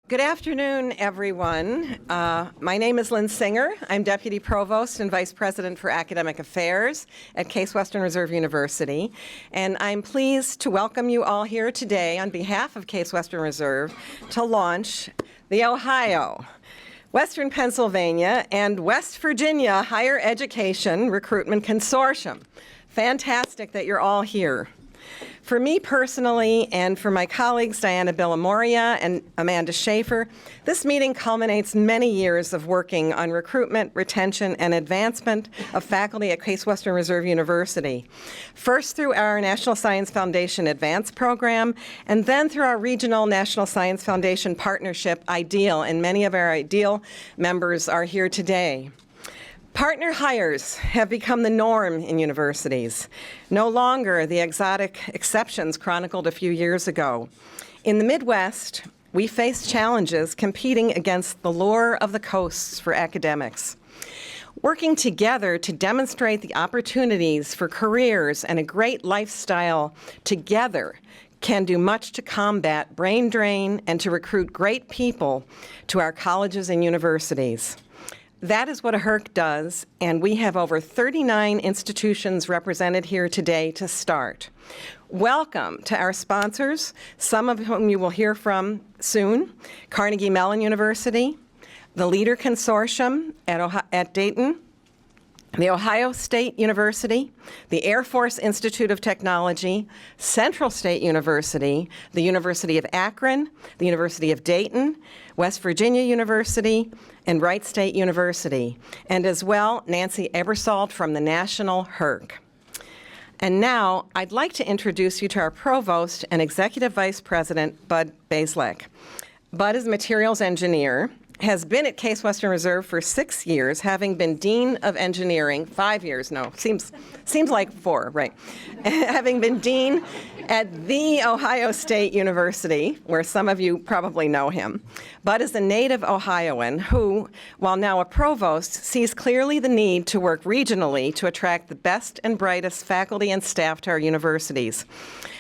Good afternoon, everyone. My name is Lynn Singer. I'm Deputy Provost and Vice President for Academic Affairs at Case Western Reserve University. And I'm pleased to welcome you all here today on behalf of Case Western Reserve to launch the Ohio, Western Pennsylvania, and West Virginia Higher Education Recruitment Consortium. Fantastic that you're all here. For me personally, and for my colleagues Diana Villamoria and Amanda Schaefer, this meeting culminates many years of working on recruitment, retention, and advancement of faculty at Case Western Reserve University. First through our National Science Foundation Advance program, and then through our regional National Science Foundation partnership, IDEAL, and many of our IDEAL members are here today. Partner hires have become the norm in universities, no longer the exotic exceptions chronicled a few years ago. In the Midwest, we face challenges competing against the lure of the coasts for academics. Working together to demonstrate the opportunities for careers and a great lifestyle together can do much to combat brain drain and to recruit great people to our colleges and universities. That is what a HERC does, and we have over 39 institutions represented here today to start. Welcome to our sponsors, some of whom you will hear from soon: Carnegie Mellon University, the HERC Consortium at Dayton, the Ohio State University, the Air Force Institute of Technology, Central State University, the University of Akron, the University of Dayton, West Virginia University, and Wright State University, and as well, Nancy Ebersole from the National HERC. And now, I'd like to introduce you to our Provost and Executive Vice President, Bud Bazelak. Bud is a materials engineer, has been at Case Western Reserve for 6 years, having been Dean of Engineering, 5 years, no, seems like 4, right. Having been Dean at the Ohio State University, where some of you probably know him. Bud is a native Ohioan who, while now a provost, sees clearly the need to work regionally to attract the best and brightest faculty and staff to our universities.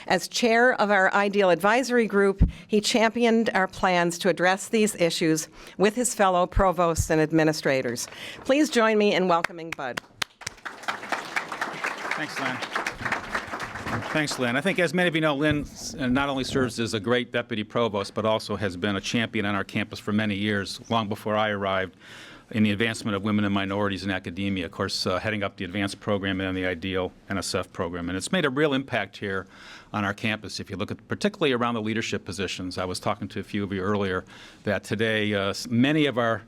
As chair of our IDEAL Advisory Group, he championed our plans to address these issues with his fellow provosts and administrators. Please join me in welcoming Bud. Thanks, Lynn. Thanks, Lynn. I think, as many of you know, Lynn not only serves as a great deputy provost, but also has been a champion on our campus for many years, long before I arrived, in the advancement of women and minorities in academia, of course, heading up the advanced program and the IDEAL NSF program. And it's made a real impact here on our campus. If you look at particularly around the leadership positions, I was talking to a few of you earlier that today many of our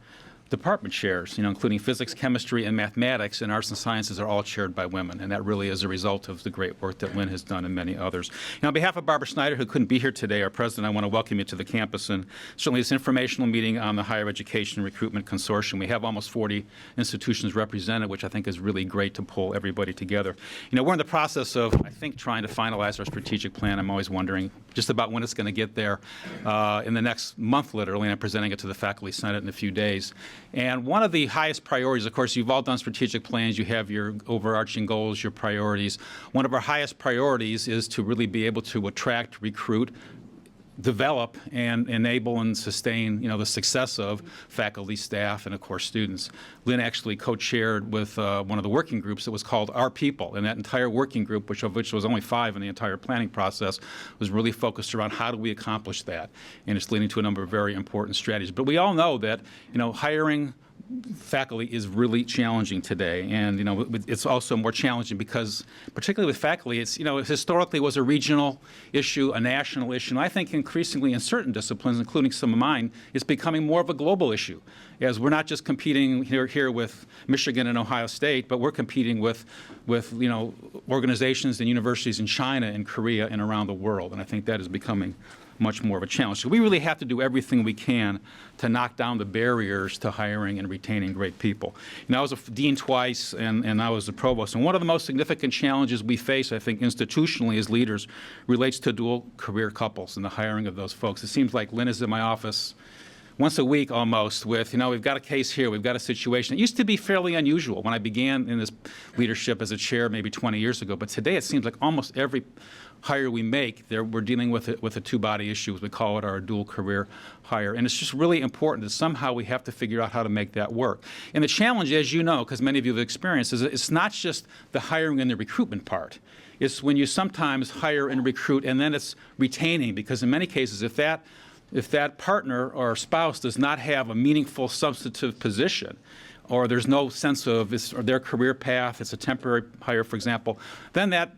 department chairs, including physics, chemistry, and mathematics, and arts and sciences, are all chaired by women, and that really is a result of the great work that Lynn has done and many others. On behalf of Barbara Snyder, who couldn't be here today, our president, I want to welcome you to the campus, and certainly this informational meeting on the Higher Education Recruitment Consortium. We have almost 40 institutions represented, which I think is really great to pull everybody together. We're in the process of, I think, trying to finalize our strategic plan. I'm always wondering just about when it's going to get there. In the next month, literally, and I'm presenting it to the Faculty Senate in a few days. And one of the highest priorities, of course, you've all done strategic plans, you have your overarching goals, your priorities. One of our highest priorities is to really be able to attract, recruit, develop, and enable and sustain, the success of faculty, staff, and of course students. Lynn actually co-chaired with one of the working groups that was called Our People, and that entire working group, of which was only 5 in the entire planning process, was really focused around how do we accomplish that, and it's leading to a number of very important strategies. But we all know that, hiring faculty is really challenging today, and it's also more challenging because, particularly with faculty, it's historically was a regional issue, a national issue, and I think increasingly in certain disciplines, including some of mine, it's becoming more of a global issue, as we're not just competing here with Michigan and Ohio State, but we're competing with organizations and universities in China and Korea and around the world, and I think that is becoming much more of a challenge. So we really have to do everything we can to knock down the barriers to hiring and retaining great people. I was a dean twice, and I was a provost. And one of the most significant challenges we face, I think, institutionally as leaders, relates to dual career couples and the hiring of those folks. It seems like Lynn is in my office once a week almost with, we've got a case here, we've got a situation. It used to be fairly unusual when I began in this leadership as a chair maybe 20 years ago, but today it seems like almost every hire we make, we're dealing with a two-body issue, as we call it, our dual career hire. And it's just really important that somehow we have to figure out how to make that work. And the challenge, as you know, because many of you have experienced, is it's not just the hiring and the recruitment part. It's when you sometimes hire and recruit and then it's retaining, because in many cases, if that partner or spouse does not have a meaningful substantive position, or there's no sense of their career path, it's a temporary hire, for example, then the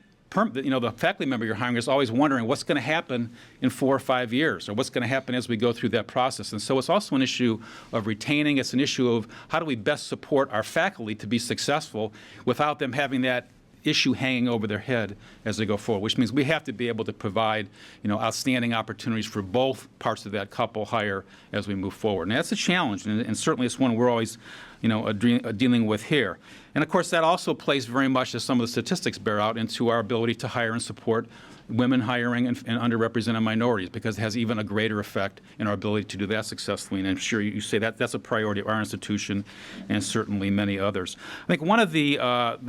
faculty member you're hiring is always wondering what's going to happen in 4 or 5 years, or what's going to happen as we go through that process. And so it's also an issue of retaining. It's an issue of how do we best support our faculty to be successful without them having that issue hanging over their head as they go forward, which means we have to be able to provide, outstanding opportunities for both parts of that couple hire as we move forward. And that's a challenge, and certainly it's one we're always, dealing with here. And of course, that also plays very much, as some of the statistics bear out, into our ability to hire and support women hiring and underrepresented minorities, because it has even a greater effect in our ability to do that successfully. And I'm sure you say that's a priority of our institution and certainly many others. I think one of the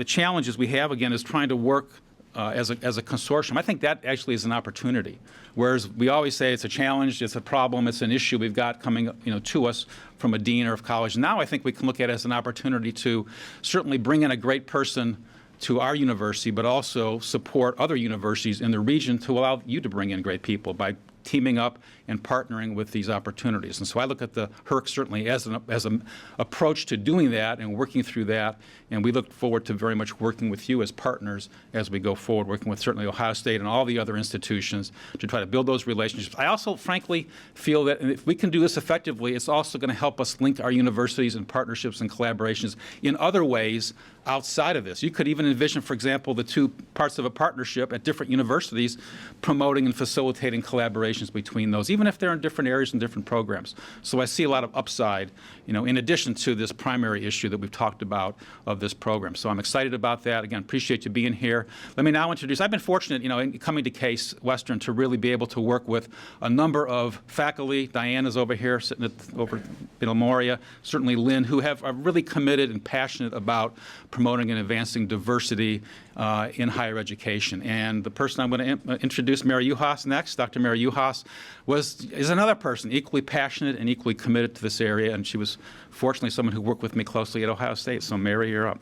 challenges we have, again, is trying to work as a consortium. I think that actually is an opportunity. Whereas we always say it's a challenge, it's a problem, it's an issue we've got coming to us from a dean or of college. Now I think we can look at it as an opportunity to certainly bring in a great person to our university, but also support other universities in the region to allow you to bring in great people by teaming up and partnering with these opportunities. And so I look at the HERC certainly as an approach to doing that and working through that. And we look forward to very much working with you as partners as we go forward, working with certainly Ohio State and all the other institutions to try to build those relationships. I also, frankly, feel that if we can do this effectively, it's also going to help us link our universities and partnerships and collaborations in other ways outside of this. You could even envision, for example, the two parts of a partnership at different universities promoting and facilitating collaborations between those, even if they're in different areas and different programs. So I see a lot of upside, in addition to this primary issue that we've talked about of this program. So I'm excited about that. Again, appreciate you being here. Let me now introduce, I've been fortunate, in coming to Case Western to really be able to work with a number of faculty. Diana's over here, sitting over in Moria, certainly Lynn, who are really committed and passionate about promoting and advancing diversity in higher education. And the person I'm going to introduce, Mary Uhas, next. Dr. Mary Uhas is another person equally passionate and equally committed to this area, and she was fortunately someone who worked with me closely at Ohio State. So Mary, you're up.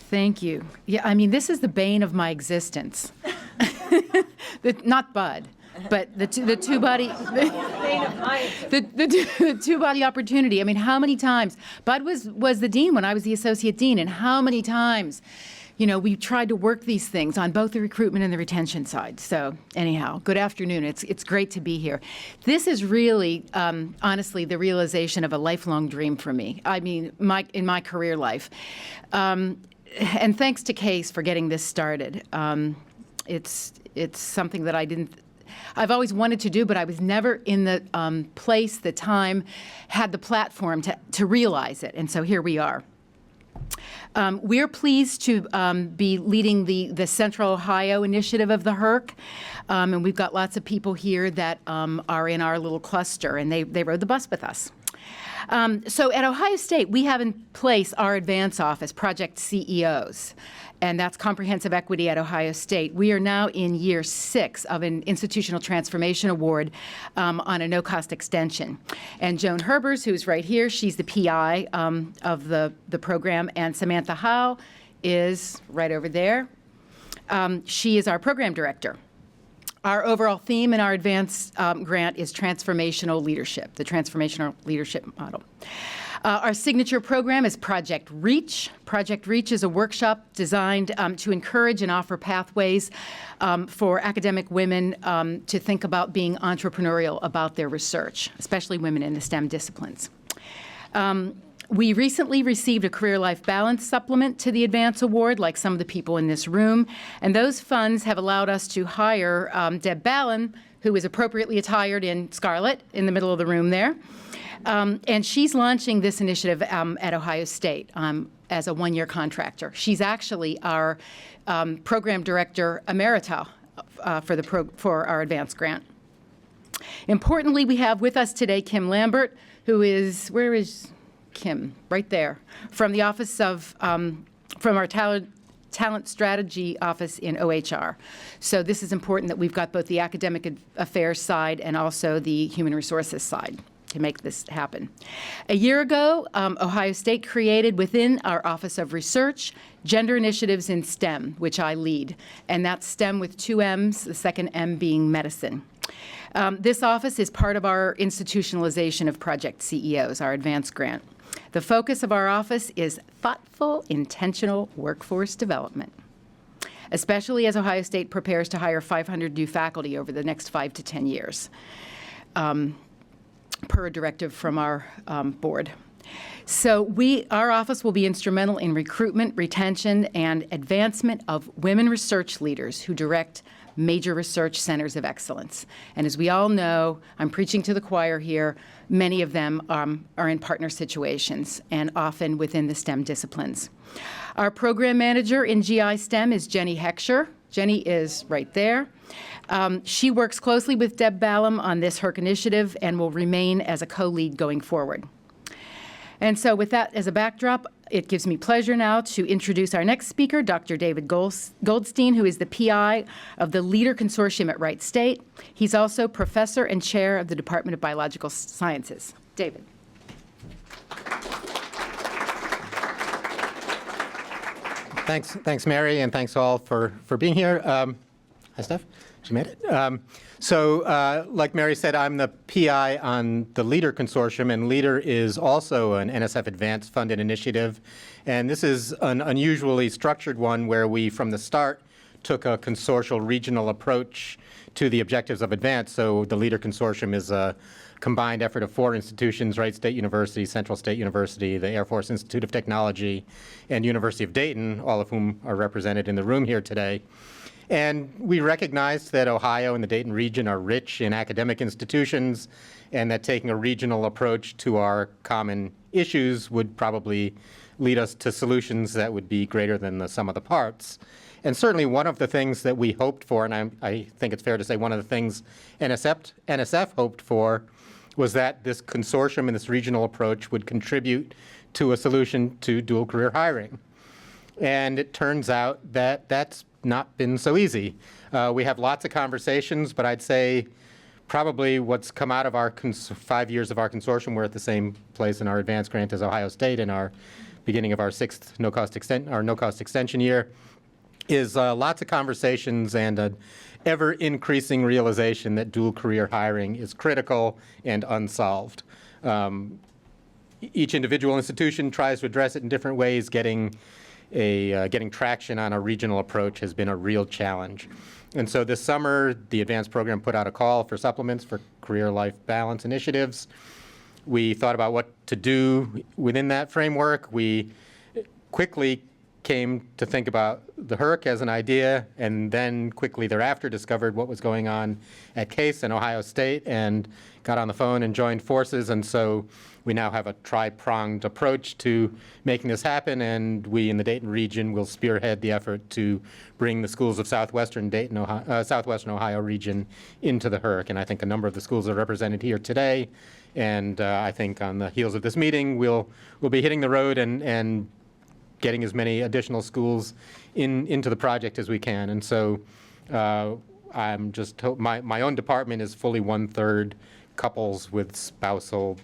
Thank you. Yeah, I mean, this is the bane of my existence. Not Bud, but the two-body opportunity. I mean, how many times? Bud was the dean when I was the associate dean, and how many times, we tried to work these things on both the recruitment and the retention side. So anyhow, good afternoon. It's great to be here. This is really, honestly, the realization of a lifelong dream for me. I mean, in my career life. And thanks to Case for getting this started. It's something that I've always wanted to do, but I was never in the place, the time, had the platform to realize it. And so here we are. We're pleased to be leading the Central Ohio initiative of the HERC. And we've got lots of people here that are in our little cluster, and they rode the bus with us. So at Ohio State, we have in place our advance office, project CEOs, and that's Comprehensive Equity at Ohio State. We are now in year 6 of an Institutional Transformation Award on a no-cost extension. And Joan Herbers, who's right here, she's the PI of the program, and Samantha Howe is right over there. She is our program director. Our overall theme in our advance grant is transformational leadership, the transformational leadership model. Our signature program is Project Reach. Project Reach is a workshop designed to encourage and offer pathways for academic women to think about being entrepreneurial about their research, especially women in the STEM disciplines. We recently received a Career Life Balance supplement to the Advance Award, like some of the people in this room, and those funds have allowed us to hire Deb Ballin, who is appropriately attired in scarlet in the middle of the room there. And she's launching this initiative at Ohio State. as a one-year contractor. She's actually our program director emerita for our advanced grant. Importantly, we have with us today Kim Lambert, who is, where is Kim? Right there, from the office of, from our Talent Strategy Office in OHR. So this is important that we've got both the academic affairs side and also the human resources side to make this happen. A year ago, Ohio State created within our Office of Research Gender Initiatives in STEM, which I lead, and that's STEM with two M's, the second M being medicine. This office is part of our institutionalization of Project CEOs, our advanced grant. The focus of our office is thoughtful, intentional workforce development, especially as Ohio State prepares to hire 500 new faculty over the next 5 to 10 years, per a directive from our board. So our office will be instrumental in recruitment, retention, and advancement of women research leaders who direct major research centers of excellence. And as we all know, I'm preaching to the choir here, many of them are in partner situations and often within the STEM disciplines. Our program manager in GI STEM is Jenny Heckscher. Jenny is right there. She works closely with Deb Ballum on this HERC initiative and will remain as a co-lead going forward. And so with that as a backdrop, it gives me pleasure now to introduce our next speaker, Dr. David Goldstein, who is the PI of the LEADER Consortium at Wright State. He's also professor and chair of the Department of Biological Sciences. David. Thanks, Mary, and thanks all for being here. Hi, Steph. She made it. So, like Mary said, I'm the PI on the LEADER Consortium, and LEADER is also an NSF Advanced funded initiative. And this is an unusually structured one where we, from the start, took a consortial regional approach to the objectives of Advanced. So the LEADER Consortium is a combined effort of 4 institutions: Wright State University, Central State University, the Air Force Institute of Technology, and University of Dayton, all of whom are represented in the room here today. And we recognize that Ohio and the Dayton region are rich in academic institutions, and that taking a regional approach to our common issues would probably lead us to solutions that would be greater than the sum of the parts. And certainly one of the things that we hoped for, and I think it's fair to say one of the things NSF hoped for, was that this consortium and this regional approach would contribute to a solution to dual career hiring. And it turns out that that's not been so easy. We have lots of conversations, but I'd say probably what's come out of our 5 years of our consortium, we're at the same place in our advanced grant as Ohio State in our beginning of our 6th no-cost extension year, is lots of conversations and an ever-increasing realization that dual career hiring is critical and unsolved. Each individual institution tries to address it in different ways. Getting traction on a regional approach has been a real challenge. And so this summer, the advanced program put out a call for supplements for career-life balance initiatives. We thought about what to do within that framework. We quickly came to think about the HERC as an idea, and then quickly thereafter discovered what was going on at Case and Ohio State, and got on the phone and joined forces. And so we now have a tri-pronged approach to making this happen, and we in the Dayton region will spearhead the effort to bring the schools of southwestern Ohio region into the HERC. And I think a number of the schools are represented here today, and I think on the heels of this meeting, we'll be hitting the road and getting as many additional schools into the project as we can. And so I'm just my own department is fully 1/3 couples with spousal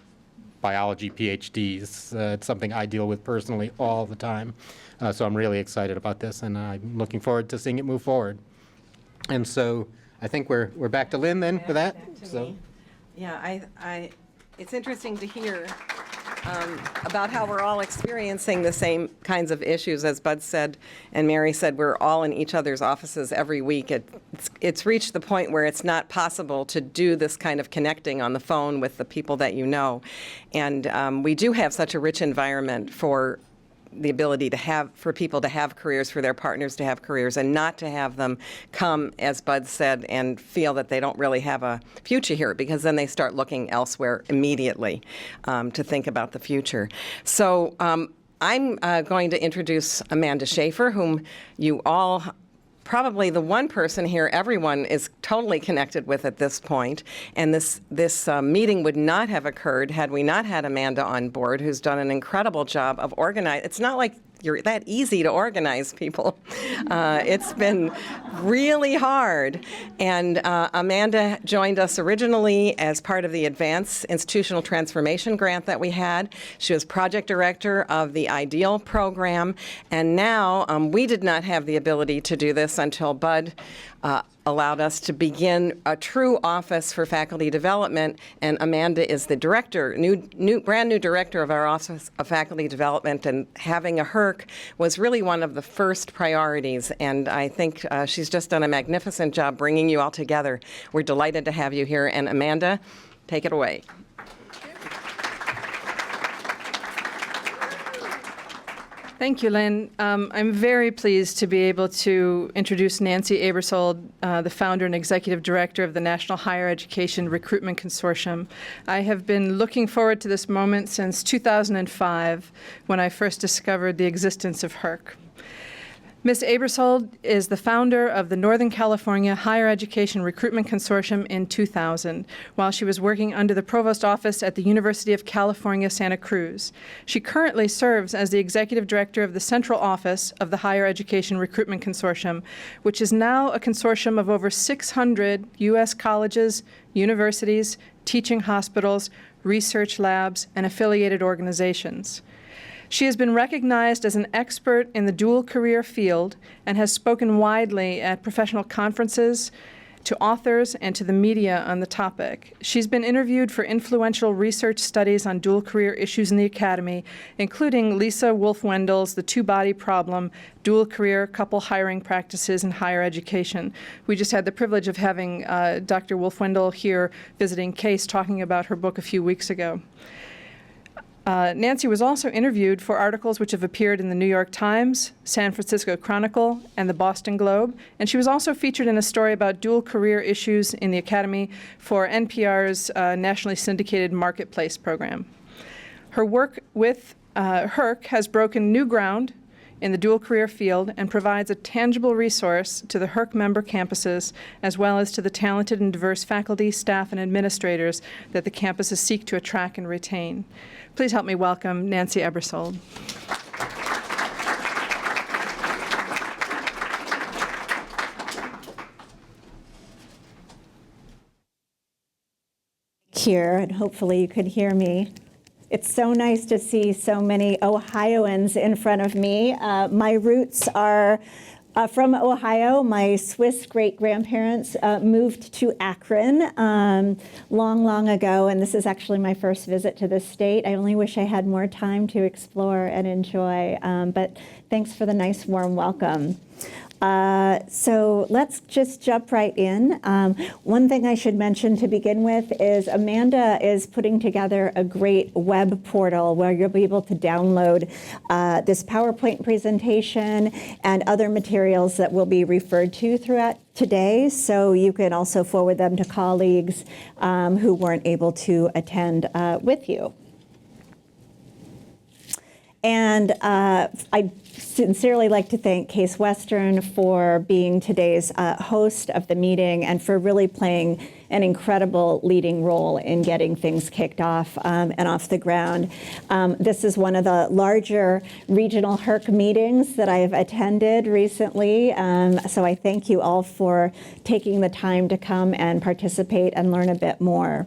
biology PhDs. It's something I deal with personally all the time. So I'm really excited about this, and I'm looking forward to seeing it move forward. And so I think we're back to Lynn then for that. So. Yeah, it's interesting to hear about how we're all experiencing the same kinds of issues. As Bud said and Mary said, we're all in each other's offices every week. It's reached the point where it's not possible to do this kind of connecting on the phone with the people that you know. And we do have such a rich environment for the ability for people to have careers, for their partners to have careers, and not to have them come, as Bud said, and feel that they don't really have a future here, because then they start looking elsewhere immediately to think about the future. So I'm going to introduce Amanda Schaefer, whom you all, probably the one person here everyone is totally connected with at this point. And this meeting would not have occurred had we not had Amanda on board, who's done an incredible job of organizing. It's not like you're that easy to organize, people. It's been really hard. And Amanda joined us originally as part of the Advanced Institutional Transformation Grant that we had. She was project director of the IDEAL program. And now we did not have the ability to do this until Bud allowed us to begin a true office for faculty development, and Amanda is the director, brand new director of our Office of Faculty Development, and having a HERC was really one of the first priorities, and I think she's just done a magnificent job bringing you all together. We're delighted to have you here, and Amanda, take it away. Thank you, Lynn. I'm very pleased to be able to introduce Nancy Aebersold, the founder and executive director of the National Higher Education Recruitment Consortium. I have been looking forward to this moment since 2005, when I first discovered the existence of HERC. Ms. Aebersold is the founder of the Northern California Higher Education Recruitment Consortium in 2000, while she was working under the provost office at the University of California, Santa Cruz. She currently serves as the executive director of the central office of the Higher Education Recruitment Consortium, which is now a consortium of over 600 U.S. colleges, universities, teaching hospitals, research labs, and affiliated organizations. She has been recognized as an expert in the dual career field and has spoken widely at professional conferences, to authors, and to the media on the topic. She's been interviewed for influential research studies on dual career issues in the academy, including Lisa Wolf-Wendel's The Two-Body Problem, Dual Career Couple Hiring Practices in Higher Education. We just had the privilege of having Dr. Wolf-Wendel here visiting CASE talking about her book a few weeks ago. Nancy was also interviewed for articles which have appeared in the New York Times, San Francisco Chronicle, and the Boston Globe, and she was also featured in a story about dual career issues in the Academy for NPR's nationally syndicated Marketplace program. Her work with HERC has broken new ground in the dual career field and provides a tangible resource to the HERC member campuses, as well as to the talented and diverse faculty, staff, and administrators that the campuses seek to attract and retain. Please help me welcome Nancy Aebersold. Here, and hopefully you could hear me. It's so nice to see so many Ohioans in front of me. My roots are from Ohio. My Swiss great-grandparents moved to Akron long ago, and this is actually my first visit to this state. I only wish I had more time to explore and enjoy, but thanks for the nice, warm welcome. So let's just jump right in. One thing I should mention to begin with is Amanda is putting together a great web portal where you'll be able to download this PowerPoint presentation and other materials that will be referred to throughout today. So you can also forward them to colleagues who weren't able to attend with you. And I sincerely like to thank Case Western for being today's host of the meeting and for really playing an incredible leading role in getting things kicked off and off the ground. This is one of the larger regional HERC meetings that I've attended recently, so I thank you all for taking the time to come and participate and learn a bit more.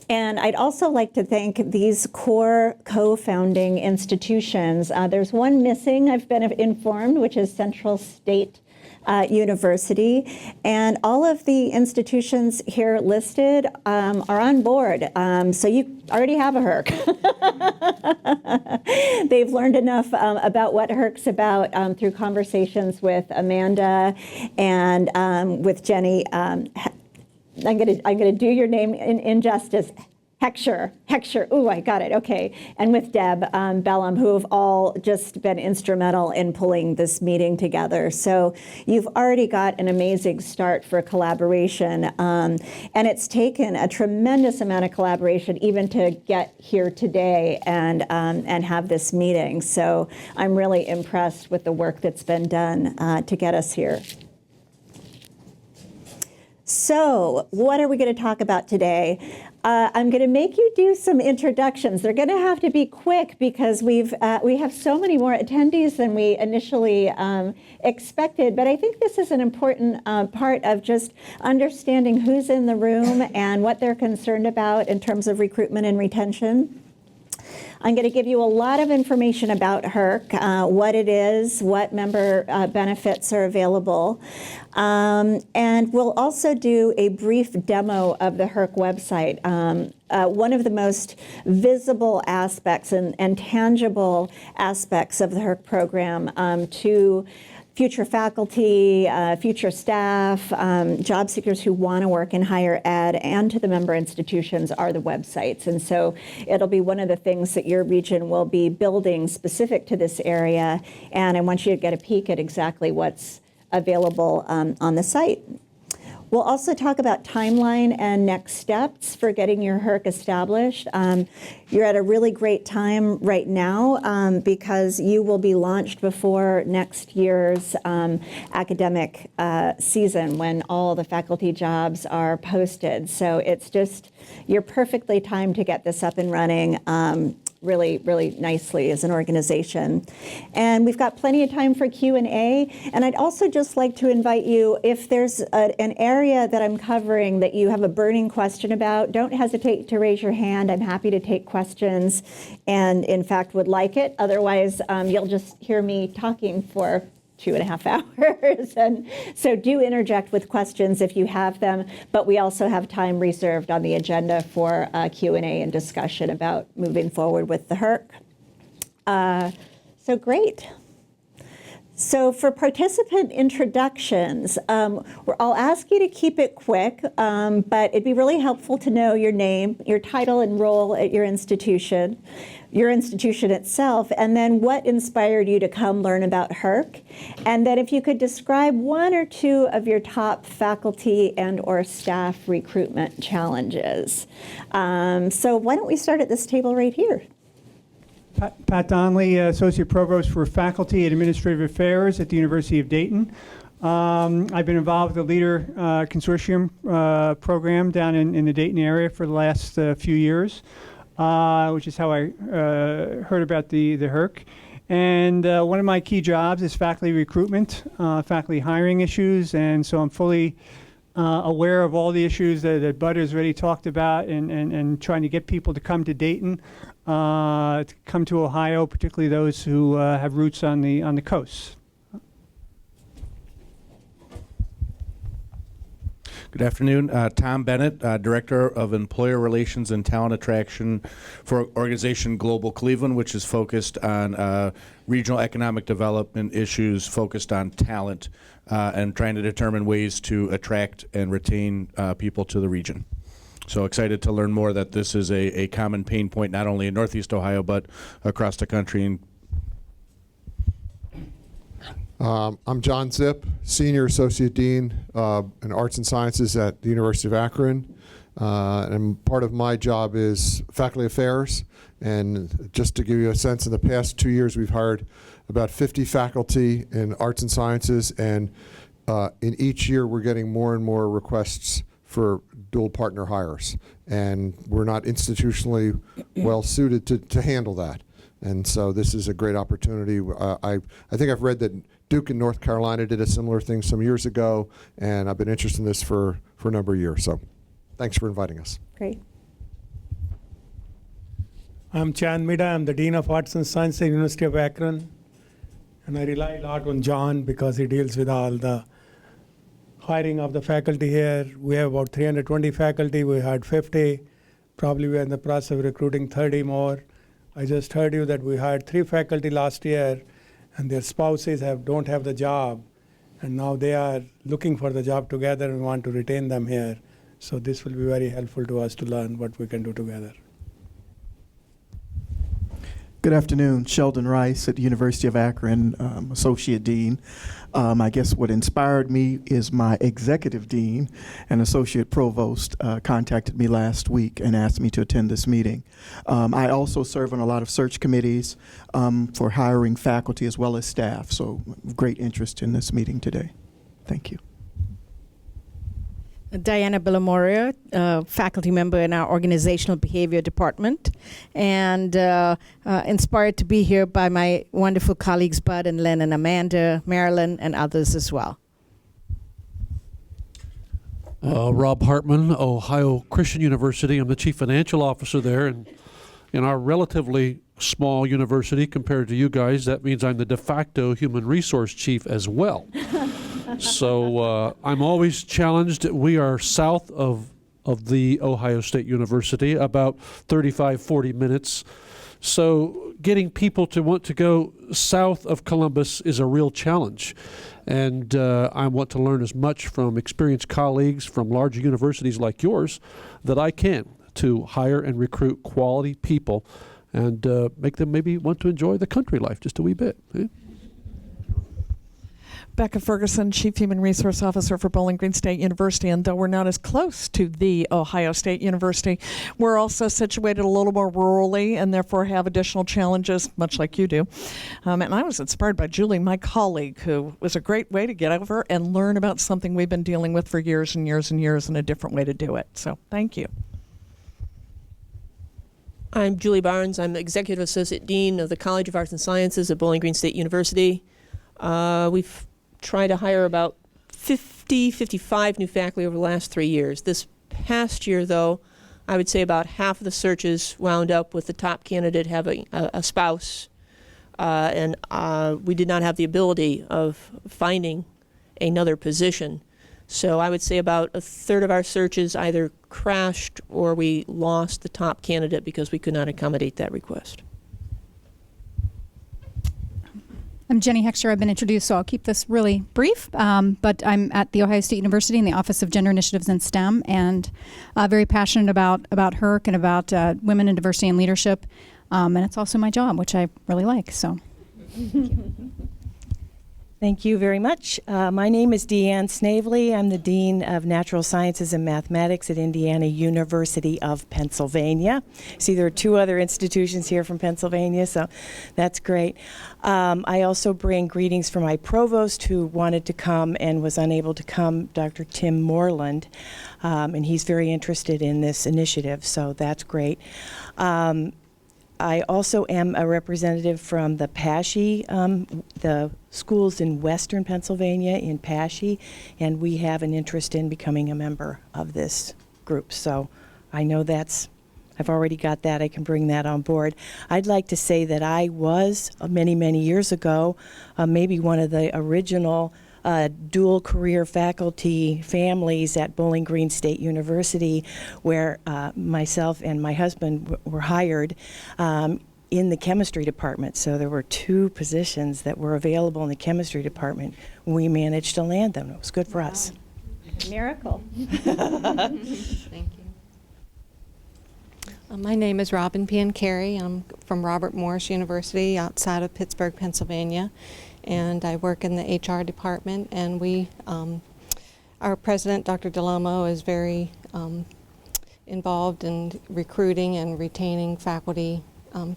And I'd also like to thank these core co-founding institutions. There's one missing, I've been informed, which is Central State University. And all of the institutions here listed are on board. So you already have a HERC. They've learned enough about what HERC's about through conversations with Amanda and with Jenny. I'm gonna do your name in injustice. Heckscher, ooh, I got it, okay. And with Deb Bellum, who have all just been instrumental in pulling this meeting together. So you've already got an amazing start for collaboration. And it's taken a tremendous amount of collaboration even to get here today and have this meeting. So I'm really impressed with the work that's been done to get us here. So what are we going to talk about today? I'm going to make you do some introductions. They're going to have to be quick because we have so many more attendees than we initially expected. But I think this is an important part of just understanding who's in the room and what they're concerned about in terms of recruitment and retention. I'm going to give you a lot of information about HERC, what it is, what member benefits are available. And we'll also do a brief demo of the HERC website. One of the most visible aspects and tangible aspects of the HERC program to future faculty, future staff, job seekers who want to work in higher ed, and to the member institutions are the websites. And so it'll be one of the things that your region will be building specific to this area. And I want you to get a peek at exactly what's available on the site. We'll also talk about timeline and next steps for getting your HERC established. You're at a really great time right now because you will be launched before next year's academic season when all the faculty jobs are posted. So it's just, you're perfectly timed to get this up and running really, really nicely as an organization. And we've got plenty of time for Q&A. And I'd also just like to invite you, if there's an area that I'm covering that you have a burning question about, don't hesitate to raise your hand. I'm happy to take questions and, in fact, would like it. Otherwise, you'll just hear me talking for 2.5 hours. And so do interject with questions if you have them, but we also have time reserved on the agenda for Q&A and discussion about moving forward with the HERC. So great. So for participant introductions, I'll ask you to keep it quick, but it'd be really helpful to know your name, your title and role at your institution itself, and then what inspired you to come learn about HERC. And then if you could describe one or two of your top faculty and or staff recruitment challenges. So why don't we start at this table right here? Pat Donnelly, Associate Provost for Faculty and Administrative Affairs at the University of Dayton. I've been involved with the LEADER Consortium program down in the Dayton area for the last few years, which is how I heard about the HERC. And one of my key jobs is faculty recruitment, faculty hiring issues, and so I'm fully aware of all the issues that Bud has already talked about and trying to get people to come to Dayton, to come to Ohio, particularly those who have roots on the coast. Good afternoon. Tom Bennett, Director of Employer Relations and Talent Attraction for organization Global Cleveland, which is focused on regional economic development issues focused on talent and trying to determine ways to attract and retain people to the region. So excited to learn more that this is a common pain point not only in Northeast Ohio but across the country. I'm John Zipp, Senior Associate Dean in Arts and Sciences at the University of Akron. And part of my job is faculty affairs. And just to give you a sense, in the past 2 years, we've hired about 50 faculty in arts and sciences. And in each year, we're getting more and more requests for dual partner hires. And we're not institutionally well suited to handle that. And so this is a great opportunity. I think I've read that Duke in North Carolina did a similar thing some years ago, and I've been interested in this for a number of years. So thanks for inviting us. Great. I'm Chan Mida. I'm the Dean of Arts and Science at the University of Akron. And I rely a lot on John because he deals with all the hiring of the faculty here. We have about 320 faculty. We hired 50. Probably we're in the process of recruiting 30 more. I just heard you that we hired 3 faculty last year, and their spouses don't have the job, and now they are looking for the job together and want to retain them here. So this will be very helpful to us to learn what we can do together. Good afternoon, Sheldon Rice at the University of Akron, Associate Dean. I guess what inspired me is my Executive Dean and Associate Provost contacted me last week and asked me to attend this meeting. I also serve on a lot of search committees for hiring faculty as well as staff, so great interest in this meeting today. Thank you. Diana Bellamoria, faculty member in our organizational behavior department, and inspired to be here by my wonderful colleagues Bud and Len and Amanda, Marilyn, and others as well. Rob Hartman, Ohio Christian University. I'm the chief financial officer there, and in our relatively small university compared to you guys, that means I'm the de facto human resource chief as well. So I'm always challenged. We are south of the Ohio State University, about 35, 40 minutes. So getting people to want to go south of Columbus is a real challenge. And I want to learn as much from experienced colleagues from larger universities like yours that I can to hire and recruit quality people and make them maybe want to enjoy the country life just a wee bit. Eh? Becca Ferguson, Chief Human Resource Officer for Bowling Green State University, and though we're not as close to the Ohio State University, we're also situated a little more rurally and therefore have additional challenges, much like you do. And I was inspired by Julie, my colleague, who was a great way to get over and learn about something we've been dealing with for years and years and years and a different way to do it. So thank you. I'm Julie Barnes. I'm the Executive Associate Dean of the College of Arts and Sciences at Bowling Green State University. We've tried to hire about 55 new faculty over the last 3 years. This past year, though, I would say about half of the searches wound up with the top candidate having a spouse, and we did not have the ability of finding another position. So I would say about a third of our searches either crashed or we lost the top candidate because we could not accommodate that request. I'm Jenny Hexter. I've been introduced, so I'll keep this really brief. But I'm at The Ohio State University in the Office of Gender Initiatives in STEM, and very passionate about HERC and about women in diversity and leadership. And it's also my job, which I really like. So, thank you. Thank you very much. My name is Deanne Snavely. I'm the Dean of Natural Sciences and Mathematics at Indiana University of Pennsylvania. See, there are two other institutions here from Pennsylvania, so that's great. I also bring greetings from my provost who wanted to come and was unable to come, Dr. Tim Moreland, and he's very interested in this initiative, so that's great. I also am a representative from the PASHE, the schools in western Pennsylvania in PASHE, and we have an interest in becoming a member of this group. So I know I've already got that. I can bring that on board. I'd like to say that I was, many, many years ago, maybe one of the original dual career faculty families at Bowling Green State University, where myself and my husband were hired in the chemistry department. So there were two positions that were available in the chemistry department. We managed to land them. It was good for us. Miracle. Thank you. My name is Robin Piancari. I'm from Robert Morris University outside of Pittsburgh, Pennsylvania. And I work in the HR department, and our president, Dr. DeLomo, is very involved in recruiting and retaining faculty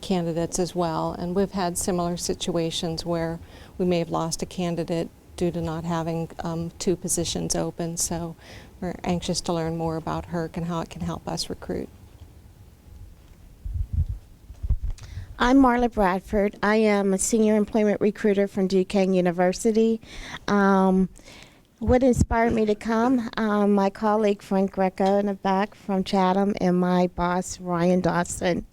candidates as well. And we've had similar situations where we may have lost a candidate due to not having two positions open. So we're anxious to learn more about HERC and how it can help us recruit. I'm Marla Bradford. I am a senior employment recruiter from Duquesne University. What inspired me to come? My colleague Frank Greco in the back from Chatham and my boss Ryan Dawson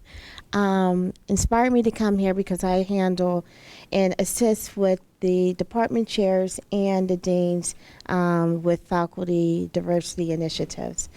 inspired me to come here because I handle and assist with the department chairs and the deans with faculty diversity initiatives.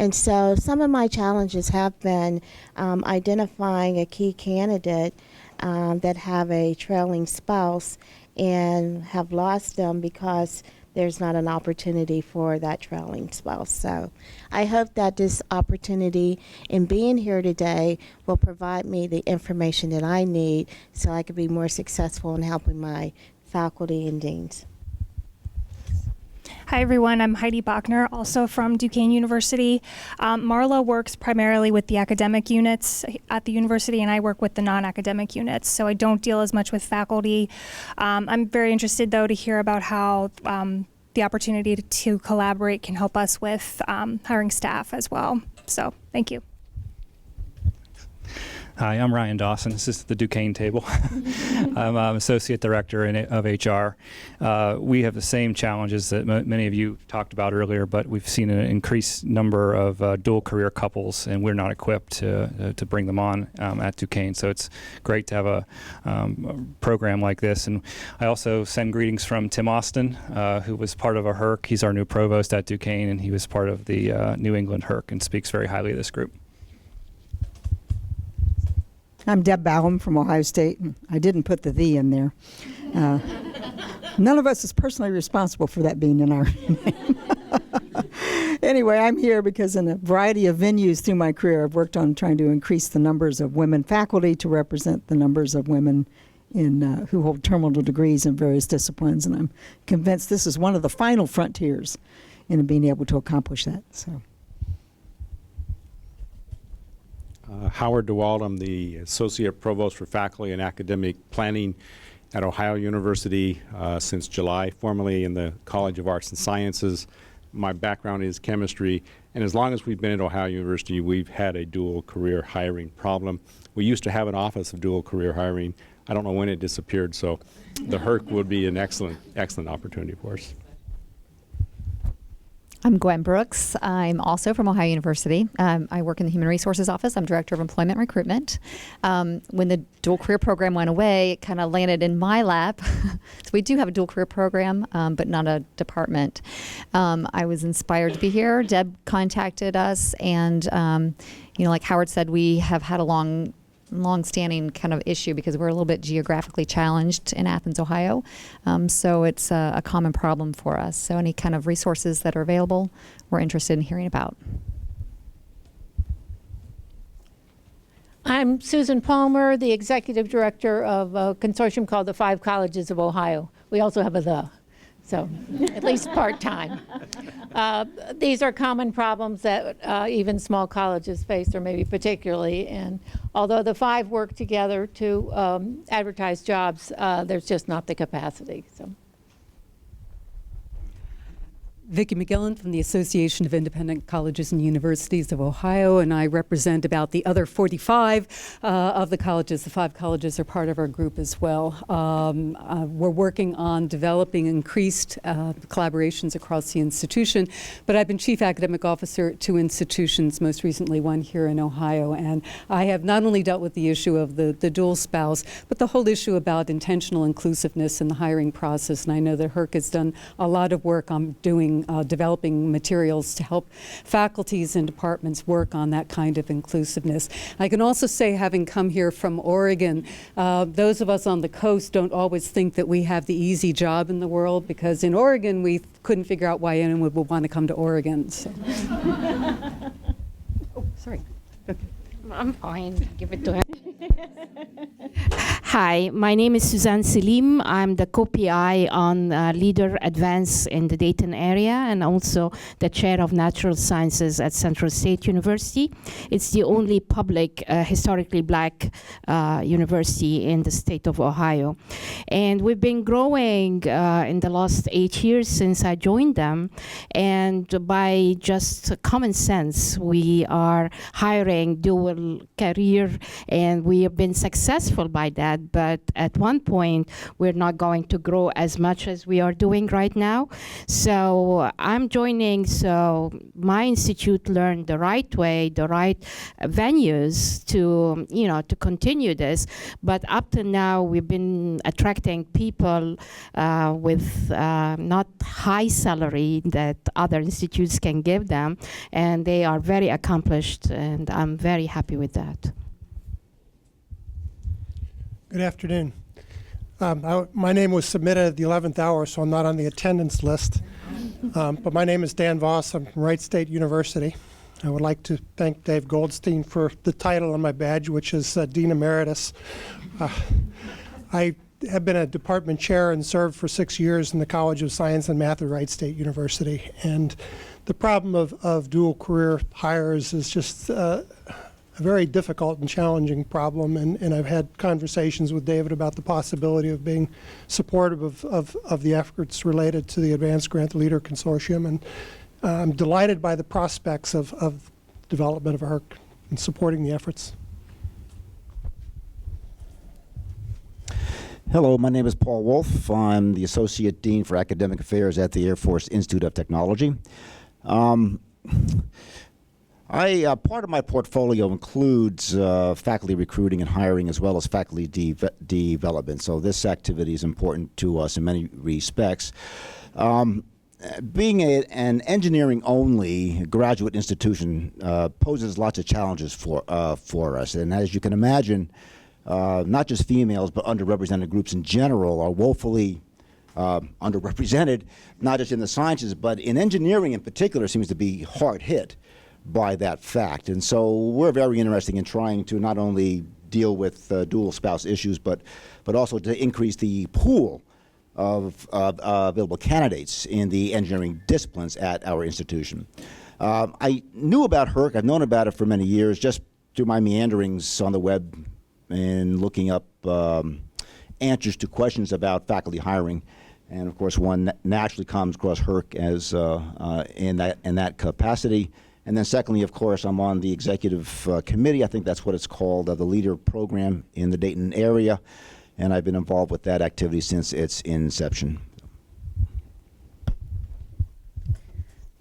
And so some of my challenges have been identifying a key candidate that have a trailing spouse and have lost them because there's not an opportunity for that traveling spouse. So I hope that this opportunity in being here today will provide me the information that I need so I can be more successful in helping my faculty and deans. Hi, everyone. I'm Heidi Bachner, also from Duquesne University. Marla works primarily with the academic units at the university, and I work with the non-academic units, so I don't deal as much with faculty. I'm very interested, though, to hear about how the opportunity to collaborate can help us with hiring staff as well. So, thank you. Hi, I'm Ryan Dawson. This is the Duquesne table. I'm Associate Director of HR. We have the same challenges that many of you talked about earlier, but we've seen an increased number of dual career couples, and we're not equipped to bring them on at Duquesne. So it's great to have a program like this. And I also send greetings from Tim Austin, who was part of a HERC. He's our new provost at Duquesne, and he was part of the New England HERC and speaks very highly of this group. I'm Deb Ballum from Ohio State, and I didn't put the "the" in there. None of us is personally responsible for that being in our name. Anyway, I'm here because in a variety of venues through my career, I've worked on trying to increase the numbers of women faculty to represent the numbers of women who hold terminal degrees in various disciplines, and I'm convinced this is one of the final frontiers in being able to accomplish that. So. Howard DeWald, I'm the Associate Provost for Faculty and Academic Planning at Ohio University since July, formerly in the College of Arts and Sciences. My background is chemistry, and as long as we've been at Ohio University, we've had a dual career hiring problem. We used to have an office of dual career hiring. I don't know when it disappeared, so the HERC would be an excellent opportunity for us. I'm Gwen Brooks. I'm also from Ohio University. I work in the Human Resources Office. I'm Director of Employment and Recruitment. When the dual career program went away, it kind of landed in my lap. So we do have a dual career program, but not a department. I was inspired to be here. Deb contacted us, and like Howard said, we have had a long-standing kind of issue because we're a little bit geographically challenged in Athens, Ohio. So it's a common problem for us. So any kind of resources that are available, we're interested in hearing about. I'm Susan Palmer, the Executive Director of a consortium called the 5 Colleges of Ohio. We also have a "the," so at least part-time. These are common problems that even small colleges face, or maybe particularly, and although the 5 work together to advertise jobs, there's just not the capacity. So. Vicki McGillen from the Association of Independent Colleges and Universities of Ohio, and I represent about the other 45 of the colleges. The 5 colleges are part of our group as well. We're working on developing increased collaborations across the institution, but I've been Chief Academic Officer at 2 institutions, most recently one here in Ohio, and I have not only dealt with the issue of the dual spouse, but the whole issue about intentional inclusiveness in the hiring process, and I know that HERC has done a lot of work on developing materials to help faculties and departments work on that kind of inclusiveness. I can also say, having come here from Oregon, those of us on the coast don't always think that we have the easy job in the world, because in Oregon we couldn't figure out why anyone would want to come to Oregon. So. Oh, sorry. Okay. I'm fine. Give it to him. Hi, my name is Suzanne Selim. I'm the co-PI on Leader Advance in the Dayton area, and also the Chair of Natural Sciences at Central State University. It's the only public, historically black university in the state of Ohio. And we've been growing in the last 8 years since I joined them. And by just common sense, we are hiring dual career, and we have been successful by that. But at one point, we're not going to grow as much as we are doing right now. So I'm joining, so my institute learned the right way, the right venues to, to continue this. But up to now, we've been attracting people with not high salary that other institutes can give them, and they are very accomplished, and I'm very happy with that. Good afternoon. My name was submitted at the 11th hour, so I'm not on the attendance list. But my name is Dan Voss. I'm from Wright State University. I would like to thank Dave Goldstein for the title on my badge, which is Dean Emeritus. I have been a department chair and served for 6 years in the College of Science and Math at Wright State University. And the problem of dual career hires is just a very difficult and challenging problem. And I've had conversations with David about the possibility of being supportive of the efforts related to the Advanced Grant Leader Consortium. And I'm delighted by the prospects of development of HERC and supporting the efforts. Hello, my name is Paul Wolf. I'm the Associate Dean for Academic Affairs at the Air Force Institute of Technology. Part of my portfolio includes faculty recruiting and hiring as well as faculty development. So this activity is important to us in many respects. Being an engineering-only graduate institution poses lots of challenges for us. And as you can imagine, not just females, but underrepresented groups in general are woefully underrepresented, not just in the sciences, but in engineering in particular seems to be hard hit by that fact. And so we're very interested in trying to not only deal with dual spouse issues, but also to increase the pool of available candidates in the engineering disciplines at our institution. I knew about HERC. I've known about it for many years, just through my meanderings on the web and looking up answers to questions about faculty hiring. And of course, one naturally comes across HERC as in that capacity. And then secondly, of course, I'm on the executive committee. I think that's what it's called, the leader program in the Dayton area. And I've been involved with that activity since its inception.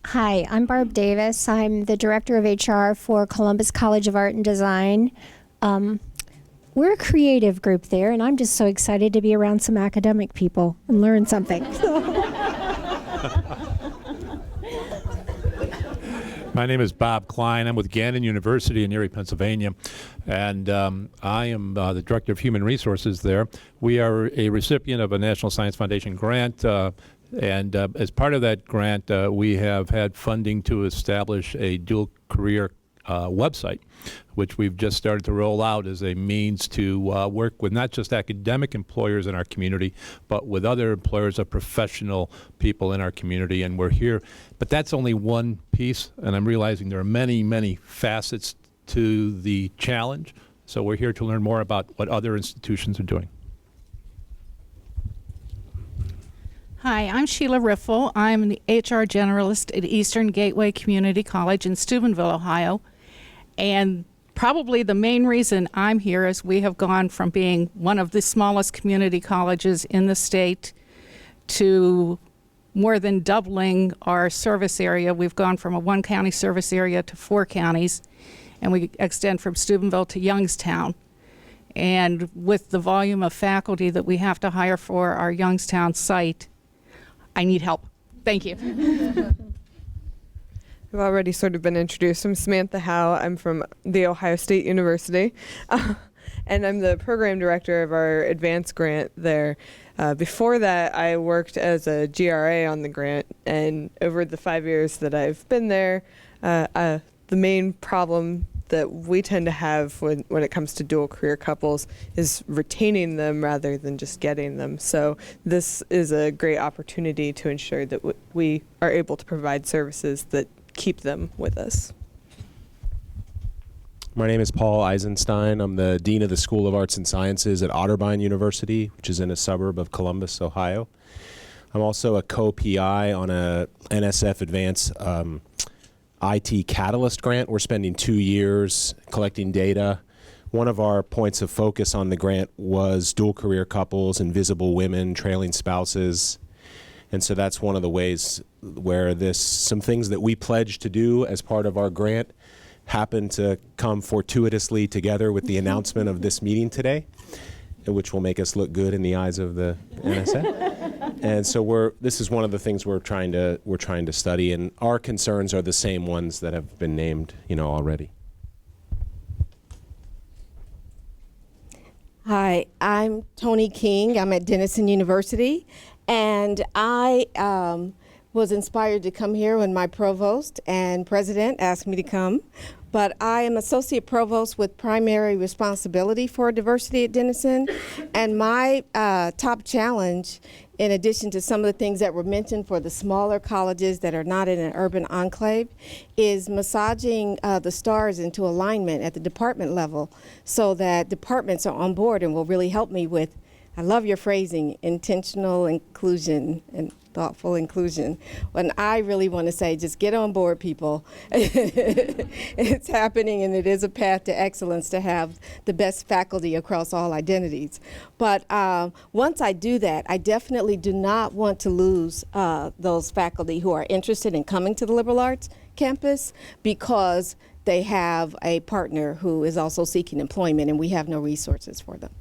Hi, I'm Barb Davis. I'm the Director of HR for Columbus College of Art and Design. We're a creative group there, and I'm just so excited to be around some academic people and learn something. My name is Bob Klein. I'm with Gannon University in Erie, Pennsylvania, and I am the Director of Human Resources there. We are a recipient of a National Science Foundation grant, and as part of that grant, we have had funding to establish a dual career website, which we've just started to roll out as a means to work with not just academic employers in our community, but with other employers of professional people in our community. And we're here, but that's only one piece, and I'm realizing there are many, many facets to the challenge. So we're here to learn more about what other institutions are doing. Hi, I'm Sheila Riffle. I'm the HR generalist at Eastern Gateway Community College in Steubenville, Ohio. And probably the main reason I'm here is we have gone from being one of the smallest community colleges in the state to more than doubling our service area. We've gone from a 1-county service area to 4 counties, and we extend from Steubenville to Youngstown. And with the volume of faculty that we have to hire for our Youngstown site, I need help. Thank you. I've already sort of been introduced. I'm Samantha Howe. I'm from The Ohio State University, and I'm the program director of our advanced grant there. Before that, I worked as a GRA on the grant, and over the 5 years that I've been there, the main problem that we tend to have when it comes to dual career couples is retaining them rather than just getting them. So this is a great opportunity to ensure that we are able to provide services that keep them with us. My name is Paul Eisenstein. I'm the Dean of the School of Arts and Sciences at Otterbein University, which is in a suburb of Columbus, Ohio. I'm also a co-PI on a NSF Advanced IT Catalyst grant. We're spending 2 years collecting data. One of our points of focus on the grant was dual career couples, invisible women, trailing spouses. And so that's one of the ways where some things that we pledged to do as part of our grant happen to come fortuitously together with the announcement of this meeting today, which will make us look good in the eyes of the NSF. And so this is one of the things we're trying to study, and our concerns are the same ones that have been named, already. Hi, I'm Tony King. I'm at Denison University, and I was inspired to come here when my provost and president asked me to come. But I am associate provost with primary responsibility for diversity at Denison, and my top challenge, in addition to some of the things that were mentioned for the smaller colleges that are not in an urban enclave, is massaging the stars into alignment at the department level so that departments are on board and will really help me with, I love your phrasing, intentional inclusion and thoughtful inclusion. When I really want to say, just get on board, people. It's happening, and it is a path to excellence to have the best faculty across all identities. But once I do that, I definitely do not want to lose those faculty who are interested in coming to the liberal arts campus because they have a partner who is also seeking employment, and we have no resources for them.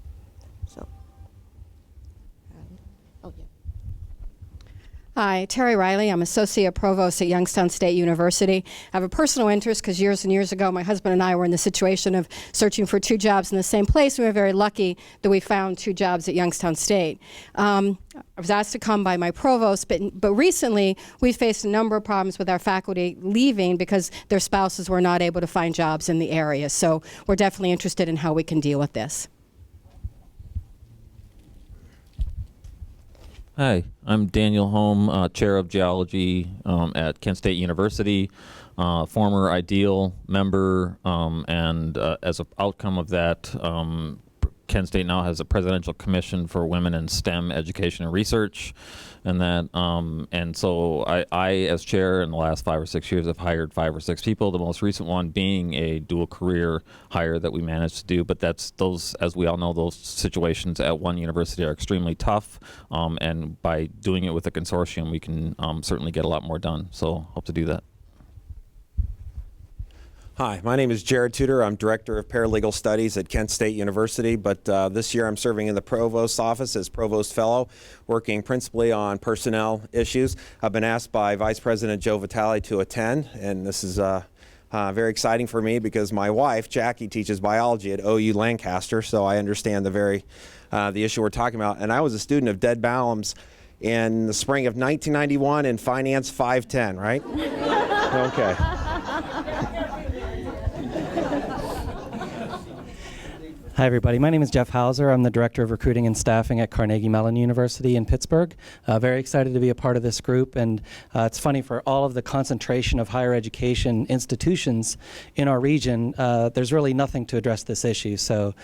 Hi, Terry Riley. I'm Associate Provost at Youngstown State University. I have a personal interest because years and years ago, my husband and I were in the situation of searching for 2 jobs in the same place. We were very lucky that we found 2 jobs at Youngstown State. I was asked to come by my provost, but recently we faced a number of problems with our faculty leaving because their spouses were not able to find jobs in the area. So we're definitely interested in how we can deal with this. Hi, I'm Daniel Holm, Chair of Geology at Kent State University, former IDEAL member, and as an outcome of that, Kent State now has a Presidential Commission for Women in STEM Education and Research, and that, and so I, as chair, in the last 5 or 6 years, have hired 5 or 6 people. The most recent one being a dual career hire that we managed to do. But that's those, as we all know, those situations at one university are extremely tough, and by doing it with a consortium, we can certainly get a lot more done. So hope to do that. Hi, my name is Jared Tudor. I'm Director of Paralegal Studies at Kent State University, but this year I'm serving in the Provost's office as Provost Fellow, working principally on personnel issues. I've been asked by Vice President Joe Vitale to attend, and this is very exciting for me because my wife, Jackie, teaches biology at OU Lancaster, so I understand the issue we're talking about. And I was a student of Ded Ballum's in the spring of 1991 in Finance 510, right? Okay. Hi, everybody. My name is Jeff Hauser. I'm the Director of Recruiting and Staffing at Carnegie Mellon University in Pittsburgh. Very excited to be a part of this group. And it's funny, for all of the concentration of higher education institutions in our region, there's really nothing to address this issue. So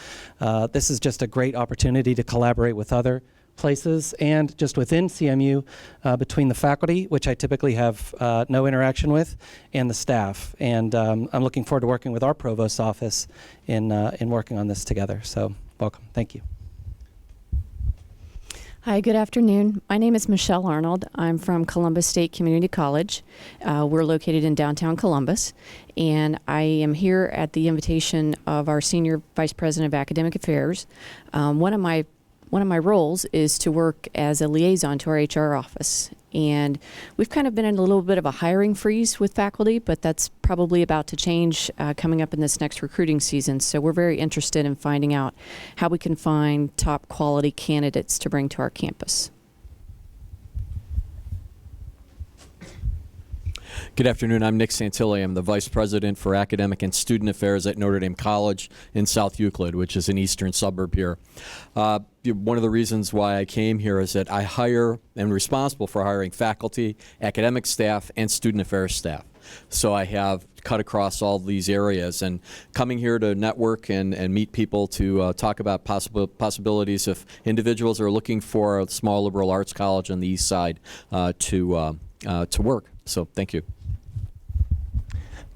this is just a great opportunity to collaborate with other places and just within CMU between the faculty, which I typically have no interaction with, and the staff. And I'm looking forward to working with our provost's office in working on this together. So welcome. Thank you. Hi, good afternoon. My name is Michelle Arnold. I'm from Columbus State Community College. We're located in downtown Columbus, and I am here at the invitation of our Senior Vice President of Academic Affairs. One of my roles is to work as a liaison to our HR office. And we've kind of been in a little bit of a hiring freeze with faculty, but that's probably about to change coming up in this next recruiting season. So we're very interested in finding out how we can find top quality candidates to bring to our campus. Good afternoon. I'm Nick Santilli. I'm the Vice President for Academic and Student Affairs at Notre Dame College in South Euclid, which is an eastern suburb here. One of the reasons why I came here is that I hire and am responsible for hiring faculty, academic staff, and student affairs staff. So I have cut across all these areas, and coming here to network and meet people to talk about possibilities if individuals are looking for a small liberal arts college on the east side to work. So thank you.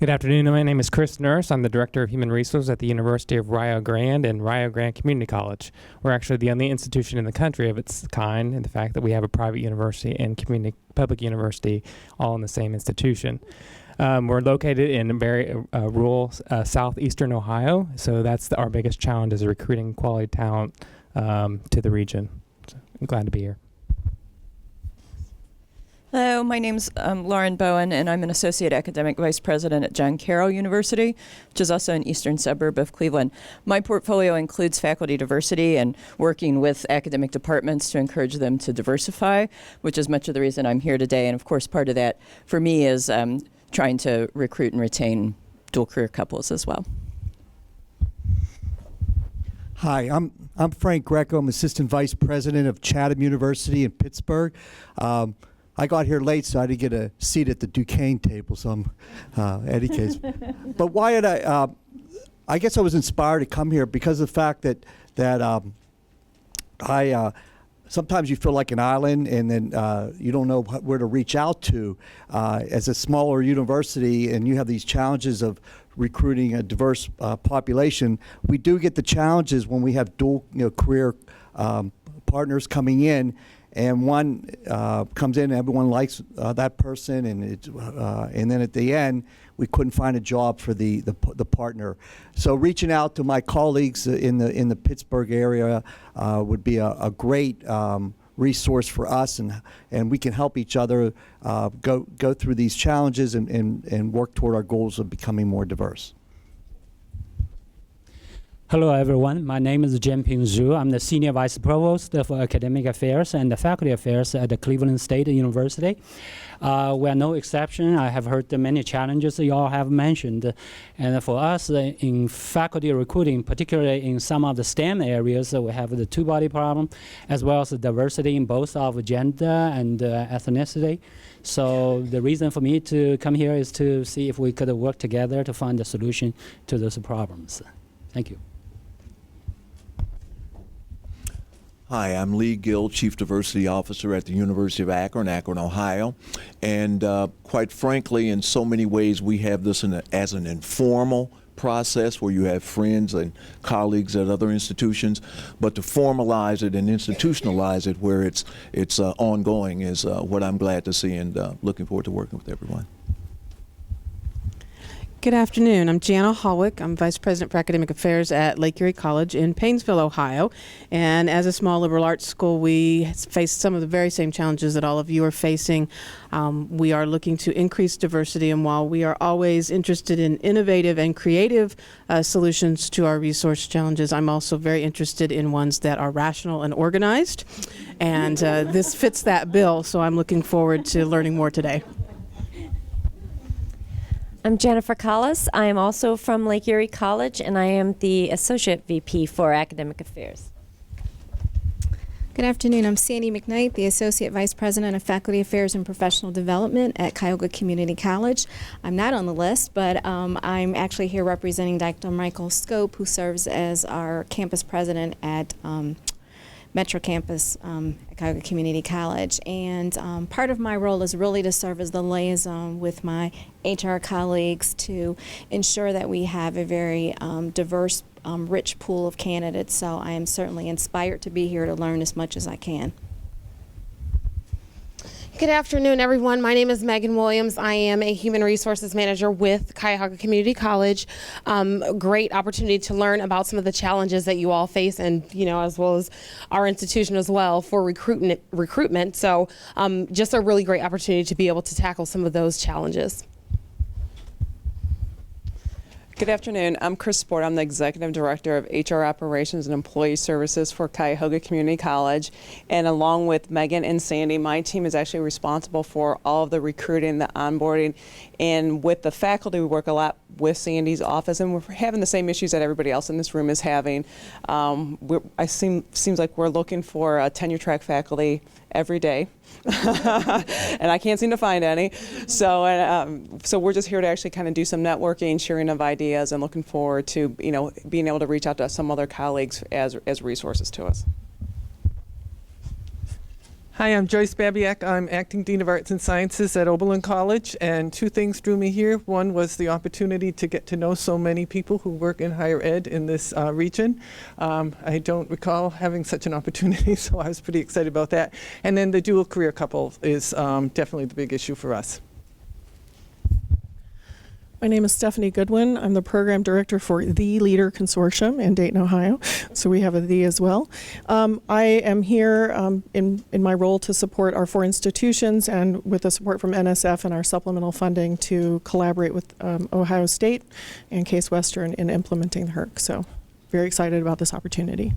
Good afternoon. My name is Chris Nurse. I'm the Director of Human Resources at the University of Rio Grande and Rio Grande Community College. We're actually the only institution in the country of its kind in the fact that we have a private university and public university all in the same institution. We're located in very rural southeastern Ohio, so that's our biggest challenge is recruiting quality talent to the region. So I'm glad to be here. Hello, my name's Lauren Bowen, and I'm an Associate Academic Vice President at John Carroll University, which is also an eastern suburb of Cleveland. My portfolio includes faculty diversity and working with academic departments to encourage them to diversify, which is much of the reason I'm here today. And of course, part of that for me is trying to recruit and retain dual career couples as well. Hi, I'm Frank Greco. I'm Assistant Vice President of Chatham University in Pittsburgh. I got here late, so I didn't get a seat at the Duquesne table, so I'm any case. But why did I guess I was inspired to come here because of the fact that sometimes you feel like an island, and then you don't know where to reach out to. As a smaller university, and you have these challenges of recruiting a diverse population, we do get the challenges when we have dual career partners coming in, and one comes in, everyone likes that person, and then at the end, we couldn't find a job for the partner. So reaching out to my colleagues in the Pittsburgh area would be a great resource for us, and we can help each other go through these challenges and work toward our goals of becoming more diverse. Hello, everyone. My name is Jianping Zhu. I'm the Senior Vice Provost for Academic Affairs and Faculty Affairs at the Cleveland State University. We are no exception. I have heard the many challenges you all have mentioned. And for us in faculty recruiting, particularly in some of the STEM areas, we have the two-body problem, as well as the diversity in both of gender and ethnicity. So the reason for me to come here is to see if we could work together to find a solution to those problems. Thank you. Hi, I'm Lee Gill, Chief Diversity Officer at the University of Akron, Ohio. And quite frankly, in so many ways, we have this as an informal process where you have friends and colleagues at other institutions, but to formalize it and institutionalize it where it's ongoing is what I'm glad to see, and looking forward to working with everyone. Good afternoon. I'm Jana Hallwick. I'm Vice President for Academic Affairs at Lake Erie College in Painesville, Ohio. And as a small liberal arts school, we face some of the very same challenges that all of you are facing. We are looking to increase diversity, and while we are always interested in innovative and creative solutions to our resource challenges, I'm also very interested in ones that are rational and organized. And this fits that bill, so I'm looking forward to learning more today. I'm Jennifer Collis. I am also from Lake Erie College, and I am the Associate VP for Academic Affairs. Good afternoon. I'm Sandy McKnight, the Associate Vice President of Faculty Affairs and Professional Development at Cuyahoga Community College. I'm not on the list, but I'm actually here representing Dr. Michael Scope, who serves as our campus president at Metro Campus at Cuyahoga Community College. And part of my role is really to serve as the liaison with my HR colleagues to ensure that we have a very diverse, rich pool of candidates. So I am certainly inspired to be here to learn as much as I can. Good afternoon, everyone. My name is Megan Williams. I am a Human Resources Manager with Cuyahoga Community College. Great opportunity to learn about some of the challenges that you all face, and as well as our institution as well for recruitment. So just a really great opportunity to be able to tackle some of those challenges. Good afternoon. I'm Chris Sport. I'm the Executive Director of HR Operations and Employee Services for Cuyahoga Community College. And along with Megan and Sandy, my team is actually responsible for all of the recruiting, the onboarding. And with the faculty, we work a lot with Sandy's office, and we're having the same issues that everybody else in this room is having. Seems like we're looking for a tenure track faculty every day. And I can't seem to find any. So we're just here to actually kind of do some networking, sharing of ideas, and looking forward to being able to reach out to some other colleagues as resources to us. Hi, I'm Joyce Babiak. I'm Acting Dean of Arts and Sciences at Oberlin College, and two things drew me here. One was the opportunity to get to know so many people who work in higher ed in this region. I don't recall having such an opportunity, so I was pretty excited about that. And then the dual career couple is definitely the big issue for us. My name is Stephanie Goodwin. I'm the program director for the HERC Consortium in Dayton, Ohio. So we have a "the" as well. I am here in my role to support our 4 institutions and with the support from NSF and our supplemental funding to collaborate with Ohio State and Case Western in implementing the HERC. So very excited about this opportunity.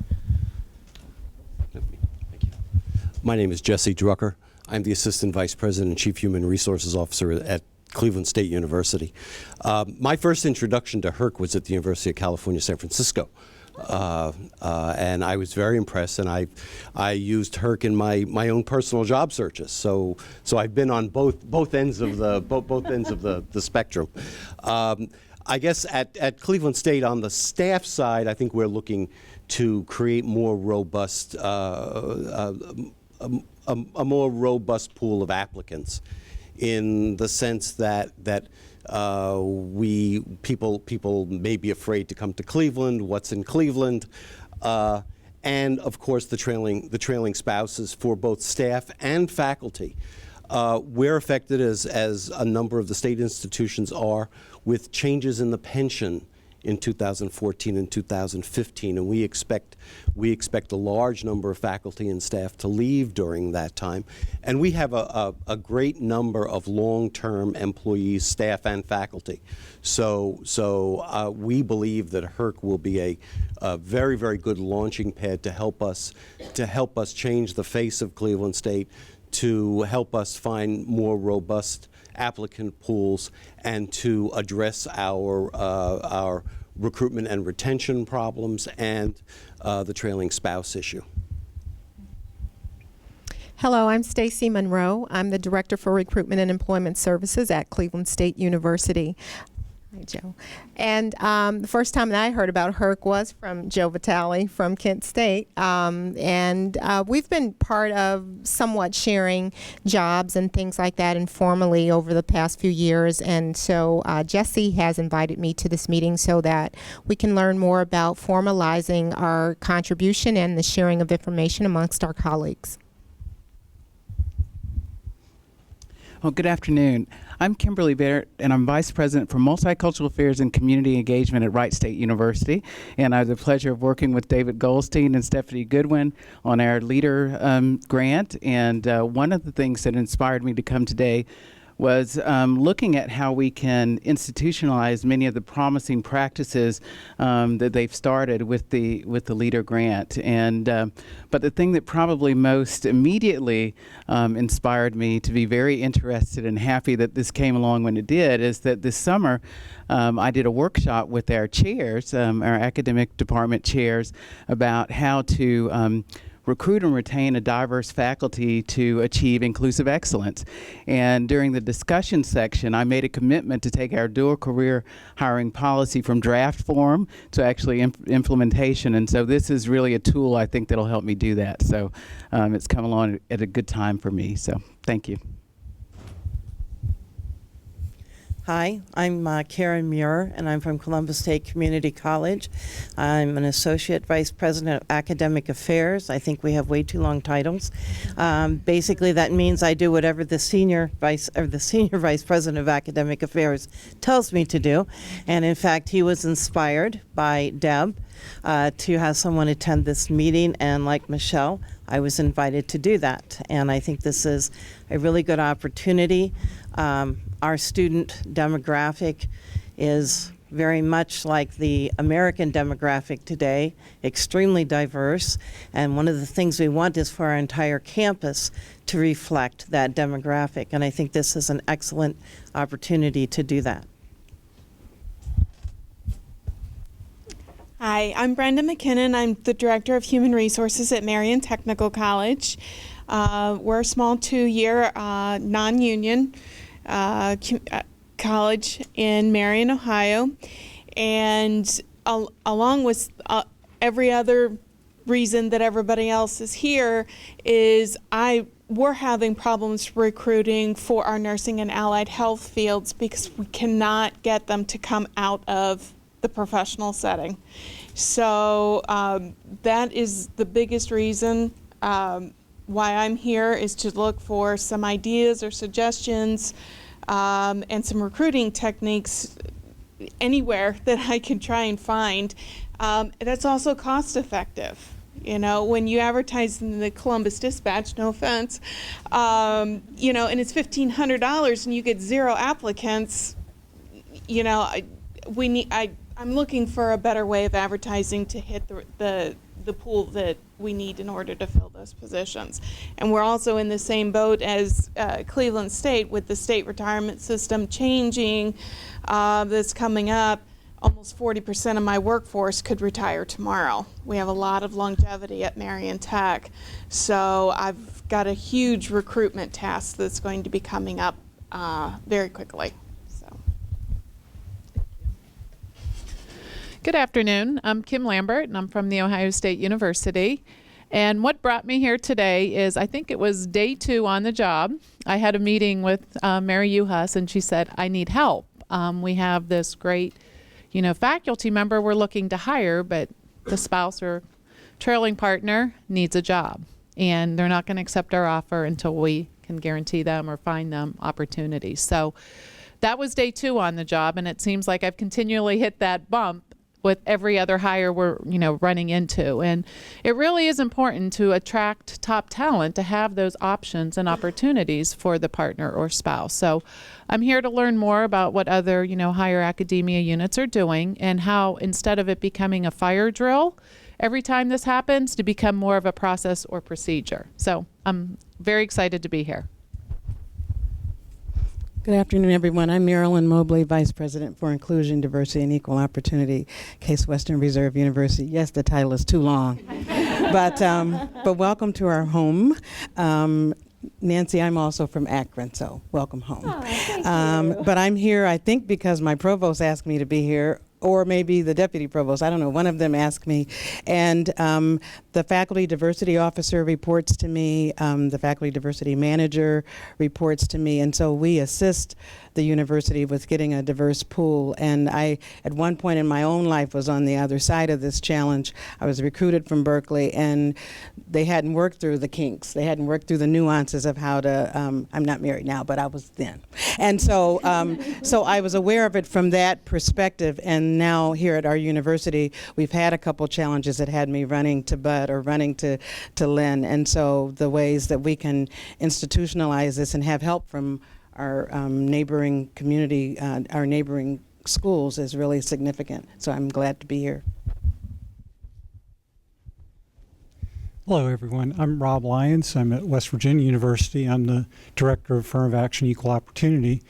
My name is Jesse Drucker. I'm the Assistant Vice President and Chief Human Resources Officer at Cleveland State University. My first introduction to HERC was at the University of California, San Francisco. And I was very impressed, and I used HERC in my own personal job searches. So I've been on both ends of the spectrum. I guess at Cleveland State, on the staff side, I think we're looking to create more robust, a more robust pool of applicants, in the sense that people may be afraid to come to Cleveland. What's in Cleveland? And of course the trailing spouses for both staff and faculty. We're affected, as a number of the state institutions are, with changes in the pension in 2014 and 2015, and we expect a large number of faculty and staff to leave during that time. And we have a great number of long-term employees, staff and faculty. So we believe that HERC will be a very, very good launching pad to help us change the face of Cleveland State, to help us find more robust applicant pools, and to address our recruitment and retention problems and the trailing spouse issue. Hello, I'm Stacy Monroe. I'm the Director for Recruitment and Employment Services at Cleveland State University. Hi, Joe. And the first time that I heard about HERC was from Joe Vitale from Kent State. And we've been part of somewhat sharing jobs and things like that informally over the past few years. And so Jesse has invited me to this meeting so that we can learn more about formalizing our contribution and the sharing of information amongst our colleagues. Well, good afternoon. I'm Kimberly Barrett, and I'm Vice President for Multicultural Affairs and Community Engagement at Wright State University. And I have the pleasure of working with David Goldstein and Stephanie Goodwin on our LEADER grant. And one of the things that inspired me to come today was looking at how we can institutionalize many of the promising practices that they've started with the LEADER grant. And but the thing that probably most immediately inspired me to be very interested and happy that this came along when it did is that this summer I did a workshop with our chairs, our academic department chairs, about how to recruit and retain a diverse faculty to achieve inclusive excellence. And during the discussion section, I made a commitment to take our dual career hiring policy from draft form to actually implementation. And so this is really a tool, I think, that'll help me do that. So it's come along at a good time for me. So thank you. Hi, I'm Karen Muir, and I'm from Columbus State Community College. I'm an Associate Vice President of Academic Affairs. I think we have way too long titles. Basically, that means I do whatever the Senior Vice President of Academic Affairs tells me to do. And in fact, he was inspired by Deb to have someone attend this meeting, and like Michelle, I was invited to do that. And I think this is a really good opportunity. Our student demographic is very much like the American demographic today, extremely diverse. And one of the things we want is for our entire campus to reflect that demographic. And I think this is an excellent opportunity to do that. Hi, I'm Brenda McKinnon. I'm the Director of Human Resources at Marion Technical College. We're a small 2-year non-union college in Marion, Ohio. And along with every other reason that everybody else is here is we're having problems recruiting for our nursing and allied health fields because we cannot get them to come out of the professional setting. So that is the biggest reason why I'm here, is to look for some ideas or suggestions and some recruiting techniques anywhere that I can try and find. That's also cost effective. You know, when you advertise in the Columbus Dispatch, no offense, you know, and it's $1,500 and you get 0 applicants, you know, I'm looking for a better way of advertising to hit the pool that we need in order to fill those positions. And we're also in the same boat as Cleveland State with the state retirement system changing that's coming up. Almost 40% of my workforce could retire tomorrow. We have a lot of longevity at Marion Tech. So I've got a huge recruitment task that's going to be coming up very quickly. Good afternoon. I'm Kim Lambert, and I'm from The Ohio State University. And what brought me here today is, I think it was day 2 on the job. I had a meeting with Mary Uhas, and she said, I need help. We have this great, you know, faculty member we're looking to hire, but the spouse or trailing partner needs a job. And they're not going to accept our offer until we can guarantee them or find them opportunities. So that was day 2 on the job, and it seems like I've continually hit that bump with every other hire we're, you know, running into. And it really is important to attract top talent to have those options and opportunities for the partner or spouse. So I'm here to learn more about what other, you know, higher academia units are doing, and how, instead of it becoming a fire drill every time this happens, to become more of a process or procedure. So I'm very excited to be here. Good afternoon, everyone. I'm Marilyn Mobley, Vice President for Inclusion, Diversity, and Equal Opportunity, Case Western Reserve University. Yes, the title is too long, but welcome to our home. Nancy, I'm also from Akron, so welcome home. Oh, thank you. But I'm here, I think, because my provost asked me to be here, or maybe the deputy provost, I don't know, one of them asked me. And the faculty diversity officer reports to me, the faculty diversity manager reports to me, and so we assist the university with getting a diverse pool. And I, at one point in my own life, was on the other side of this challenge. I was recruited from Berkeley, and they hadn't worked through the kinks. They hadn't worked through the nuances of how to, I'm not married now, but I was then. And so, so I was aware of it from that perspective. And now here at our university, we've had a couple challenges that had me running to Bud or running to Lynn. And so the ways that we can institutionalize this and have help from our neighboring community, our neighboring schools, is really significant. So I'm glad to be here. Hello, everyone. I'm Rob Lyons. I'm at West Virginia University. I'm the Director of Affirmative Action Equal Opportunity.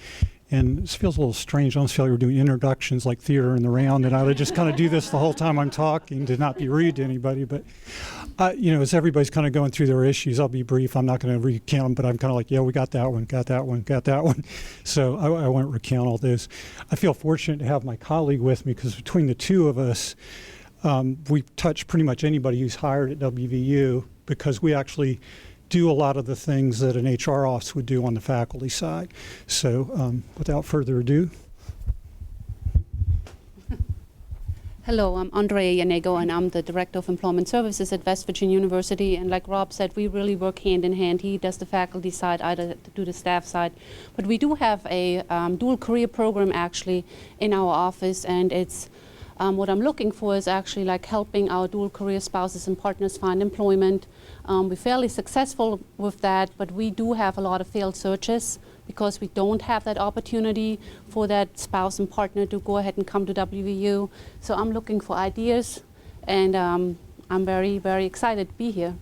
And this feels a little strange. I almost feel like we're doing introductions like theater in the round, and I would just kind of do this the whole time I'm talking to not be rude to anybody. But, you know, as everybody's kind of going through their issues, I'll be brief. I'm not going to recount them, but I'm kind of like, yeah, we got that one, got that one, got that one. So I won't recount all those. I feel fortunate to have my colleague with me, because between the two of us, we touch pretty much anybody who's hired at WVU, because we actually do a lot of the things that an HR office would do on the faculty side. So without further ado. Hello, I'm Andrea Yanego, and I'm the Director of Employment Services at West Virginia University. And like Rob said, we really work hand in hand. He does the faculty side, I do the staff side. But we do have a dual career program actually in our office, and it's what I'm looking for is actually like helping our dual career spouses and partners find employment. We're fairly successful with that, but we do have a lot of failed searches because we don't have that opportunity for that spouse and partner to go ahead and come to WVU. So I'm looking for ideas, and I'm very, very excited to be here.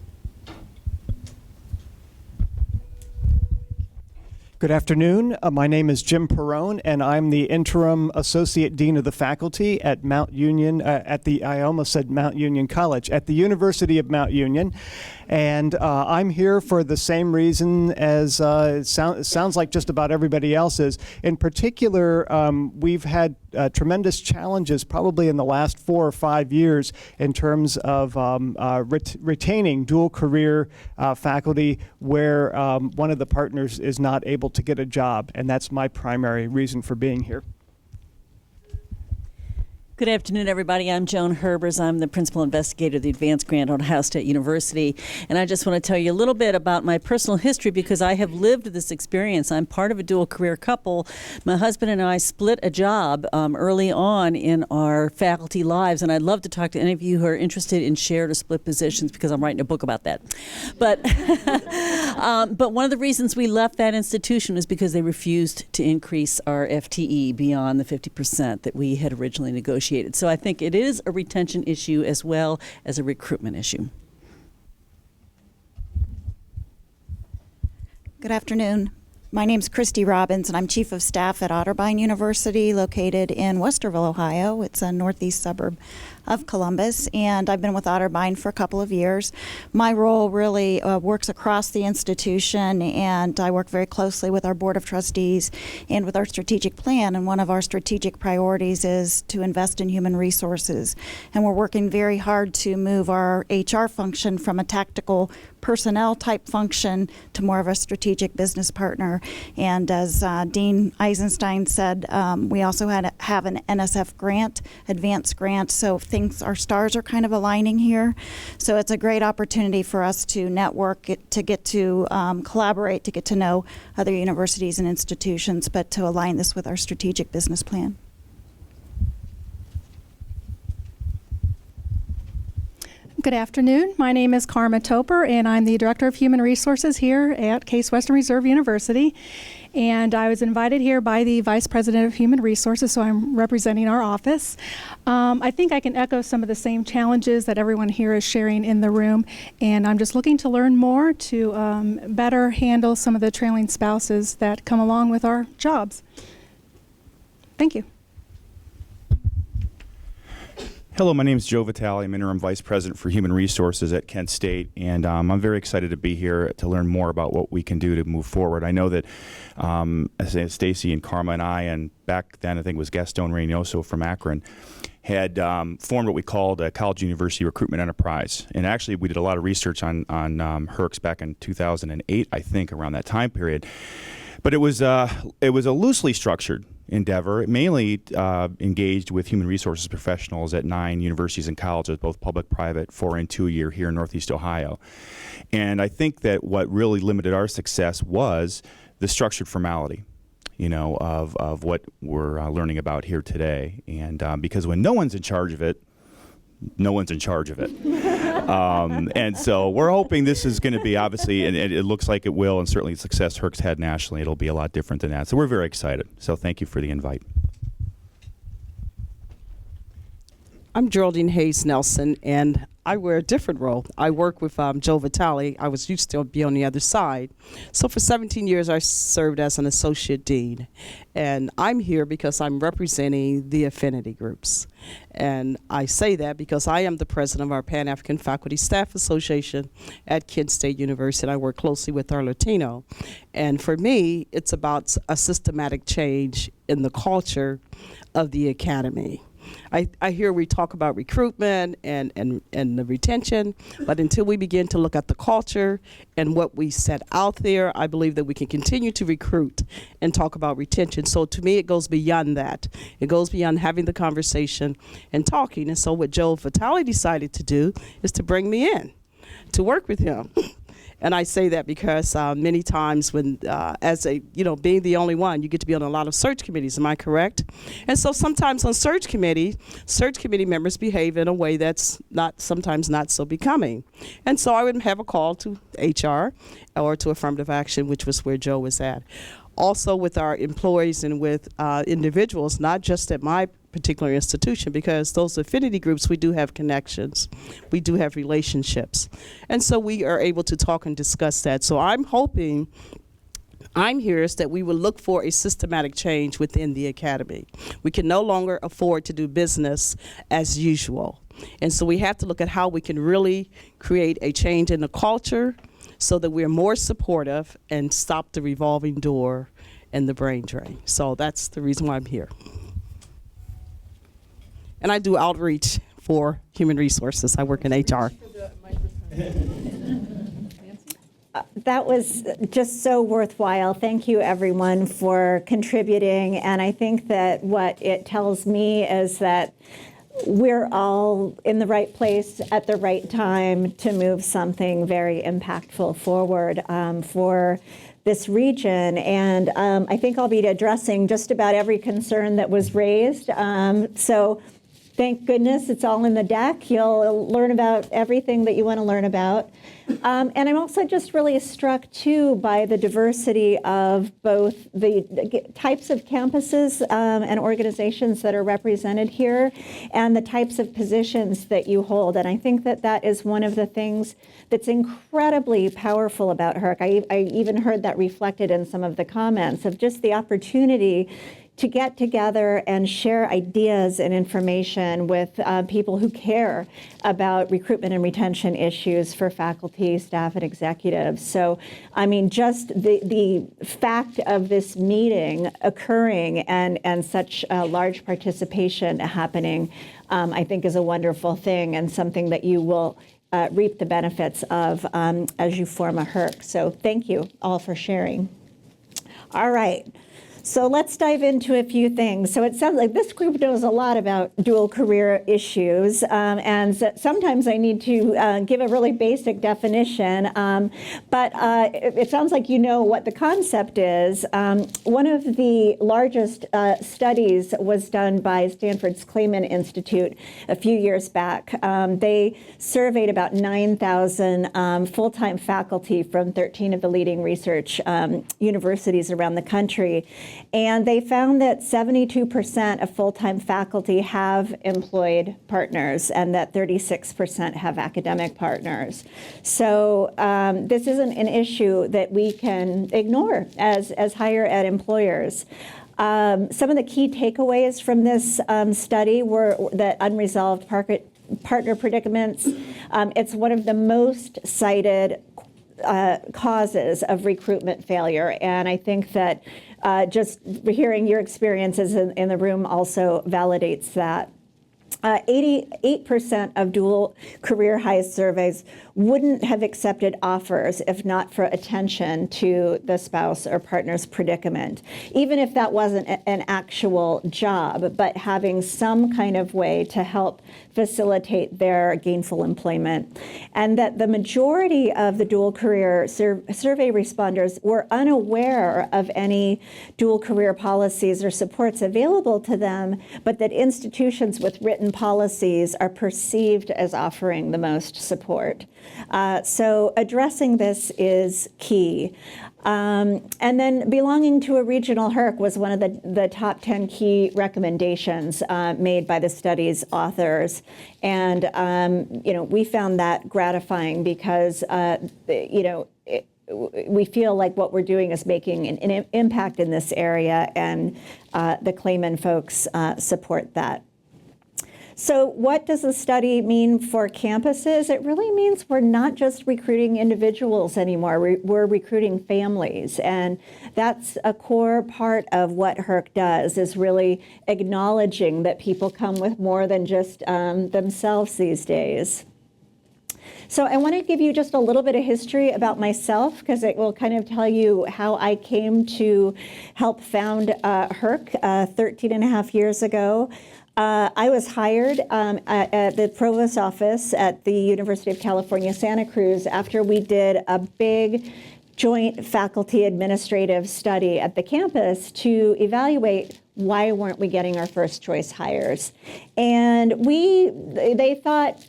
Good afternoon. My name is Jim Perrone, and I'm the interim associate dean of the faculty at Mount Union, I almost said Mount Union College, at the University of Mount Union. And I'm here for the same reason as it sounds like just about everybody else is. In particular, we've had tremendous challenges probably in the last 4 or 5 years in terms of retaining dual career faculty where one of the partners is not able to get a job, and that's my primary reason for being here. Good afternoon, everybody. I'm Joan Herbers. I'm the principal investigator of the Advanced Grant at Ohio State University. And I just want to tell you a little bit about my personal history because I have lived this experience. I'm part of a dual career couple. My husband and I split a job early on in our faculty lives. And I'd love to talk to any of you who are interested in shared or split positions because I'm writing a book about that. But, but one of the reasons we left that institution was because they refused to increase our FTE beyond the 50% that we had originally negotiated. So I think it is a retention issue as well as a recruitment issue. Good afternoon. My name is Christy Robbins, and I'm Chief of Staff at Otterbein University, located in Westerville, Ohio. It's a northeast suburb of Columbus, and I've been with Otterbein for a couple of years. My role really works across the institution, and I work very closely with our Board of Trustees and with our strategic plan, and one of our strategic priorities is to invest in human resources. And we're working very hard to move our HR function from a tactical personnel type function to more of a strategic business partner. And as Dean Eisenstein said, we also have an NSF grant, advanced grant, so our stars are kind of aligning here. So it's a great opportunity for us to network, to get to collaborate, to get to know other universities and institutions, but to align this with our strategic business plan. Good afternoon. My name is Karma Toper, and I'm the Director of Human Resources here at Case Western Reserve University. And I was invited here by the Vice President of Human Resources, so I'm representing our office. I think I can echo some of the same challenges that everyone here is sharing in the room, and I'm just looking to learn more to better handle some of the trailing spouses that come along with our jobs. Thank you. Hello, my name is Joe Vitale. I'm Interim Vice President for Human Resources at Kent State, and I'm very excited to be here to learn more about what we can do to move forward. I know that Stacy and Karma and I, and back then I think it was Gaston Reynoso from Akron, had formed what we called a college university recruitment enterprise. And actually we did a lot of research on HERCs back in 2008, I think, around that time period. But it was a loosely structured endeavor. It mainly engaged with human resources professionals at 9 universities and colleges, both public, private, 4 and 2 year here in Northeast Ohio. And I think that what really limited our success was the structured formality, you know, of what we're learning about here today. And because when no one's in charge of it, no one's in charge of it. And so we're hoping this is going to be, obviously, and it looks like it will, and certainly the success HERC's had nationally, it'll be a lot different than that. So we're very excited. So thank you for the invite. I'm Geraldine Hayes Nelson, and I wear a different role. I work with Joe Vitale. I used to be on the other side. So for 17 years, I served as an associate dean. And I'm here because I'm representing the affinity groups. And I say that because I am the president of our Pan-African Faculty Staff Association at Kent State University. I work closely with our Latino. And for me, it's about a systematic change in the culture of the academy. I hear we talk about recruitment and the retention, but until we begin to look at the culture and what we set out there, I believe that we can continue to recruit and talk about retention. So to me, it goes beyond that. It goes beyond having the conversation and talking. And so what Joe Vitale decided to do is to bring me in to work with him. And I say that because many times when, being the only one, you get to be on a lot of search committees, am I correct? And so sometimes on search committee members behave in a way that's sometimes not so becoming. And so I would have a call to HR or to affirmative action, which was where Joe was at. Also with our employees and with individuals, not just at my particular institution, because those affinity groups, we do have connections, we do have relationships, and so we are able to talk and discuss that. So I'm hoping, I'm here is that we will look for a systematic change within the academy. We can no longer afford to do business as usual, and so we have to look at how we can really create a change in the culture so that we're more supportive and stop the revolving door and the brain drain. So that's the reason why I'm here. And I do outreach for human resources. I work in HR. that was just so worthwhile. Thank you, everyone, for contributing. And I think that what it tells me is that we're all in the right place at the right time to move something very impactful forward for this region. And I think I'll be addressing just about every concern that was raised. So thank goodness it's all in the deck. You'll learn about everything that you want to learn about. And I'm also just really struck, too, by the diversity of both the types of campuses and organizations that are represented here and the types of positions that you hold. And I think that that is one of the things that's incredibly powerful about HERC. I even heard that reflected in some of the comments of just the opportunity to get together and share ideas and information with people who care about recruitment and retention issues for faculty, staff, and executives. So, I mean, just the fact of this meeting occurring and such large participation happening, I think is a wonderful thing and something that you will reap the benefits of as you form a HERC. So thank you all for sharing. All right. So let's dive into a few things. So it sounds like this group knows a lot about dual career issues, and sometimes I need to give a really basic definition, but it sounds like you know what the concept is. One of the largest studies was done by Stanford's Clayman Institute a few years back. They surveyed about 9,000 full-time faculty from 13 of the leading research universities around the country. And they found that 72% of full-time faculty have employed partners and that 36% have academic partners. So this isn't an issue that we can ignore as higher ed employers. Some of the key takeaways from this study were that unresolved partner predicaments, it's one of the most cited causes of recruitment failure. And I think that just hearing your experiences in the room also validates that. 88% of dual career highs surveys wouldn't have accepted offers if not for attention to the spouse or partner's predicament, even if that wasn't an actual job, but having some kind of way to help facilitate their gainful employment. And that the majority of the dual career survey responders were unaware of any dual career policies or supports available to them, but that institutions with written policies are perceived as offering the most support. So addressing this is key. And then belonging to a regional HERC was one of the top 10 key recommendations made by the study's authors. And, we found that gratifying because, we feel like what we're doing is making an impact in this area, and the Clayman folks support that. So what does the study mean for campuses? It really means we're not just recruiting individuals anymore. We're recruiting families. And that's a core part of what HERC does, is really acknowledging that people come with more than just themselves these days. So I want to give you just a little bit of history about myself, because it will kind of tell you how I came to help found HERC 13 and a half years ago. I was hired at the provost office at the University of California, Santa Cruz, after we did a big joint faculty administrative study at the campus to evaluate why weren't we getting our first choice hires. And they thought,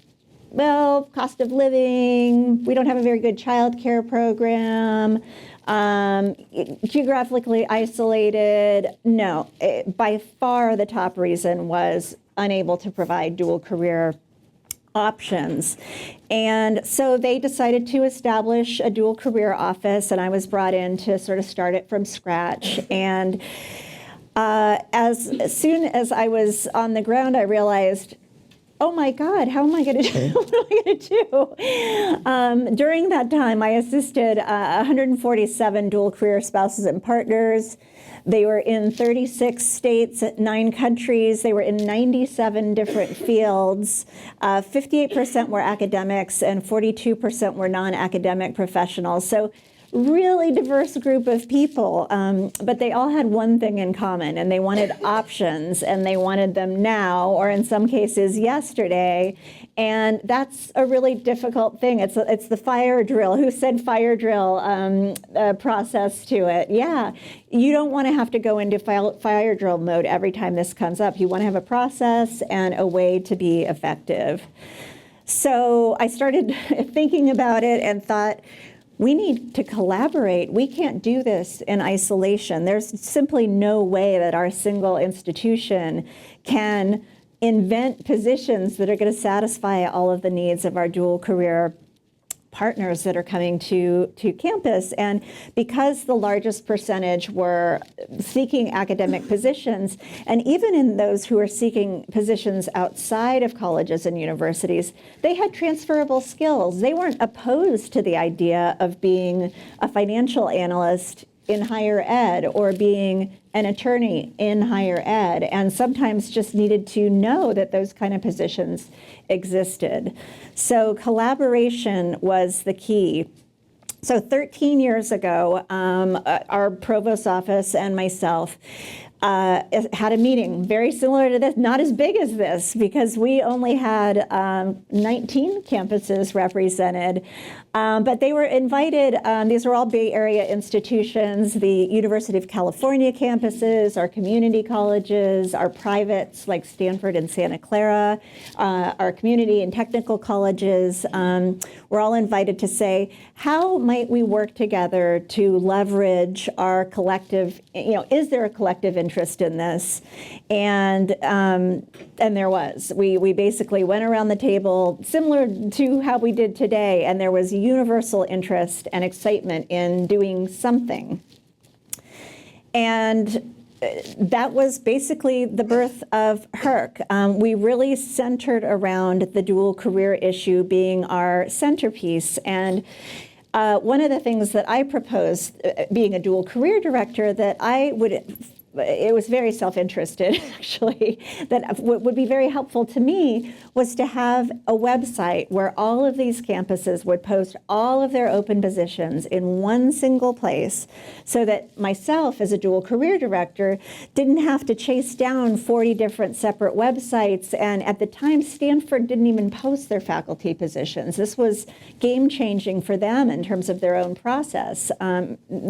well, cost of living, we don't have a very good child care program, geographically isolated. No, by far the top reason was unable to provide dual career options. And so they decided to establish a dual career office, and I was brought in to sort of start it from scratch. And as soon as I was on the ground, I realized oh my God, how am I going to do? What am I going to do? During that time, I assisted 147 dual career spouses and partners. They were in 36 states, 9 countries. They were in 97 different fields. 58% were academics and 42% were non-academic professionals. So really diverse group of people, but they all had one thing in common, and they wanted options, and they wanted them now, or in some cases yesterday, and that's a really difficult thing. It's the fire drill. Who said fire drill process to it? Yeah, you don't want to have to go into fire drill mode every time this comes up. You want to have a process and a way to be effective. So I started thinking about it and thought, we need to collaborate. We can't do this in isolation. There's simply no way that our single institution can invent positions that are going to satisfy all of the needs of our dual career partners that are coming to campus. And because the largest percentage were seeking academic positions, and even in those who are seeking positions outside of colleges and universities, they had transferable skills. They weren't opposed to the idea of being a financial analyst in higher ed or being an attorney in higher ed, and sometimes just needed to know that those kind of positions existed. So collaboration was the key. So 13 years ago, our provost office and myself had a meeting very similar to this, not as big as this, because we only had 19 campuses represented, but they were invited. These were all Bay Area institutions, the University of California campuses, our community colleges, our privates like Stanford and Santa Clara, our community and technical colleges. We're all invited to say, how might we work together to leverage our collective, is there a collective interest in this? And there was. We basically went around the table, similar to how we did today, and there was universal interest and excitement in doing something. And that was basically the birth of HERC. We really centered around the dual career issue being our centerpiece. And one of the things that I proposed, being a dual career director, that it was very self-interested, actually, that would be very helpful to me was to have a website where all of these campuses would post all of their open positions in one single place, so that myself, as a dual career director, didn't have to chase down 40 different separate websites. And at the time, Stanford didn't even post their faculty positions. This was game-changing for them in terms of their own process,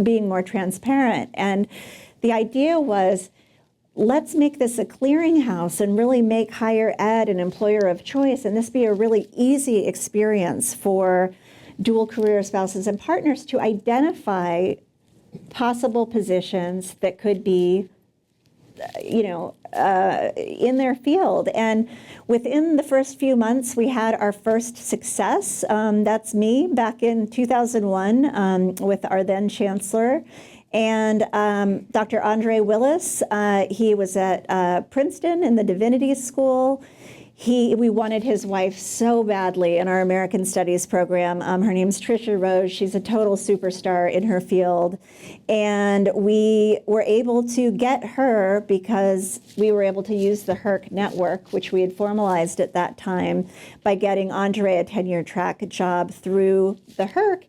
being more transparent. And the idea was, let's make this a clearinghouse and really make higher ed an employer of choice, and this be a really easy experience for dual career spouses and partners to identify possible positions that could be, in their field. And within the first few months, we had our first success. That's me back in 2001 with our then chancellor. And Dr. Andre Willis, he was at Princeton in the Divinity School. We wanted his wife so badly in our American Studies program. Her name's Tricia Rose. She's a total superstar in her field. And we were able to get her because we were able to use the HERC network, which we had formalized at that time, by getting Andre a tenure track job through the HERC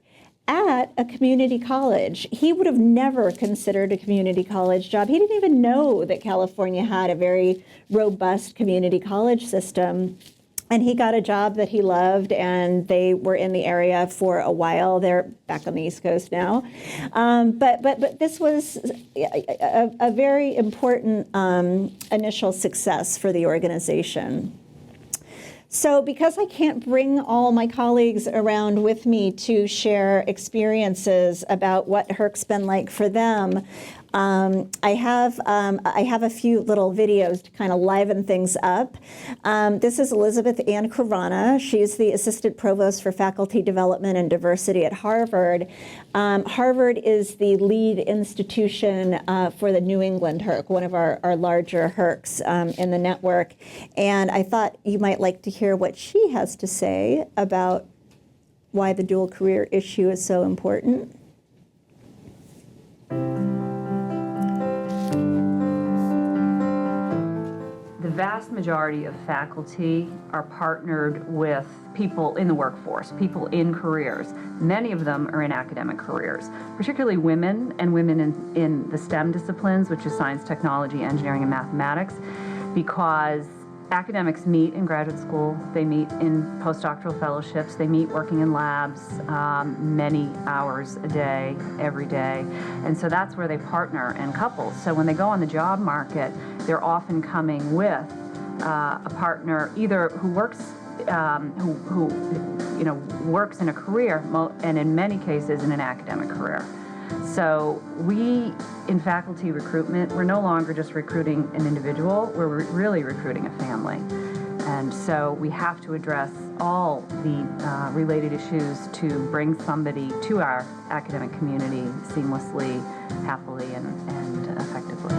at a community college. He would have never considered a community college job. He didn't even know that California had a very robust community college system. And he got a job that he loved, and they were in the area for a while. They're back on the East Coast now. But this was a very important initial success for the organization. So because I can't bring all my colleagues around with me to share experiences about what HERC's been like for them, I have a few little videos to kind of liven things up. This is Elizabeth Ann Carvana. She's the Assistant Provost for Faculty Development and Diversity at Harvard. Harvard is the lead institution for the New England HERC, one of our larger HERCs in the network. And I thought you might like to hear what she has to say about why the dual career issue is so important. The vast majority of faculty are partnered with people in the workforce, people in careers. Many of them are in academic careers, particularly women and women in the STEM disciplines, which is science, technology, engineering, and mathematics, because academics meet in graduate school, they meet in postdoctoral fellowships, they meet working in labs many hours a day, every day. And so that's where they partner and couple. So when they go on the job market, they're often coming with a partner either who works who works in a career, and in many cases in an academic career. So we, in faculty recruitment, we're no longer just recruiting an individual, we're really recruiting a family. And so we have to address all the related issues to bring somebody to our academic community seamlessly, happily, and effectively.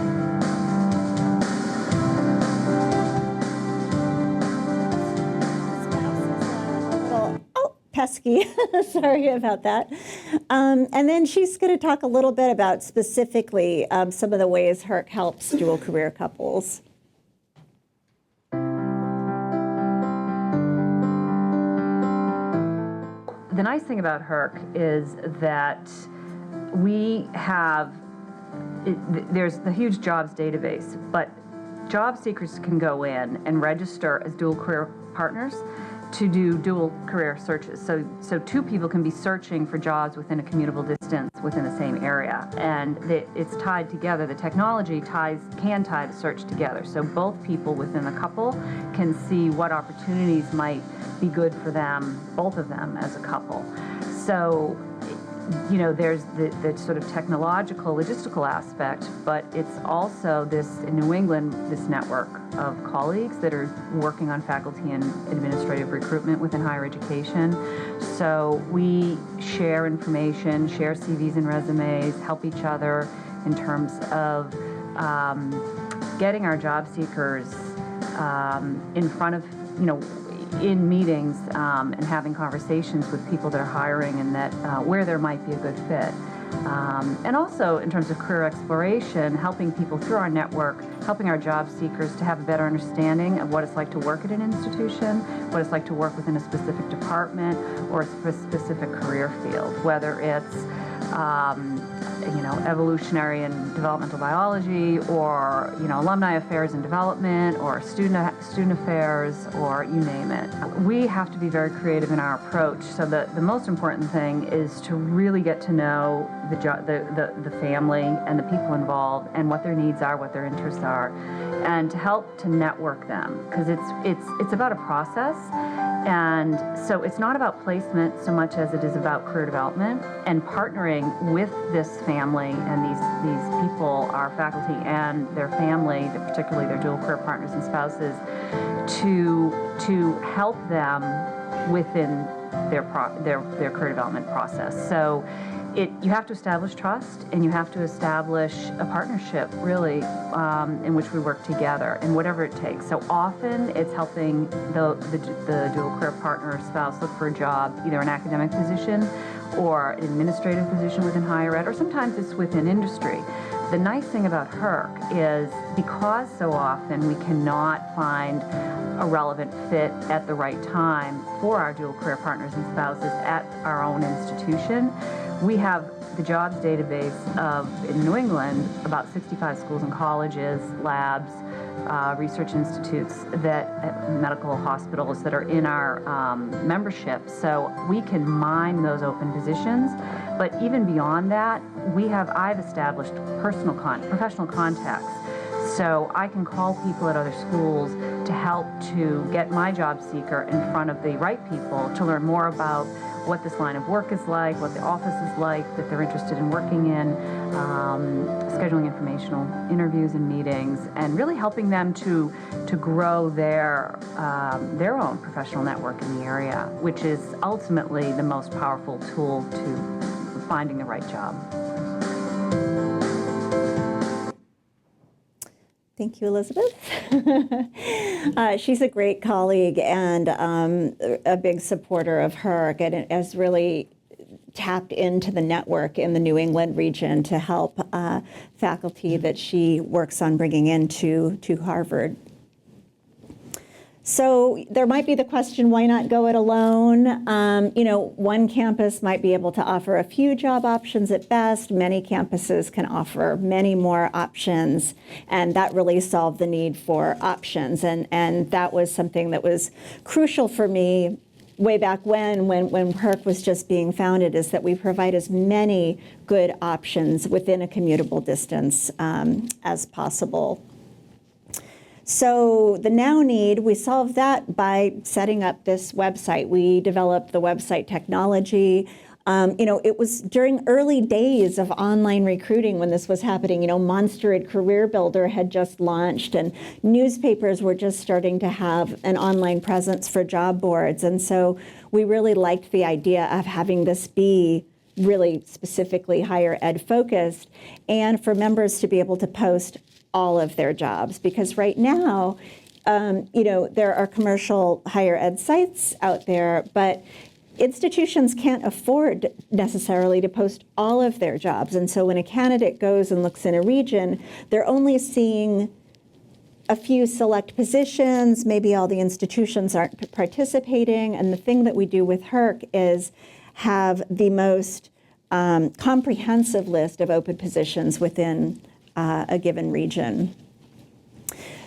Pesky, sorry about that. And then she's going to talk a little bit about specifically some of the ways HERC helps dual career couples. The nice thing about HERC is that we have, there's the huge jobs database, but job seekers can go in and register as dual career partners to do dual career searches. So two people can be searching for jobs within a commutable distance within the same area. And it's tied together. The technology can tie the search together. So both people within the couple can see what opportunities might be good for them, both of them as a couple. So, there's the sort of technological, logistical aspect, but it's also this, in New England, this network of colleagues that are working on faculty and administrative recruitment within higher education. So we share information, share CVs and resumes, help each other in terms of getting our job seekers in front of, in meetings and having conversations with people that are hiring and that where there might be a good fit. And also in terms of career exploration, helping people through our network, helping our job seekers to have a better understanding of what it's like to work at an institution, what it's like to work within a specific department or a specific career field, whether it's evolutionary and developmental biology, or alumni affairs and development, or student affairs, or you name it. We have to be very creative in our approach. So the most important thing is to really get to know the family and the people involved and what their needs are, what their interests are, and to help to network them, because it's about a process. And so it's not about placement so much as it is about career development and partnering with this family and these people, our faculty and their family, particularly their dual career partners and spouses, to help them within their career development process. So you have to establish trust, and you have to establish a partnership, really, in which we work together, and whatever it takes. So often it's helping the dual career partner or spouse look for a job, either an academic position or an administrative position within higher ed, or sometimes it's within industry. The nice thing about HERC is because so often we cannot find a relevant fit at the right time for our dual career partners and spouses at our own institution, we have the jobs database of, in New England, about 65 schools and colleges, labs, research institutes, medical hospitals that are in our membership. So we can mine those open positions. But even beyond that, I've established professional contacts. So I can call people at other schools to help to get my job seeker in front of the right people to learn more about what this line of work is like, what the office is like that they're interested in working in, scheduling informational interviews and meetings, and really helping them to grow their own professional network in the area, which is ultimately the most powerful tool to finding the right job. Thank you, Elizabeth. She's a great colleague and a big supporter of HERC, and has really tapped into the network in the New England region to help faculty that she works on bringing into Harvard. So there might be the question, why not go it alone? One campus might be able to offer a few job options at best. Many campuses can offer many more options, and that really solved the need for options. And that was something that was crucial for me way back when HERC was just being founded, is that we provide as many good options within a commutable distance as possible. So the now need, we solved that by setting up this website. We developed the website technology. It was during early days of online recruiting when this was happening. Monster Career Builder had just launched, and newspapers were just starting to have an online presence for job boards. And so we really liked the idea of having this be really specifically higher ed focused, and for members to be able to post all of their jobs, because right now, there are commercial higher ed sites out there, but institutions can't afford necessarily to post all of their jobs. And so when a candidate goes and looks in a region, they're only seeing a few select positions, maybe all the institutions aren't participating. And the thing that we do with HERC is have the most comprehensive list of open positions within a given region.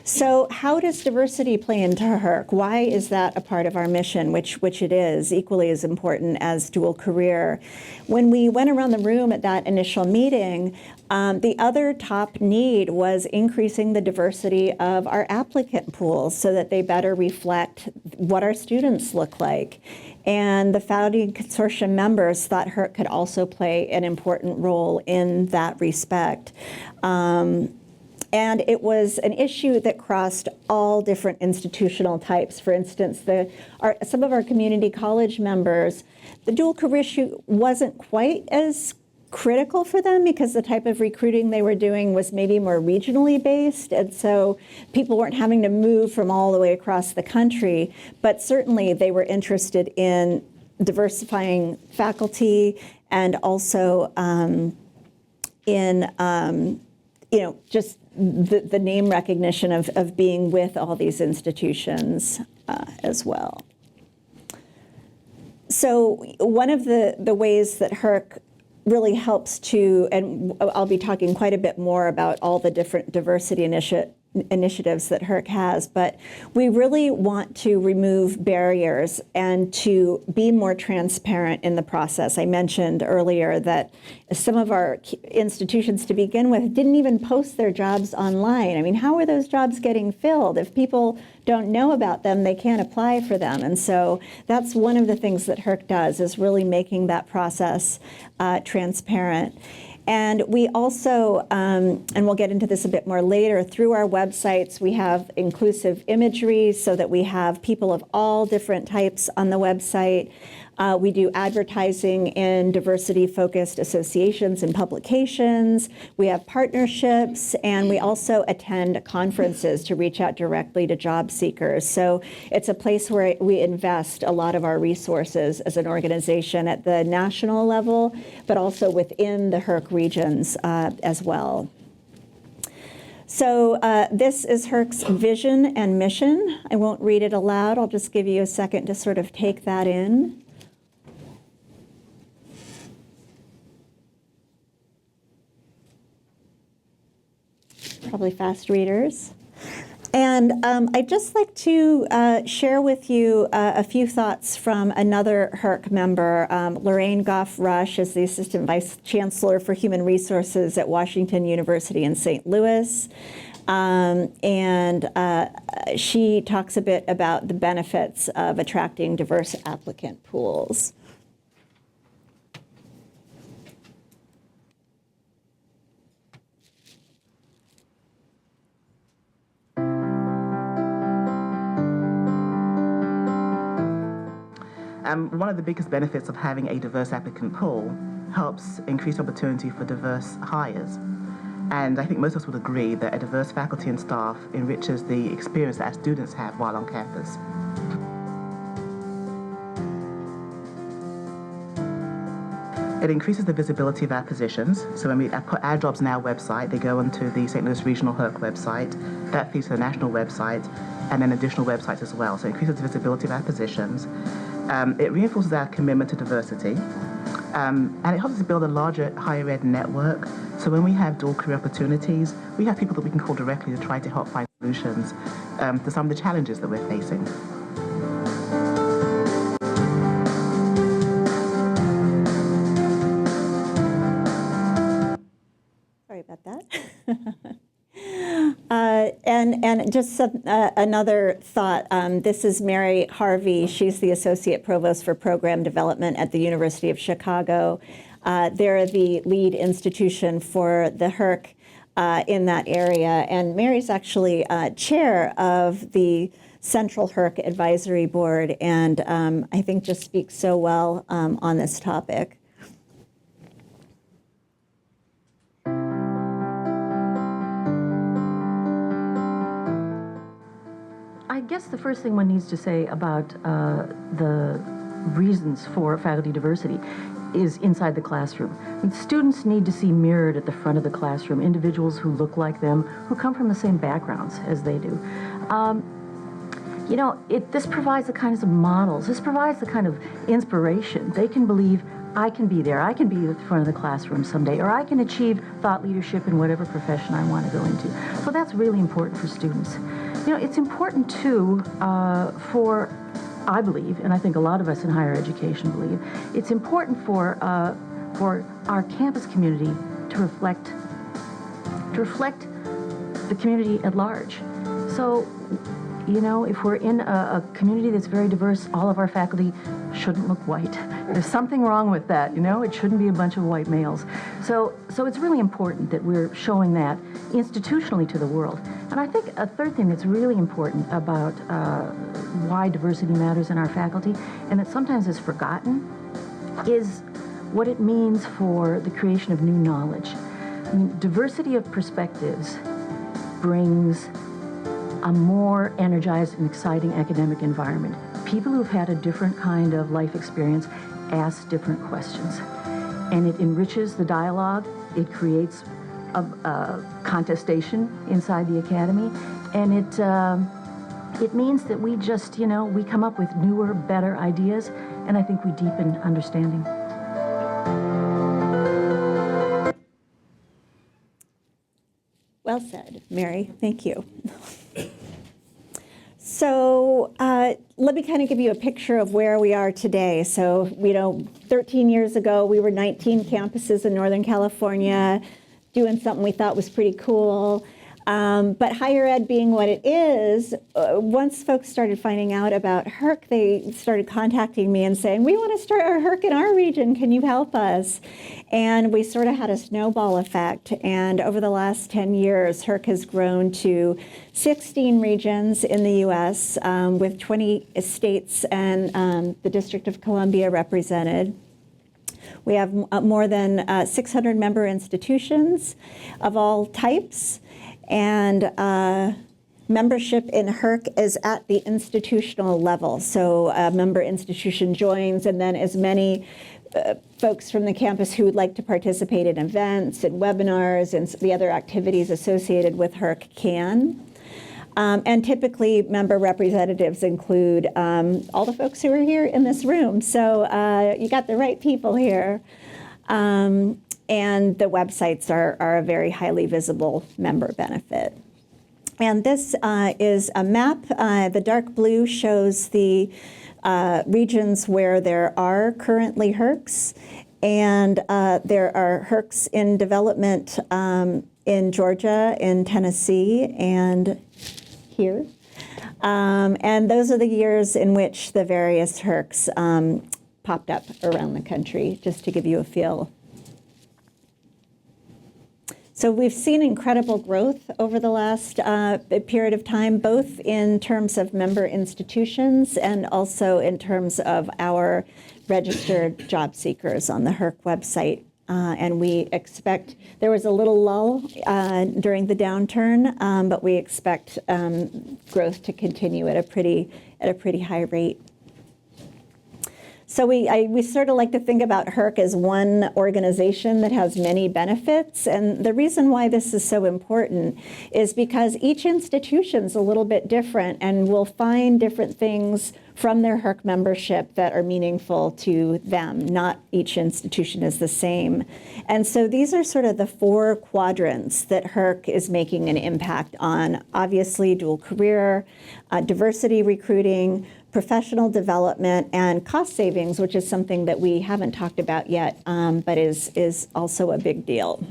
So how does diversity play into HERC? Why is that a part of our mission, which it is, equally as important as dual career? When we went around the room at that initial meeting, the other top need was increasing the diversity of our applicant pools so that they better reflect what our students look like. And the founding consortium members thought HERC could also play an important role in that respect. And it was an issue that crossed all different institutional types. For instance, some of our community college members, the dual career issue wasn't quite as critical for them because the type of recruiting they were doing was maybe more regionally based. And so people weren't having to move from all the way across the country. But certainly they were interested in diversifying faculty and also just the name recognition of being with all these institutions as well. So one of the ways that HERC really helps to, and I'll be talking quite a bit more about all the different diversity initiatives that HERC has, but we really want to remove barriers and to be more transparent in the process. I mentioned earlier that some of our institutions to begin with didn't even post their jobs online. I mean, how are those jobs getting filled? If people don't know about them, they can't apply for them. And so that's one of the things that HERC does, is really making that process transparent. And we also, and we'll get into this a bit more later, through our websites, we have inclusive imagery so that we have people of all different types on the website. We do advertising in diversity-focused associations and publications. We have partnerships, and we also attend conferences to reach out directly to job seekers. So it's a place where we invest a lot of our resources as an organization at the national level, but also within the HERC regions as well. So this is HERC's vision and mission. I won't read it aloud. I'll just give you a second to sort of take that in. Probably fast readers. And I'd just like to share with you a few thoughts from another HERC member. Lorraine Goff-Rush is the Assistant Vice Chancellor for Human Resources at Washington University in St. Louis. And she talks a bit about the benefits of attracting diverse applicant pools. One of the biggest benefits of having a diverse applicant pool helps increase opportunity for diverse hires. And I think most of us would agree that a diverse faculty and staff enriches the experience that our students have while on campus. It increases the visibility of our positions. So when we put our jobs on our website, they go onto the St. Louis Regional HERC website. That feeds to the national website, and then additional websites as well. So it increases the visibility of our positions. It reinforces our commitment to diversity. And it helps us build a larger higher ed network. So when we have dual career opportunities, we have people that we can call directly to try to help find solutions to some of the challenges that we're facing. Sorry about that. And just another thought, this is Mary Harvey. She's the Associate Provost for Program Development at the University of Chicago. They're the lead institution for the HERC in that area. And Mary's actually chair of the Central HERC Advisory Board, and I think just speaks so well on this topic. I guess the first thing one needs to say about the reasons for faculty diversity is inside the classroom. And students need to see mirrored at the front of the classroom individuals who look like them, who come from the same backgrounds as they do. You know, this provides the kinds of models, this provides the kind of inspiration. They can believe, I can be there, I can be at the front of the classroom someday, or I can achieve thought leadership in whatever profession I want to go into. So that's really important for students. You know, it's important too I believe, and I think a lot of us in higher education believe, it's important for our campus community to reflect the community at large. So, you know, if we're in a community that's very diverse, all of our faculty shouldn't look white. There's something wrong with that, you know? It shouldn't be a bunch of white males. So it's really important that we're showing that institutionally to the world. And I think a third thing that's really important about why diversity matters in our faculty, and that sometimes is forgotten, is what it means for the creation of new knowledge. I mean, diversity of perspectives brings a more energized and exciting academic environment. People who've had a different kind of life experience ask different questions. And it enriches the dialogue. It creates a contestation inside the academy. And it means that we just, you know, we come up with newer, better ideas. And I think we deepen understanding. Well said, Mary. Thank you. So let me kind of give you a picture of where we are today. So, you know, 13 years ago, we were 19 campuses in Northern California doing something we thought was pretty cool. But higher ed being what it is, once folks started finding out about HERC, they started contacting me and saying, we want to start our HERC in our region. Can you help us? And we sort of had a snowball effect. And over the last 10 years, HERC has grown to 16 regions in the U.S. With 20 states and the District of Columbia represented. We have more than 600 member institutions of all types. And membership in HERC is at the institutional level. So a member institution joins, and then as many folks from the campus who would like to participate in events and webinars and the other activities associated with HERC can. And typically member representatives include all the folks who are here in this room. So you got the right people here. And the websites are a very highly visible member benefit. And this is a map. The dark blue shows the regions where there are currently HERCs, and there are HERCs in development in Georgia, in Tennessee, and here. And those are the years in which the various HERCs popped up around the country, just to give you a feel. So we've seen incredible growth over the last period of time, both in terms of member institutions and also in terms of our registered job seekers on the HERC website. And we expect, there was a little lull during the downturn, but we expect growth to continue at a pretty high rate. So we sort of like to think about HERC as one organization that has many benefits. And the reason why this is so important is because each institution's a little bit different and will find different things from their HERC membership that are meaningful to them. Not each institution is the same. And so these are sort of the 4 quadrants that HERC is making an impact on. Obviously, dual career, diversity recruiting, professional development, and cost savings, which is something that we haven't talked about yet, but is also a big deal.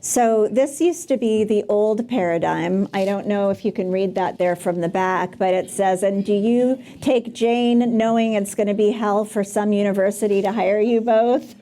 So this used to be the old paradigm. I don't know if you can read that there from the back, but it says, and do you take Jane knowing it's going to be hell for some university to hire you both?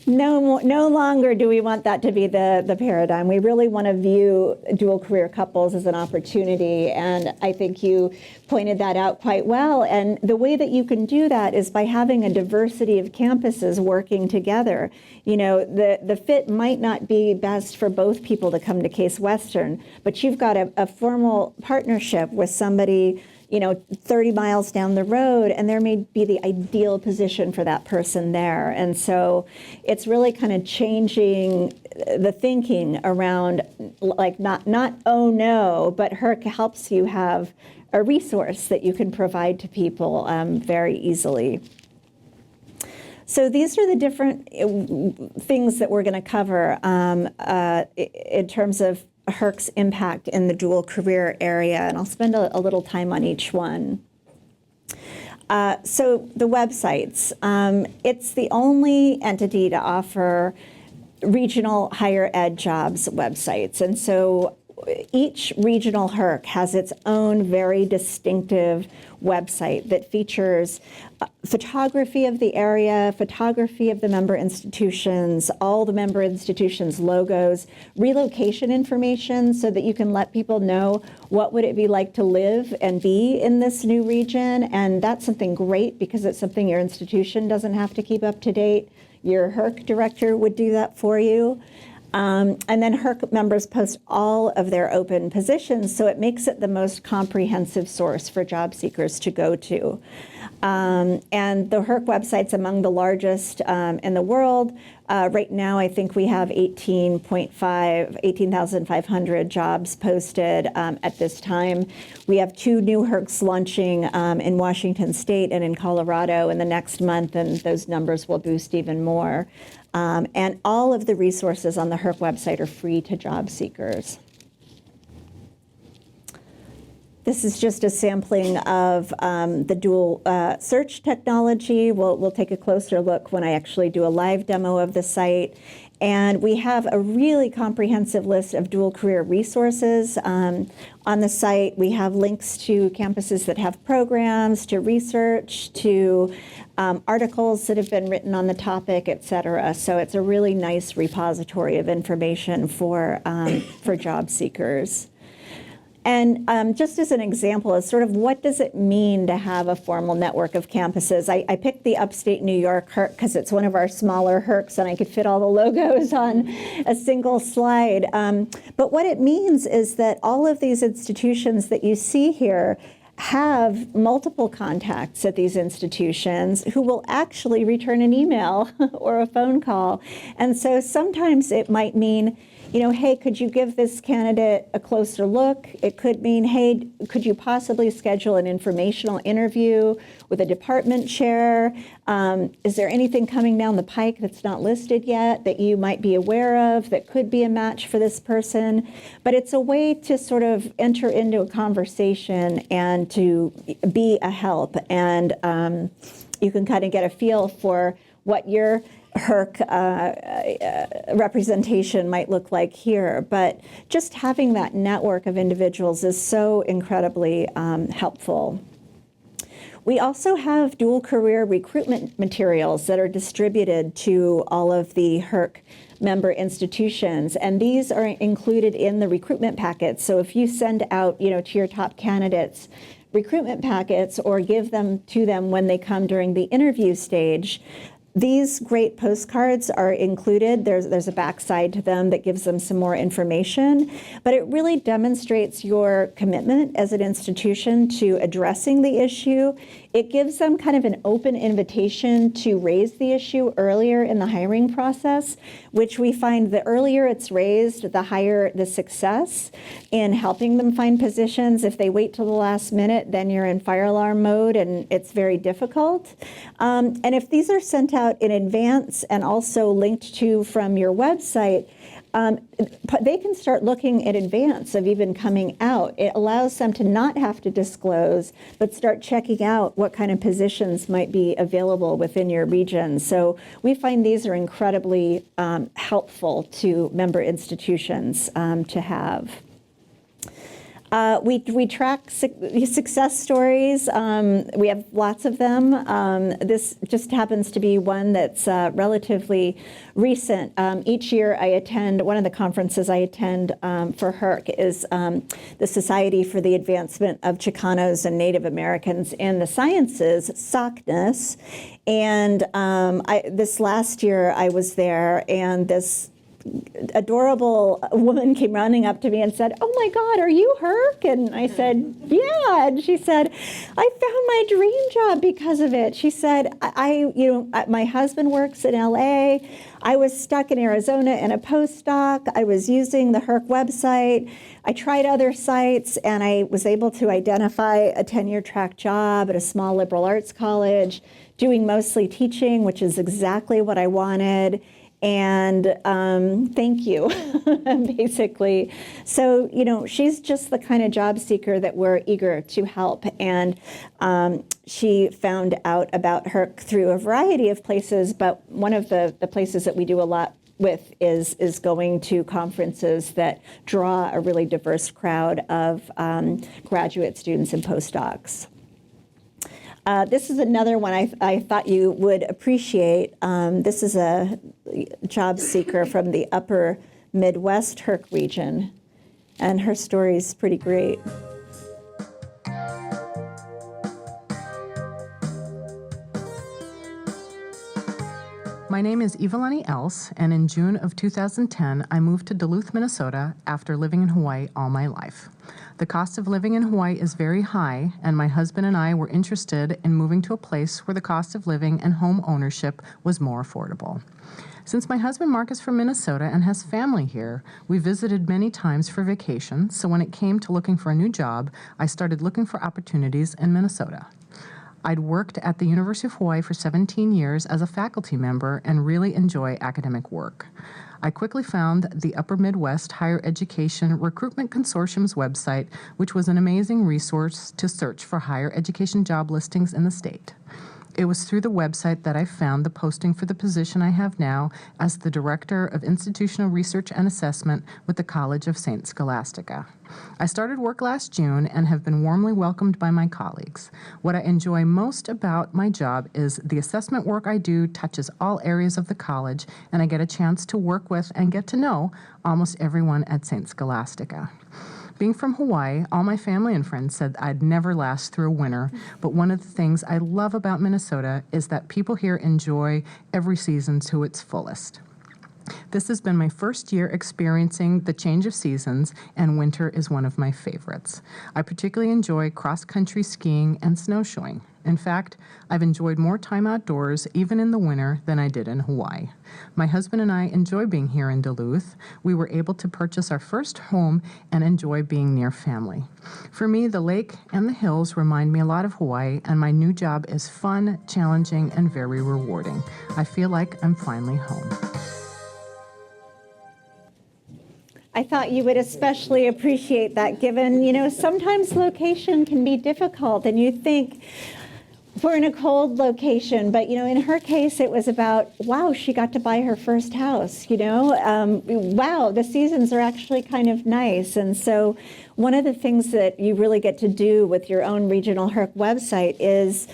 No longer do we want that to be the paradigm. We really want to view dual career couples as an opportunity, and I think you pointed that out quite well. And the way that you can do that is by having a diversity of campuses working together. You know, the fit might not be best for both people to come to Case Western, but you've got a formal partnership with somebody 30 miles down the road, and there may be the ideal position for that person there. And so it's really kind of changing the thinking around, like, not oh no, but HERC helps you have a resource that you can provide to people very easily. So these are the different things that we're going to cover in terms of HERC's impact in the dual career area, and I'll spend a little time on each one. So the websites, it's the only entity to offer regional higher ed jobs websites, and so each regional HERC has its own very distinctive website that features photography of the area, photography of the member institutions, all the member institutions' logos, relocation information so that you can let people know what would it be like to live and be in this new region. And that's something great because it's something your institution doesn't have to keep up to date. Your HERC director would do that for you. And then HERC members post all of their open positions, so it makes it the most comprehensive source for job seekers to go to. And the HERC website's among the largest in the world. Right now, I think we have 18,500 jobs posted at this time. We have 2 new HERCs launching in Washington State and in Colorado in the next month, and those numbers will boost even more. And all of the resources on the HERC website are free to job seekers. This is just a sampling of the dual search technology. We'll take a closer look when I actually do a live demo of the site. And we have a really comprehensive list of dual career resources on the site. We have links to campuses that have programs, to research, to articles that have been written on the topic, et cetera. So it's a really nice repository of information for job seekers. And just as an example, is sort of what does it mean to have a formal network of campuses? I picked the upstate New York HERC because it's one of our smaller HERCs and I could fit all the logos on a single slide. But what it means is that all of these institutions that you see here have multiple contacts at these institutions who will actually return an email or a phone call. And so sometimes it might mean, hey, could you give this candidate a closer look? It could mean, hey, could you possibly schedule an informational interview with a department chair? Is there anything coming down the pike that's not listed yet that you might be aware of that could be a match for this person? But it's a way to sort of enter into a conversation and to be a help. And you can kind of get a feel for what your HERC representation might look like here, but just having that network of individuals is so incredibly helpful. We also have dual career recruitment materials that are distributed to all of the HERC member institutions, and these are included in the recruitment packets. So if you send out, to your top candidates recruitment packets or give them to them when they come during the interview stage, these great postcards are included. There's a backside to them that gives them some more information, but it really demonstrates your commitment as an institution to addressing the issue. It gives them kind of an open invitation to raise the issue earlier in the hiring process, which we find the earlier it's raised, the higher the success in helping them find positions. If they wait till the last minute, then you're in fire alarm mode and it's very difficult. And if these are sent out in advance and also linked to from your website, they can start looking in advance of even coming out. It allows them to not have to disclose, but start checking out what kind of positions might be available within your region. So we find these are incredibly helpful to member institutions to have. We track success stories. We have lots of them. This just happens to be one that's relatively recent. Each year I attend, one of the conferences I attend for HERC is the Society for the Advancement of Chicanos and Native Americans in the Sciences, SOCNAS. And this last year I was there, and this adorable woman came running up to me and said, "Oh my God, are you HERC?" And I said, "Yeah." And she said, "I found my dream job because of it." She said, my husband works in LA. I was stuck in Arizona in a postdoc. I was using the HERC website. I tried other sites, and I was able to identify a tenure track job at a small liberal arts college, doing mostly teaching, which is exactly what I wanted. And thank you, basically. So, she's just the kind of job seeker that we're eager to help. And she found out about HERC through a variety of places, but one of the places that we do a lot with is going to conferences that draw a really diverse crowd of graduate students and postdocs. This is another one I thought you would appreciate. This is a job seeker from the upper Midwest HERC region, and her story is pretty great. My name is Evalani Else, and in June of 2010, I moved to Duluth, Minnesota after living in Hawaii all my life. The cost of living in Hawaii is very high, and my husband and I were interested in moving to a place where the cost of living and home ownership was more affordable. Since my husband Mark is from Minnesota and has family here, we visited many times for vacation, so when it came to looking for a new job, I started looking for opportunities in Minnesota. I'd worked at the University of Hawaii for 17 years as a faculty member and really enjoy academic work. I quickly found the Upper Midwest Higher Education Recruitment Consortium's website, which was an amazing resource to search for higher education job listings in the state. It was through the website that I found the posting for the position I have now as the Director of Institutional Research and Assessment with the College of St. Scholastica. I started work last June and have been warmly welcomed by my colleagues. What I enjoy most about my job is the assessment work I do touches all areas of the college, and I get a chance to work with and get to know almost everyone at St. Scholastica. Being from Hawaii, all my family and friends said I'd never last through a winter, but one of the things I love about Minnesota is that people here enjoy every season to its fullest. This has been my first year experiencing the change of seasons, and winter is one of my favorites. I particularly enjoy cross-country skiing and snowshoeing. In fact, I've enjoyed more time outdoors, even in the winter, than I did in Hawaii. My husband and I enjoy being here in Duluth. We were able to purchase our first home and enjoy being near family. For me, the lake and the hills remind me a lot of Hawaii, and my new job is fun, challenging, and very rewarding. I feel like I'm finally home. I thought you would especially appreciate that, given, sometimes location can be difficult, and you think, we're in a cold location, but in her case, it was about, wow, she got to buy her first house, wow, the seasons are actually kind of nice. And so one of the things that you really get to do with your own regional HERC website is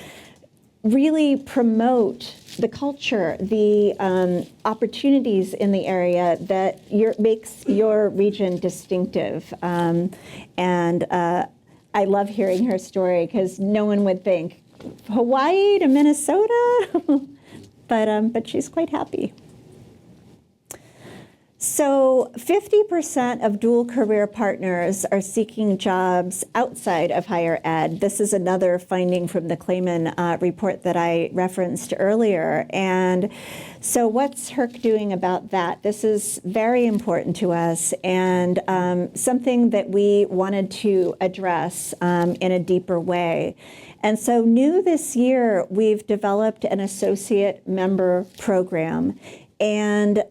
really promote the culture, the opportunities in the area that makes your region distinctive. And I love hearing her story because no one would think, Hawaii to Minnesota, but she's quite happy. So 50% of dual career partners are seeking jobs outside of higher ed. This is another finding from the Clayman report that I referenced earlier. And so what's HERC doing about that? This is very important to us and something that we wanted to address in a deeper way. And so new this year, we've developed an associate member program. And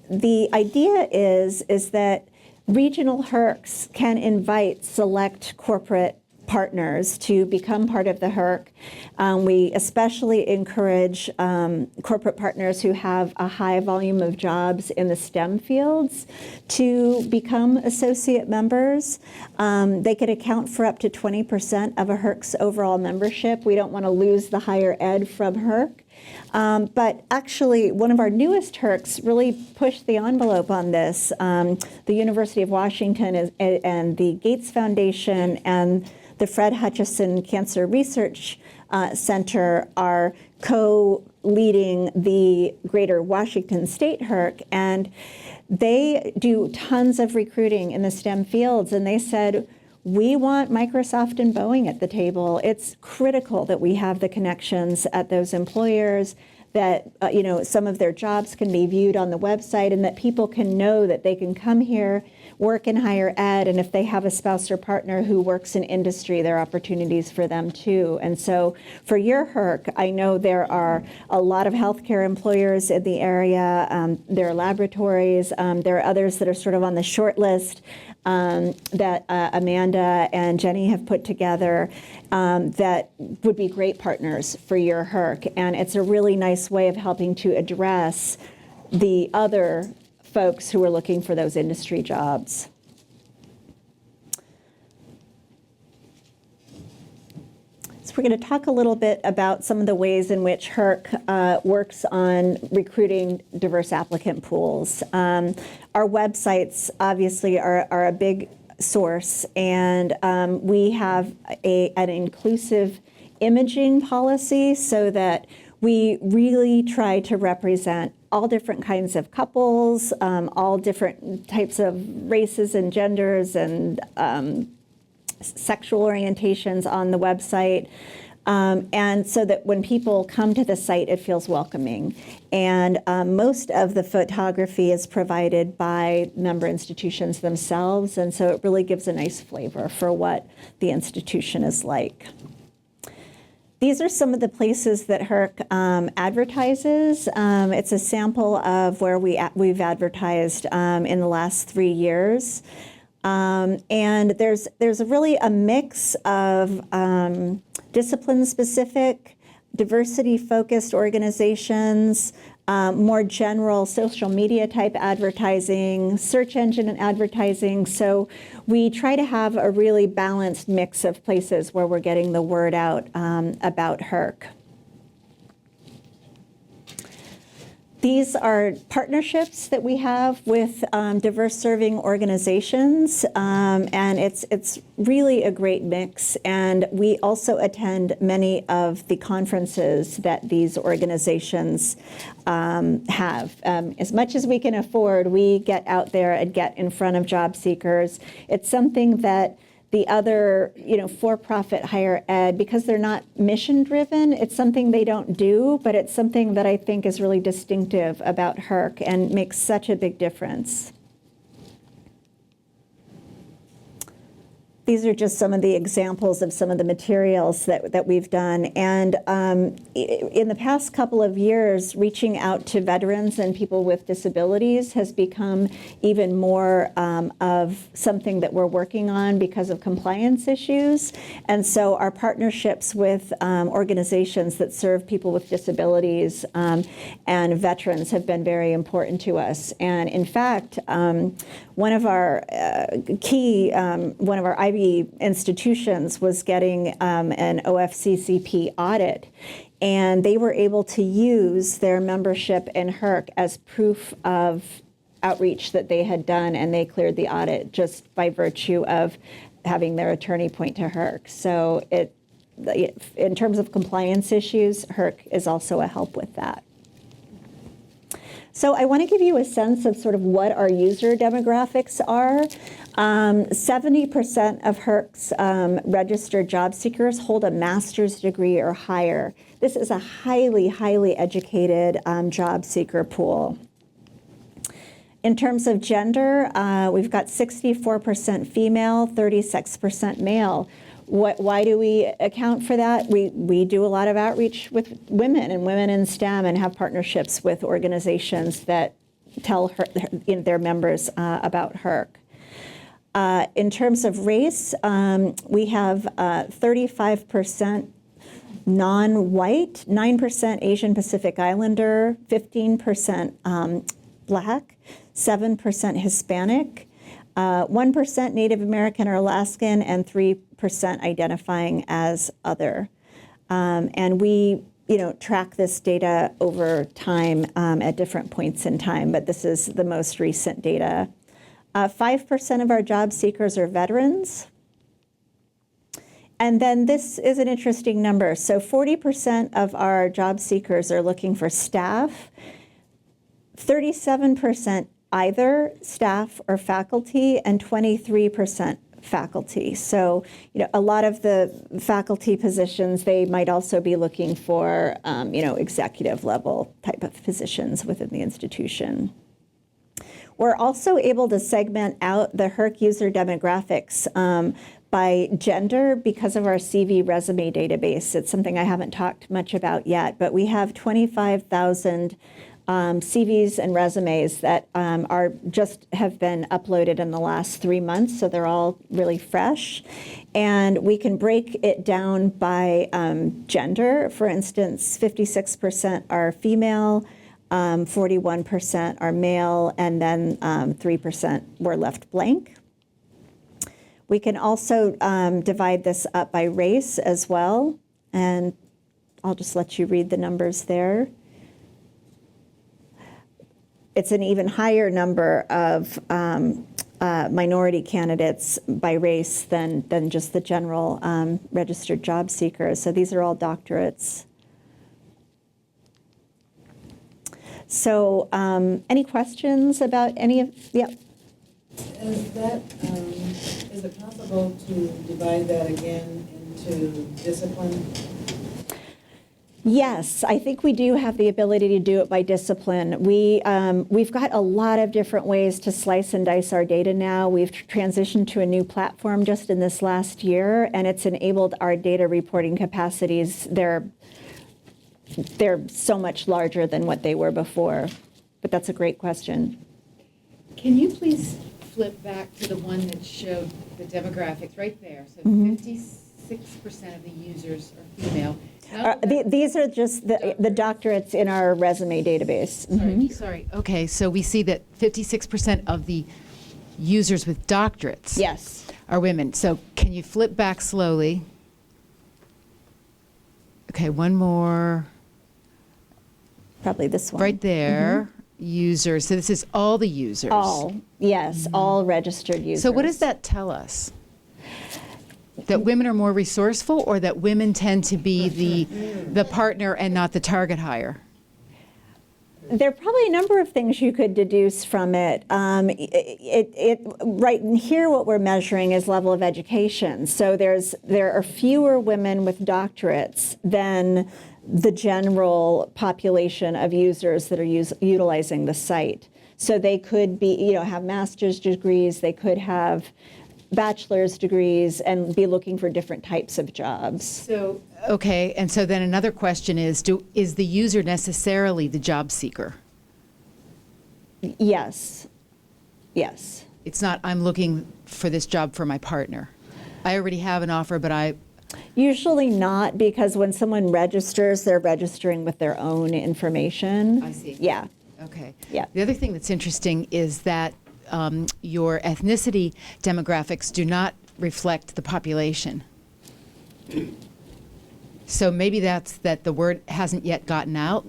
the idea is that regional HERCs can invite select corporate partners to become part of the HERC. We especially encourage corporate partners who have a high volume of jobs in the STEM fields to become associate members. They could account for up to 20% of a HERC's overall membership. We don't want to lose the higher ed from HERC. But actually, one of our newest HERCs really pushed the envelope on this. The University of Washington and the Gates Foundation and the Fred Hutchinson Cancer Research Center are co-leading the Greater Washington State HERC, and they do tons of recruiting in the STEM fields, and they said, we want Microsoft and Boeing at the table. It's critical that we have the connections at those employers, that some of their jobs can be viewed on the website, and that people can know that they can come here, work in higher ed, and if they have a spouse or partner who works in industry, there are opportunities for them too. And so for your HERC, I know there are a lot of healthcare employers in the area. There are laboratories. There are others that are sort of on the short list that Amanda and Jenny have put together that would be great partners for your HERC. And it's a really nice way of helping to address the other folks who are looking for those industry jobs. So we're going to talk a little bit about some of the ways in which HERC works on recruiting diverse applicant pools. Our websites obviously are a big source, and we have an inclusive imaging policy so that we really try to represent all different kinds of couples, all different types of races and genders and sexual orientations on the website. And so that when people come to the site, it feels welcoming. And most of the photography is provided by member institutions themselves, and so it really gives a nice flavor for what the institution is like. These are some of the places that HERC advertises. It's a sample of where we've advertised in the last 3 years. And there's really a mix of discipline-specific, diversity-focused organizations, more general social media type advertising, search engine advertising. So we try to have a really balanced mix of places where we're getting the word out about HERC. These are partnerships that we have with diverse serving organizations, and it's really a great mix. And we also attend many of the conferences that these organizations have. As much as we can afford, we get out there and get in front of job seekers. It's something that the other, for-profit higher ed, because they're not mission-driven, it's something they don't do, but it's something that I think is really distinctive about HERC and makes such a big difference. these are just some of the examples of some of the materials that we've done. And in the past couple of years, reaching out to veterans and people with disabilities has become even more of something that we're working on because of compliance issues. And so our partnerships with organizations that serve people with disabilities and veterans have been very important to us. And in fact, one of our one of our Ivy institutions was getting an OFCCP audit, and they were able to use their membership in HERC as proof of outreach that they had done, and they cleared the audit just by virtue of having their attorney point to HERC. So in terms of compliance issues, HERC is also a help with that. So I want to give you a sense of sort of what our user demographics are. 70% of HERC's registered job seekers hold a master's degree or higher. This is a highly, highly educated job seeker pool. In terms of gender, we've got 64% female, 36% male. Why do we account for that? We do a lot of outreach with women and women in STEM and have partnerships with organizations that tell their members about HERC. In terms of race, we have 35% non-white, 9% Asian Pacific Islander, 15% Black, 7% Hispanic, 1% Native American or Alaskan, and 3% identifying as other. And we track this data over time at different points in time, but this is the most recent data. 5% of our job seekers are veterans. And then this is an interesting number. So 40% of our job seekers are looking for staff, 37% either staff or faculty, and 23% faculty. So, a lot of the faculty positions, they might also be looking for, executive level type of positions within the institution. We're also able to segment out the HERC user demographics by gender because of our CV resume database. It's something I haven't talked much about yet, but we have 25,000 CVs and resumes that have been uploaded in the last 3 months, so they're all really fresh. And we can break it down by gender. For instance, 56% are female, 41% are male, and then 3% were left blank. We can also divide this up by race as well, and I'll just let you read the numbers there. It's an even higher number of minority candidates by race than just the general registered job seekers. So these are all doctorates. So any questions about any of, yeah? Is it possible to divide that again into discipline? Yes, I think we do have the ability to do it by discipline. We've got a lot of different ways to slice and dice our data now. We've transitioned to a new platform just in this last year, and it's enabled our data reporting capacities. They're so much larger than what they were before. But that's a great question. Can you please flip back to the one that showed the demographics right there? So 56% of the users are female. These are just the doctorates in our resume database. Sorry. Okay, so we see that 56% of the users with doctorates are women. So can you flip back slowly? Okay, one more. Probably this one. Right there. Users. So this is all the users. All, yes, all registered users. So what does that tell us? That women are more resourceful, or that women tend to be the partner and not the target hire? There are probably a number of things you could deduce from it. Right in here, what we're measuring is level of education. So there are fewer women with doctorates than the general population of users that are utilizing the site. So they could be, have master's degrees. They could have bachelor's degrees and be looking for different types of jobs. So, okay, and so then another question is, is the user necessarily the job seeker? Yes. Yes. It's not, I'm looking for this job for my partner. I already have an offer, but Usually not, because when someone registers, they're registering with their own information. I see. Yeah. Okay. Yeah. The other thing that's interesting is that your ethnicity demographics do not reflect the population. So maybe that's that the word hasn't yet gotten out.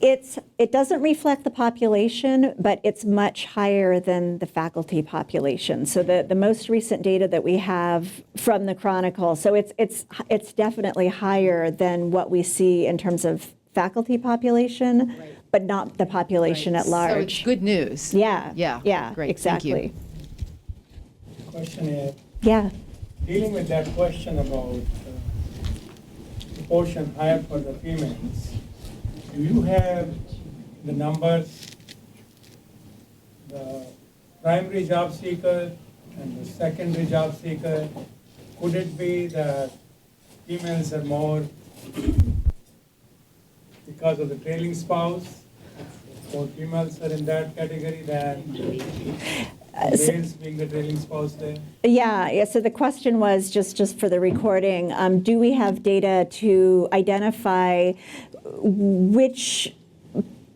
It doesn't reflect the population, but it's much higher than the faculty population. So the most recent data that we have from the Chronicle, so it's definitely higher than what we see in terms of faculty population, right, but not the population at large. So it's good news. Yeah. Yeah. Yeah. Great. Exactly. Thank you. Question is, yeah, dealing with that question about proportion higher for the females, do you have the numbers, the primary job seeker and the secondary job seeker? Could it be that females are more because of the trailing spouse? More females are in that category than males being the trailing spouse there? Yeah. So the question was, just for the recording, do we have data to identify which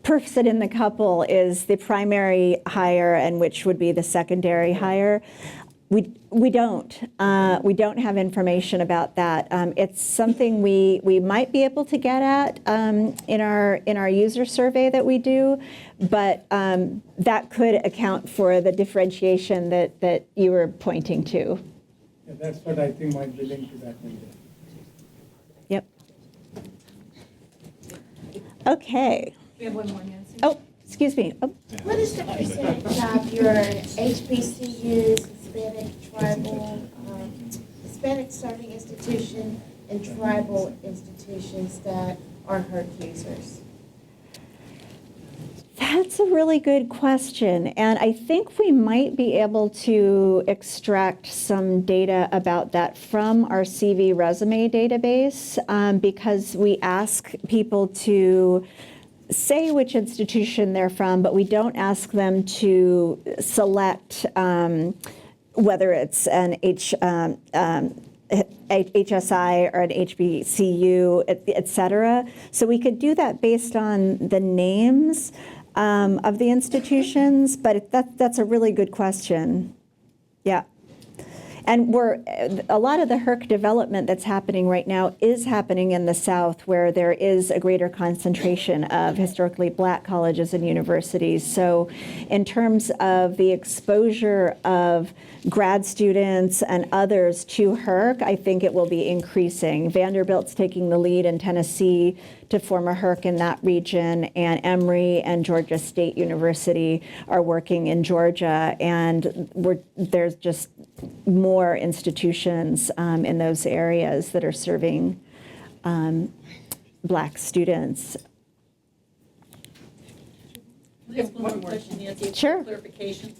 person in the couple is the primary hire and which would be the secondary hire? We don't have information about that. It's something we might be able to get at in our user survey that we do, but that could account for the differentiation that you were pointing to. Yeah, that's what I think might be linked to that number. Yep. Okay. We have one more, Nancy. Oh, excuse me. Oh. What is the percentage of your HBCUs, Hispanic, tribal, Hispanic serving institution, and tribal institutions that are HERC users? That's a really good question, and I think we might be able to extract some data about that from our CV resume database, because we ask people to say which institution they're from, but we don't ask them to select whether it's an HSI or an HBCU, et cetera. So we could do that based on the names of the institutions, but that's a really good question. Yeah. And a lot of the HERC development that's happening right now is happening in the South, where there is a greater concentration of historically Black colleges and universities. So in terms of the exposure of grad students and others to HERC, I think it will be increasing. Vanderbilt's taking the lead in Tennessee to form a HERC in that region, and Emory and Georgia State University are working in Georgia, and there's just more institutions in those areas that are serving Black students. One more question, Nancy. Sure. Clarification.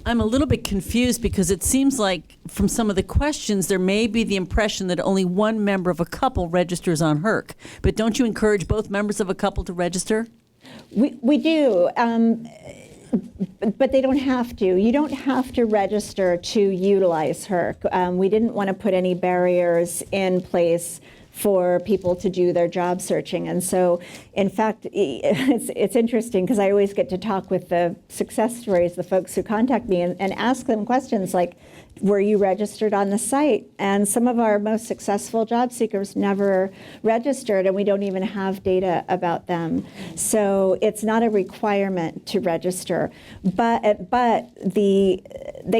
I'm a little bit confused because it seems like from some of the questions there may be the impression that only one member of a couple registers on HERC. But don't you encourage both members of a couple to register? We do, but they don't have to. You don't have to register to utilize HERC. We didn't want to put any barriers in place for people to do their job searching. And so, in fact, it's interesting because I always get to talk with the success stories, the folks who contact me, and ask them questions like, were you registered on the site? And some of our most successful job seekers never registered, and we don't even have data about them. So it's not a requirement to register, but they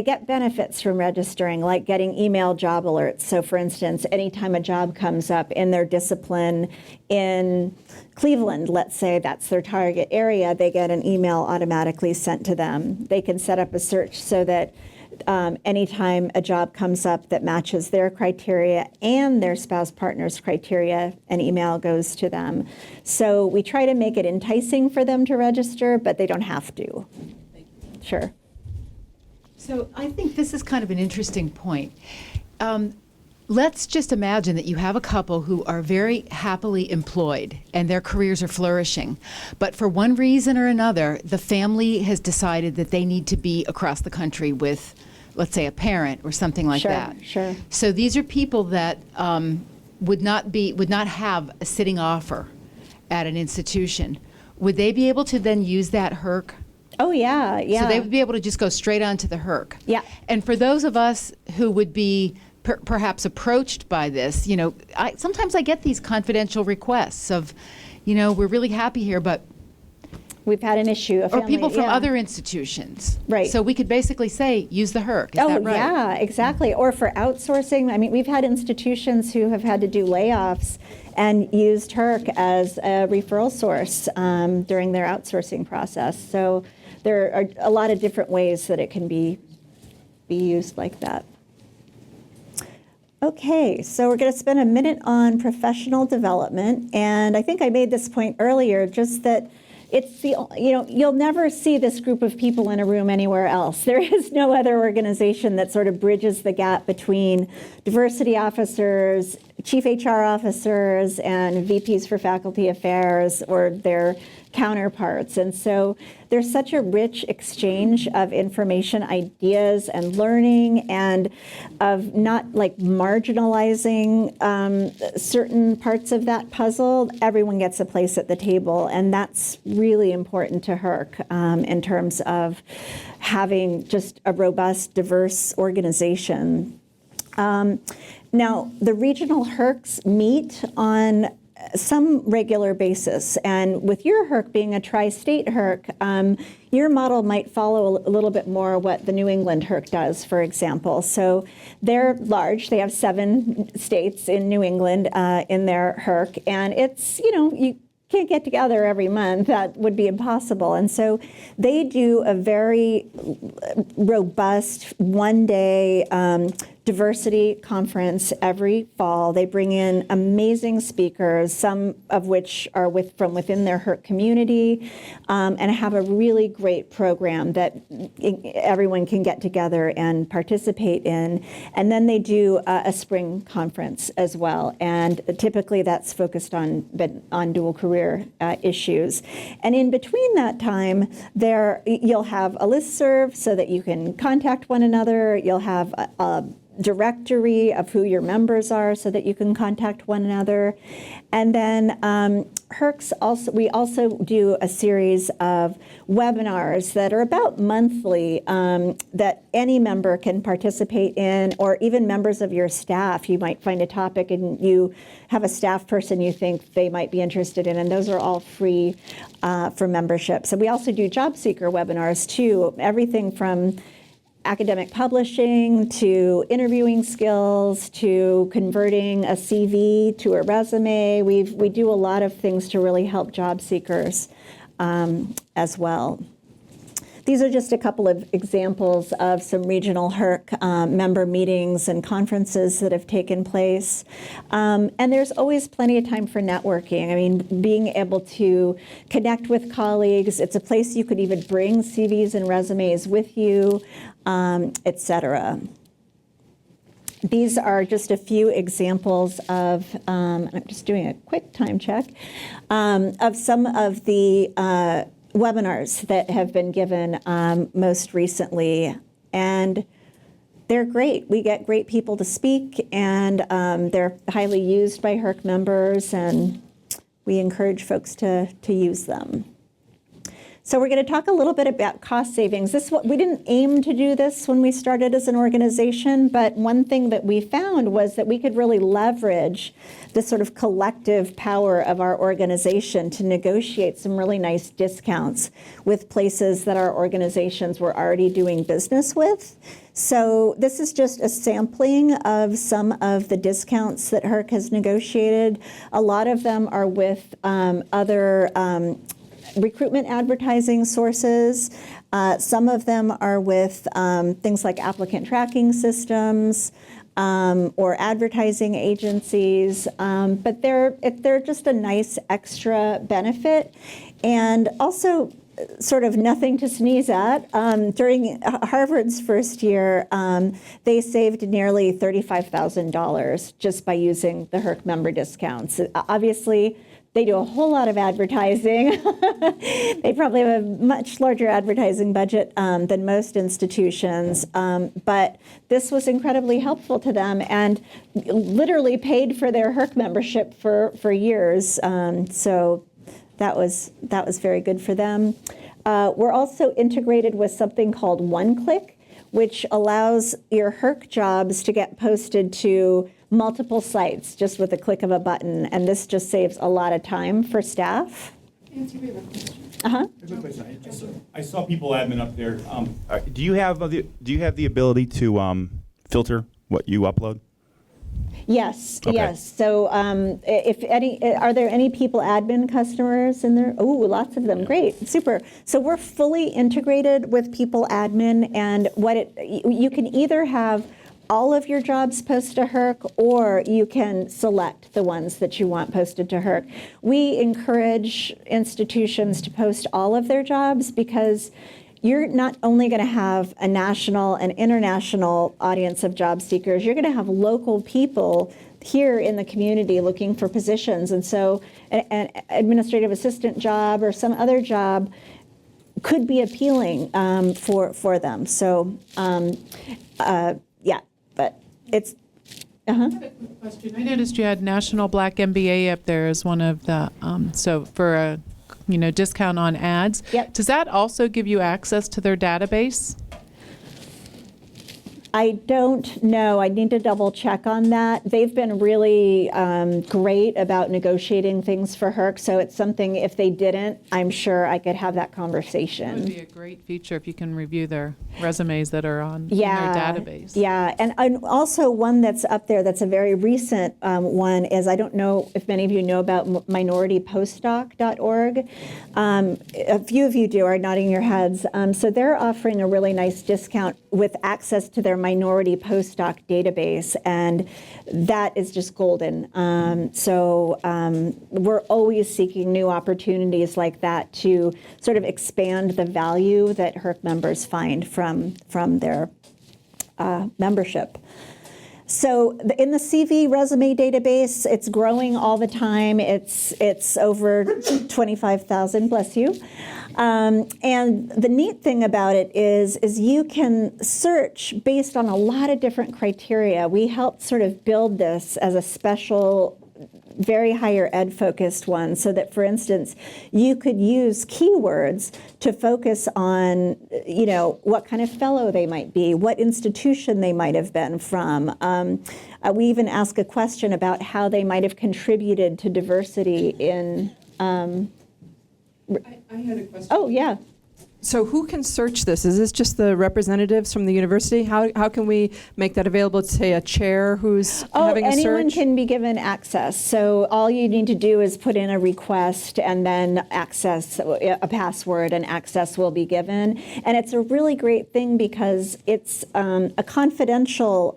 get benefits from registering, like getting email job alerts. So for instance, anytime a job comes up in their discipline in Cleveland, let's say that's their target area, they get an email automatically sent to them. They can set up a search so that anytime a job comes up that matches their criteria and their spouse partner's criteria, an email goes to them. So we try to make it enticing for them to register, but they don't have to. Sure. So I think this is kind of an interesting point. Let's just imagine that you have a couple who are very happily employed and their careers are flourishing. But for one reason or another, the family has decided that they need to be across the country with, let's say, a parent or something like that. Sure. So these are people that would not have a sitting offer at an institution. Would they be able to then use that HERC? Oh, yeah. So they would be able to just go straight on to the HERC. Yeah. And for those of us who would be perhaps approached by this, sometimes I get these confidential requests of, we're really happy here, but we've had an issue. Or people from other institutions. Right. So we could basically say, use the HERC. Is that right? Yeah, exactly. Or for outsourcing. I mean, we've had institutions who have had to do layoffs and used HERC as a referral source during their outsourcing process. So there are a lot of different ways that it can be used like that. Okay, so we're going to spend a minute on professional development, and I think I made this point earlier, just that it's you'll never see this group of people in a room anywhere else. There is no other organization that sort of bridges the gap between diversity officers, chief HR officers, and VPs for faculty affairs or their counterparts. And so there's such a rich exchange of information, ideas, and learning, and of not like marginalizing certain parts of that puzzle. Everyone gets a place at the table, and that's really important to HERC in terms of having just a robust, diverse organization. Now, the regional HERCs meet on some regular basis, and with your HERC being a tri-state HERC, your model might follow a little bit more what the New England HERC does, for example. So they're large. They have 7 states in New England in their HERC, and it's, you can't get together every month. That would be impossible. And so they do a very robust one-day diversity conference every fall. They bring in amazing speakers, some of which are from within their HERC community, and have a really great program that everyone can get together and participate in. And then they do a spring conference as well. And typically that's focused on dual career issues. And in between that time, you'll have a listserv so that you can contact one another. You'll have a directory of who your members are so that you can contact one another. And then HERCs we also do a series of webinars that are about monthly that any member can participate in, or even members of your staff. You might find a topic and you have a staff person you think they might be interested in, and those are all free for membership. So we also do job seeker webinars too, everything from academic publishing to interviewing skills to converting a CV to a resume. We do a lot of things to really help job seekers as well. These are just a couple of examples of some regional HERC member meetings and conferences that have taken place. And there's always plenty of time for networking. I mean, being able to connect with colleagues. It's a place you could even bring CVs and resumes with you, et cetera. These are just a few examples of, I'm just doing a quick time check, of some of the webinars that have been given most recently, and they're great. We get great people to speak, and they're highly used by HERC members, and we encourage folks to use them. So we're going to talk a little bit about cost savings. We didn't aim to do this when we started as an organization, but one thing that we found was that we could really leverage the sort of collective power of our organization to negotiate some really nice discounts with places that our organizations were already doing business with. So this is just a sampling of some of the discounts that HERC has negotiated. A lot of them are with other recruitment advertising sources. Some of them are with things like applicant tracking systems or advertising agencies, but they're just a nice extra benefit. And also, sort of nothing to sneeze at. During Harvard's first year, they saved nearly $35,000 just by using the HERC member discounts. Obviously, they do a whole lot of advertising. They probably have a much larger advertising budget than most institutions, but this was incredibly helpful to them and literally paid for their HERC membership for years. So that was very good for them. We're also integrated with something called OneClick, which allows your HERC jobs to get posted to multiple sites just with a click of a button, and this just saves a lot of time for staff. I saw people admin up there. Do you have the ability to filter what you upload? Yes, Okay. yes. So if any, are there any people admin customers in there? Oh, lots of them. Great, super. So we're fully integrated with people admin, and you can either have all of your jobs posted to HERC, or you can select the ones that you want posted to HERC. We encourage institutions to post all of their jobs because you're not only going to have a national and international audience of job seekers, you're going to have local people here in the community looking for positions. And so an administrative assistant job or some other job could be appealing for them. So yeah, but it's, I have a quick question. I noticed you had National Black MBA up there as one of the, so for a discount on ads. Yep. Does that also give you access to their database? I don't know. I need to double check on that. They've been really great about negotiating things for HERC, so it's something, if they didn't, I'm sure I could have that conversation. It would be a great feature if you can review their resumes that are on in Yeah, their database. yeah, and also one that's up there that's a very recent one is, I don't know if many of you know about minoritypostdoc.org. A few of you do, are nodding your heads. So they're offering a really nice discount with access to their minority postdoc database, and that is just golden. So we're always seeking new opportunities like that to sort of expand the value that HERC members find from their membership. So in the CV resume database, it's growing all the time. It's over 25,000, bless you. And the neat thing about it is you can search based on a lot of different criteria. We helped sort of build this as a special, very higher ed focused one, so that, for instance, you could use keywords to focus on, what kind of fellow they might be, what institution they might have been from. We even ask a question about how they might have contributed to diversity in. I had a question. Oh, yeah. So who can search this? Is this just the representatives from the university? How can we make that available to, say, a chair who's having a search? Anyone can be given access. So all you need to do is put in a request and then access a password, and access will be given. And it's a really great thing because it's a confidential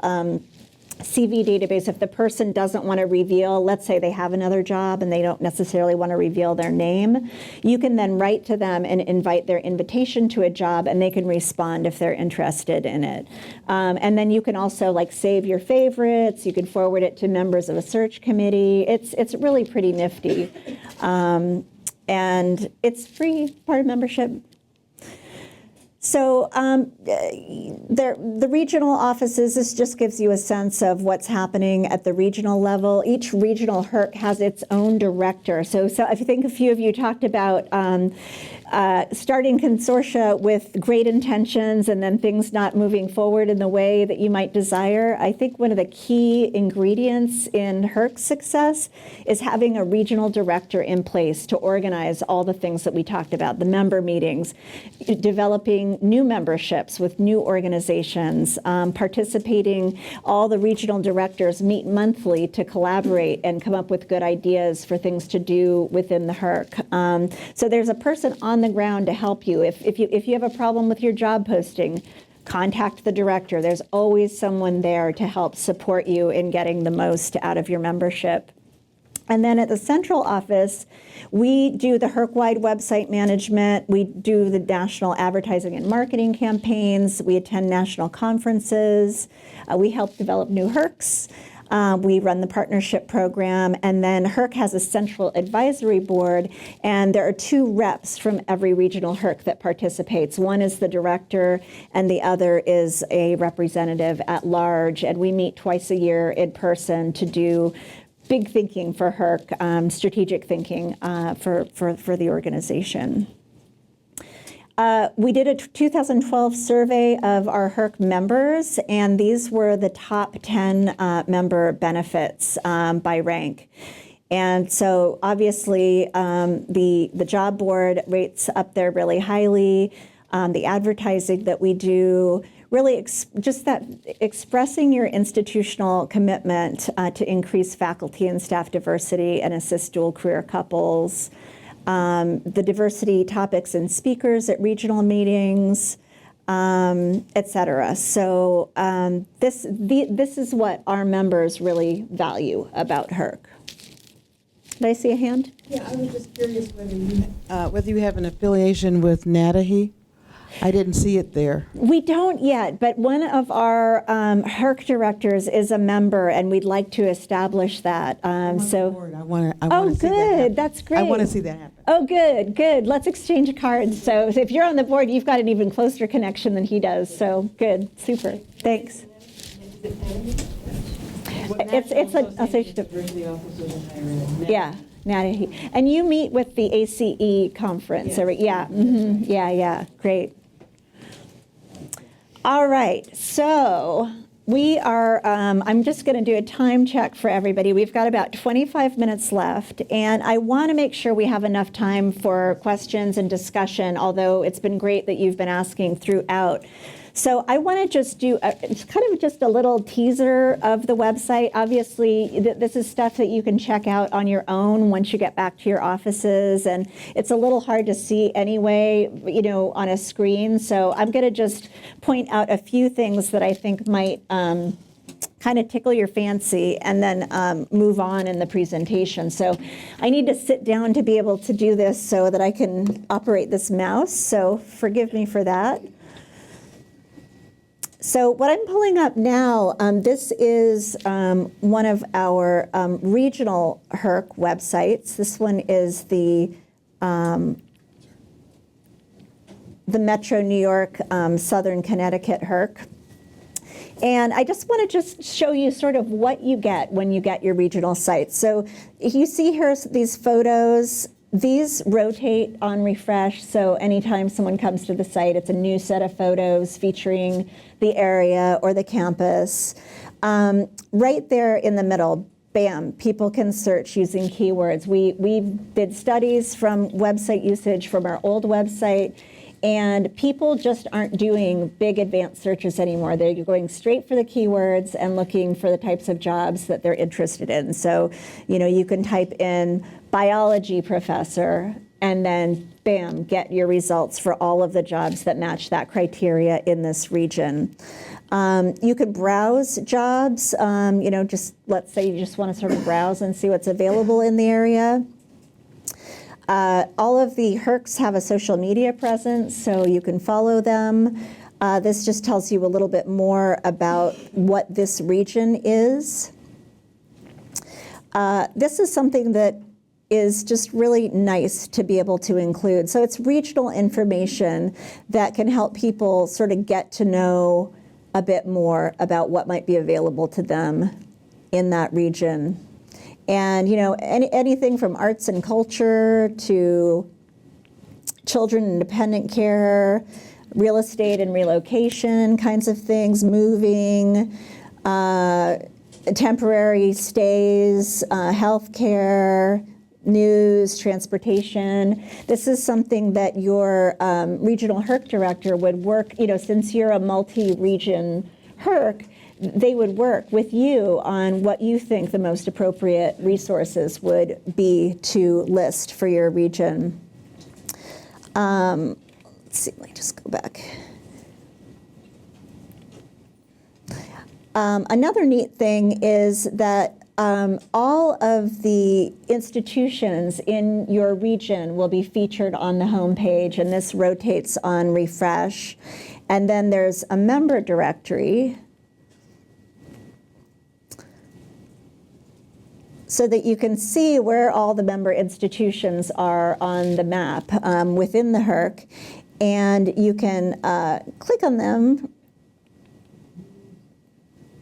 CV database. If the person doesn't want to reveal, let's say they have another job and they don't necessarily want to reveal their name, you can then write to them and invite their invitation to a job, and they can respond if they're interested in it. And then you can also save your favorites. You can forward it to members of a search committee. It's really pretty nifty. And it's free, part of membership. So the regional offices, this just gives you a sense of what's happening at the regional level. Each regional HERC has its own director. So I think a few of you talked about starting consortia with great intentions and then things not moving forward in the way that you might desire. I think one of the key ingredients in HERC's success is having a regional director in place to organize all the things that we talked about, the member meetings, developing new memberships with new organizations, participating. All the regional directors meet monthly to collaborate and come up with good ideas for things to do within the HERC. So there's a person on the ground to help you. If you have a problem with your job posting, contact the director. There's always someone there to help support you in getting the most out of your membership. And then at the central office, we do the HERC-wide website management. We do the national advertising and marketing campaigns. We attend national conferences. We help develop new HERCs. We run the partnership program, and then HERC has a central advisory board, and there are 2 reps from every regional HERC that participates. One is the director, and the other is a representative at large, and we meet twice a year in person to do big thinking for HERC, strategic thinking for the organization. We did a 2012 survey of our HERC members, and these were the top 10 member benefits by rank. And so obviously the job board rates up there really highly. The advertising that we do, really just that expressing your institutional commitment to increase faculty and staff diversity and assist dual career couples. The diversity topics and speakers at regional meetings, et cetera. So this is what our members really value about HERC. Did I see a hand? Yeah, I was just curious whether you have an affiliation with NADAHE. I didn't see it there. We don't yet, but one of our HERC directors is a member, and we'd like to establish that. I want to see that good. happen. That's great. I want to see that happen. Oh, good. Let's exchange cards. So if you're on the board, you've got an even closer connection than he does. So good, super. Thanks. It's an association. Yeah. NADAHE. And you meet with the ACE conference. Yeah. Yeah. Great. All right. So we are, I'm just going to do a time check for everybody. We've got about 25 minutes left, and I want to make sure we have enough time for questions and discussion, although it's been great that you've been asking throughout. So I want to just do it's kind of just a little teaser of the website. Obviously, this is stuff that you can check out on your own once you get back to your offices, and it's a little hard to see anyway, on a screen. So I'm going to just point out a few things that I think might kind of tickle your fancy, and then move on in the presentation. So I need to sit down to be able to do this so that I can operate this mouse. So forgive me for that. So what I'm pulling up now, this is one of our regional HERC websites. This one is the Metro New York, Southern Connecticut HERC. And I just want to show you sort of what you get when you get your regional site. So you see here these photos. These rotate on refresh, so anytime someone comes to the site, it's a new set of photos featuring the area or the campus. Right there in the middle, bam, people can search using keywords. We did studies from website usage from our old website, and people just aren't doing big advanced searches anymore. They're going straight for the keywords and looking for the types of jobs that they're interested in. So, you can type in biology professor, and then bam, get your results for all of the jobs that match that criteria in this region. You could browse jobs, just let's say you just want to sort of browse and see what's available in the area. All of the HERCs have a social media presence, so you can follow them. This just tells you a little bit more about what this region is. This is something that is just really nice to be able to include. So it's regional information that can help people sort of get to know a bit more about what might be available to them in that region. And anything from arts and culture to children and dependent care, real estate and relocation kinds of things, moving, temporary stays, healthcare, news, transportation. This is something that your regional HERC director would work, since you're a multi-region HERC, they would work with you on what you think the most appropriate resources would be to list for your region. Let's see, let me just go back. Another neat thing is that all of the institutions in your region will be featured on the homepage, and this rotates on refresh. And then there's a member directory so that you can see where all the member institutions are on the map within the HERC. And you can click on them.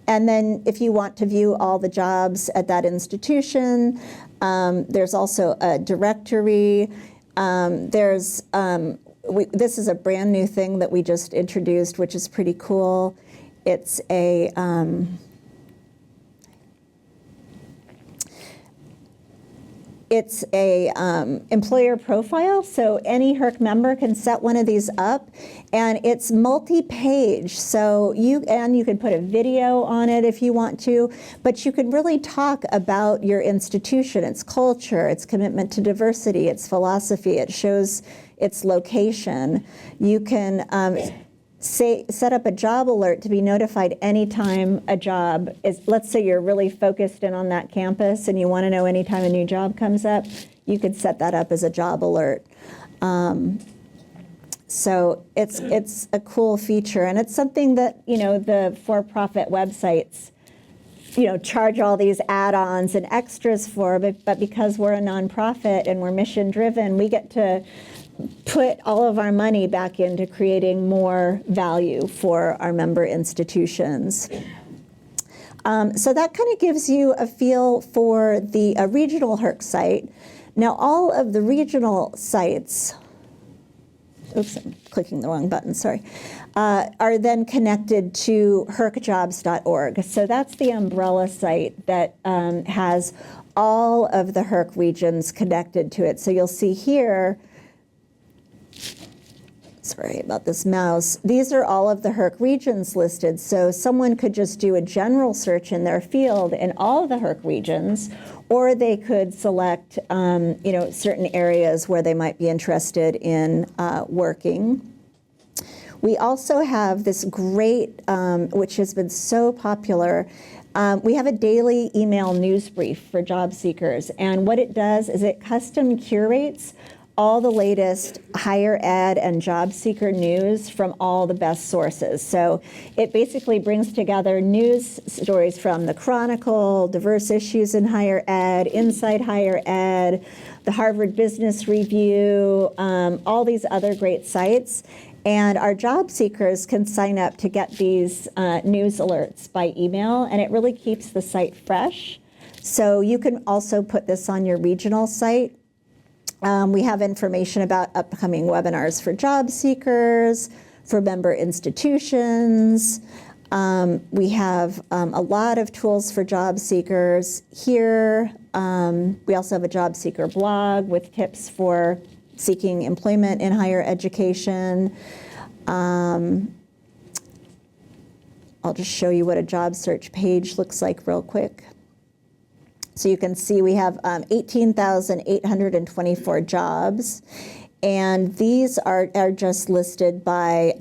And then if you want to view all the jobs at that institution, there's also a directory. This is a brand new thing that we just introduced, which is pretty cool. It's a employer profile, so any HERC member can set one of these up, and it's multi-page. So you can put a video on it if you want to, but you can really talk about your institution, its culture, its commitment to diversity, its philosophy. It shows its location. You can set up a job alert to be notified anytime a job is, let's say you're really focused in on that campus and you want to know anytime a new job comes up, you could set that up as a job alert. So it's a cool feature, and it's something that, the for-profit websites, charge all these add-ons and extras for, but because we're a nonprofit and we're mission-driven, we get to put all of our money back into creating more value for our member institutions. So that kind of gives you a feel for the regional HERC site. Now, all of the regional sites, oops, I'm clicking the wrong button, sorry, are then connected to hercjobs.org. So that's the umbrella site that has all of the HERC regions connected to it. So you'll see here, sorry about this mouse. These are all of the HERC regions listed. So someone could just do a general search in their field in all of the HERC regions, or they could select certain areas where they might be interested in working. We also have this great, which has been so popular, we have a daily email news brief for job seekers. And what it does is it custom curates all the latest higher ed and job seeker news from all the best sources. So it basically brings together news stories from the Chronicle, diverse issues in higher ed, Inside Higher Ed, the Harvard Business Review, all these other great sites. And our job seekers can sign up to get these news alerts by email, and it really keeps the site fresh. So you can also put this on your regional site. We have information about upcoming webinars for job seekers, for member institutions. We have a lot of tools for job seekers here. We also have a job seeker blog with tips for seeking employment in higher education. I'll just show you what a job search page looks like real quick. So you can see we have 18,824 jobs, and these are just listed by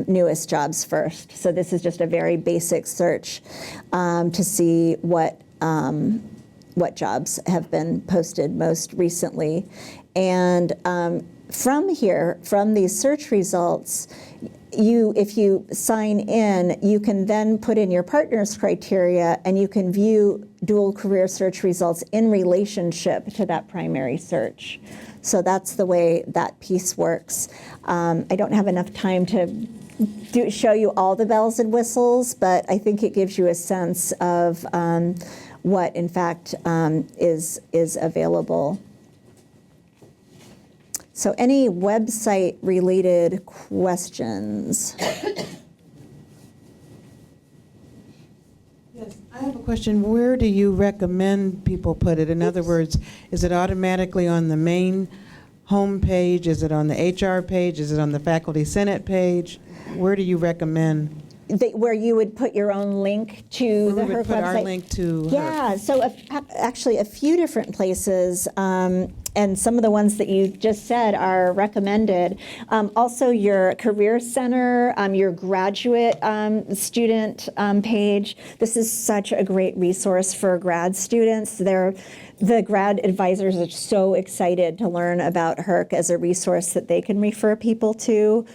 newest jobs first. So this is just a very basic search to see what jobs have been posted most recently. And from here, from these search results, if you sign in, you can then put in your partner's criteria, and you can view dual career search results in relationship to that primary search. So that's the way that piece works. I don't have enough time to show you all the bells and whistles, but I think it gives you a sense of what, in fact, is available. So any website-related questions? Yes, I have a question. Where do you recommend people put it? In other words, is it automatically on the main home page? Is it on the HR page? Is it on the Faculty Senate page? Where do you recommend? Where you would put your own link to the HERC website? We would put our link to HERC. Yeah, so actually a few different places. and some of the ones that you just said are recommended. Also, your Career Center, your graduate student page. This is such a great resource for grad students. The grad advisors are so excited to learn about HERC as a resource that they can refer people to.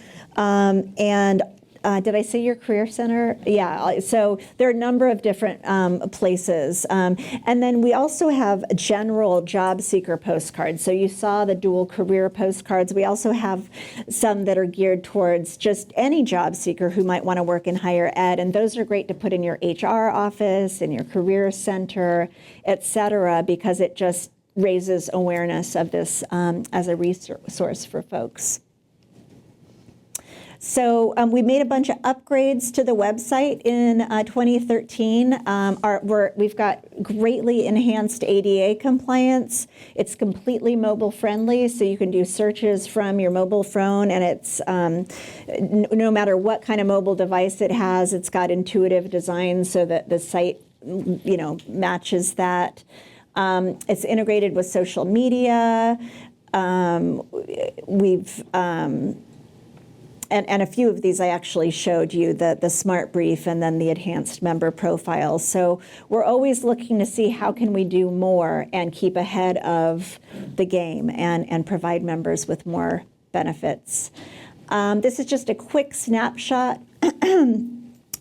Did I say your Career Center? Yeah, so there are a number of different places. And then we also have general job seeker postcards. So you saw the dual career postcards. We also have some that are geared towards just any job seeker who might want to work in higher ed. And those are great to put in your HR office, in your Career Center, et cetera, because it just raises awareness of this as a resource for folks. So we made a bunch of upgrades to the website in 2013. We've got greatly enhanced ADA compliance. It's completely mobile friendly, so you can do searches from your mobile phone, and it's no matter what kind of mobile device it has, it's got intuitive design so that the site, matches that. It's integrated with social media. And a few of these I actually showed you, the Smart Brief and then the enhanced member profiles. So we're always looking to see how can we do more and keep ahead of the game and provide members with more benefits. This is just a quick snapshot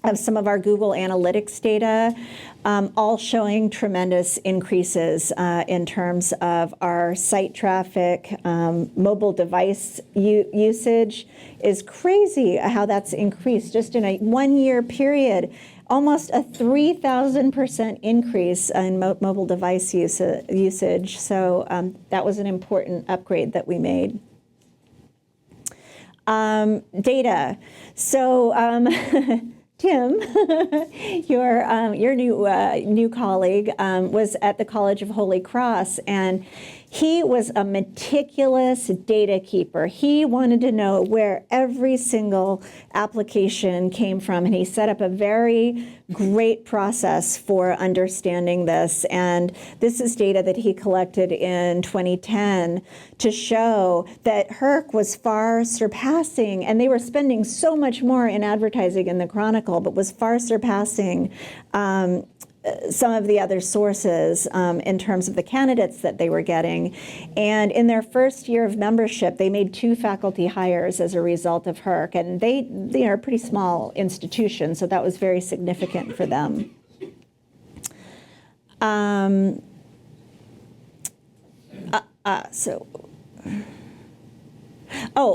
of some of our Google Analytics data, all showing tremendous increases in terms of our site traffic. Mobile device usage is crazy how that's increased just in a 1-year period. Almost a 3,000% increase in mobile device usage. So that was an important upgrade that we made. Data. So Tim, your new colleague, was at the College of Holy Cross, and he was a meticulous data keeper. He wanted to know where every single application came from, and he set up a very great process for understanding this. And this is data that he collected in 2010 to show that HERC was far surpassing, and they were spending so much more in advertising in the Chronicle, but was far surpassing some of the other sources in terms of the candidates that they were getting. And in their first year of membership, they made 2 faculty hires as a result of HERC. And they are a pretty small institution, so that was very significant for them.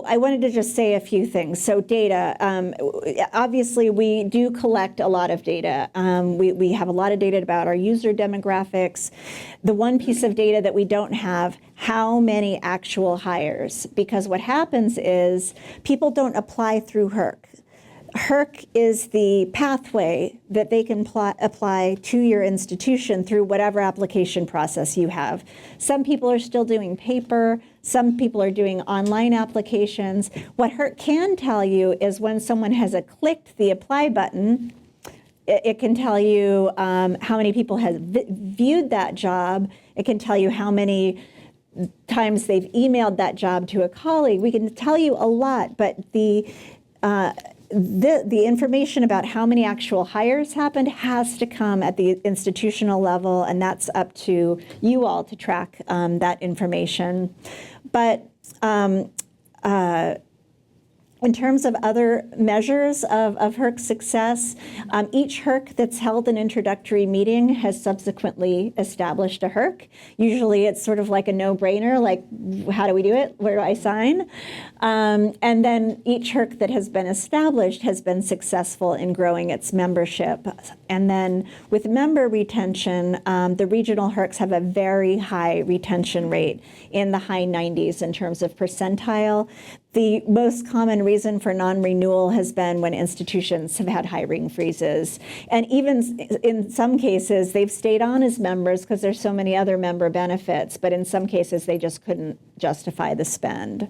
I wanted to just say a few things. So data, obviously we do collect a lot of data. We have a lot of data about our user demographics. The one piece of data that we don't have, how many actual hires, because what happens is people don't apply through HERC. HERC is the pathway that they can apply to your institution through whatever application process you have. Some people are still doing paper. Some people are doing online applications. What HERC can tell you is when someone has clicked the apply button, it can tell you how many people have viewed that job. It can tell you how many times they've emailed that job to a colleague. We can tell you a lot, but the information about how many actual hires happened has to come at the institutional level, and that's up to you all to track that information. But in terms of other measures of HERC success, each HERC that's held an introductory meeting has subsequently established a HERC. Usually it's sort of like a no-brainer, like how do we do it? Where do I sign? And then each HERC that has been established has been successful in growing its membership. And then with member retention, the regional HERCs have a very high retention rate in the high 90s in terms of percentile. The most common reason for non-renewal has been when institutions have had hiring freezes. And even in some cases, they've stayed on as members because there's so many other member benefits, but in some cases, they just couldn't justify the spend.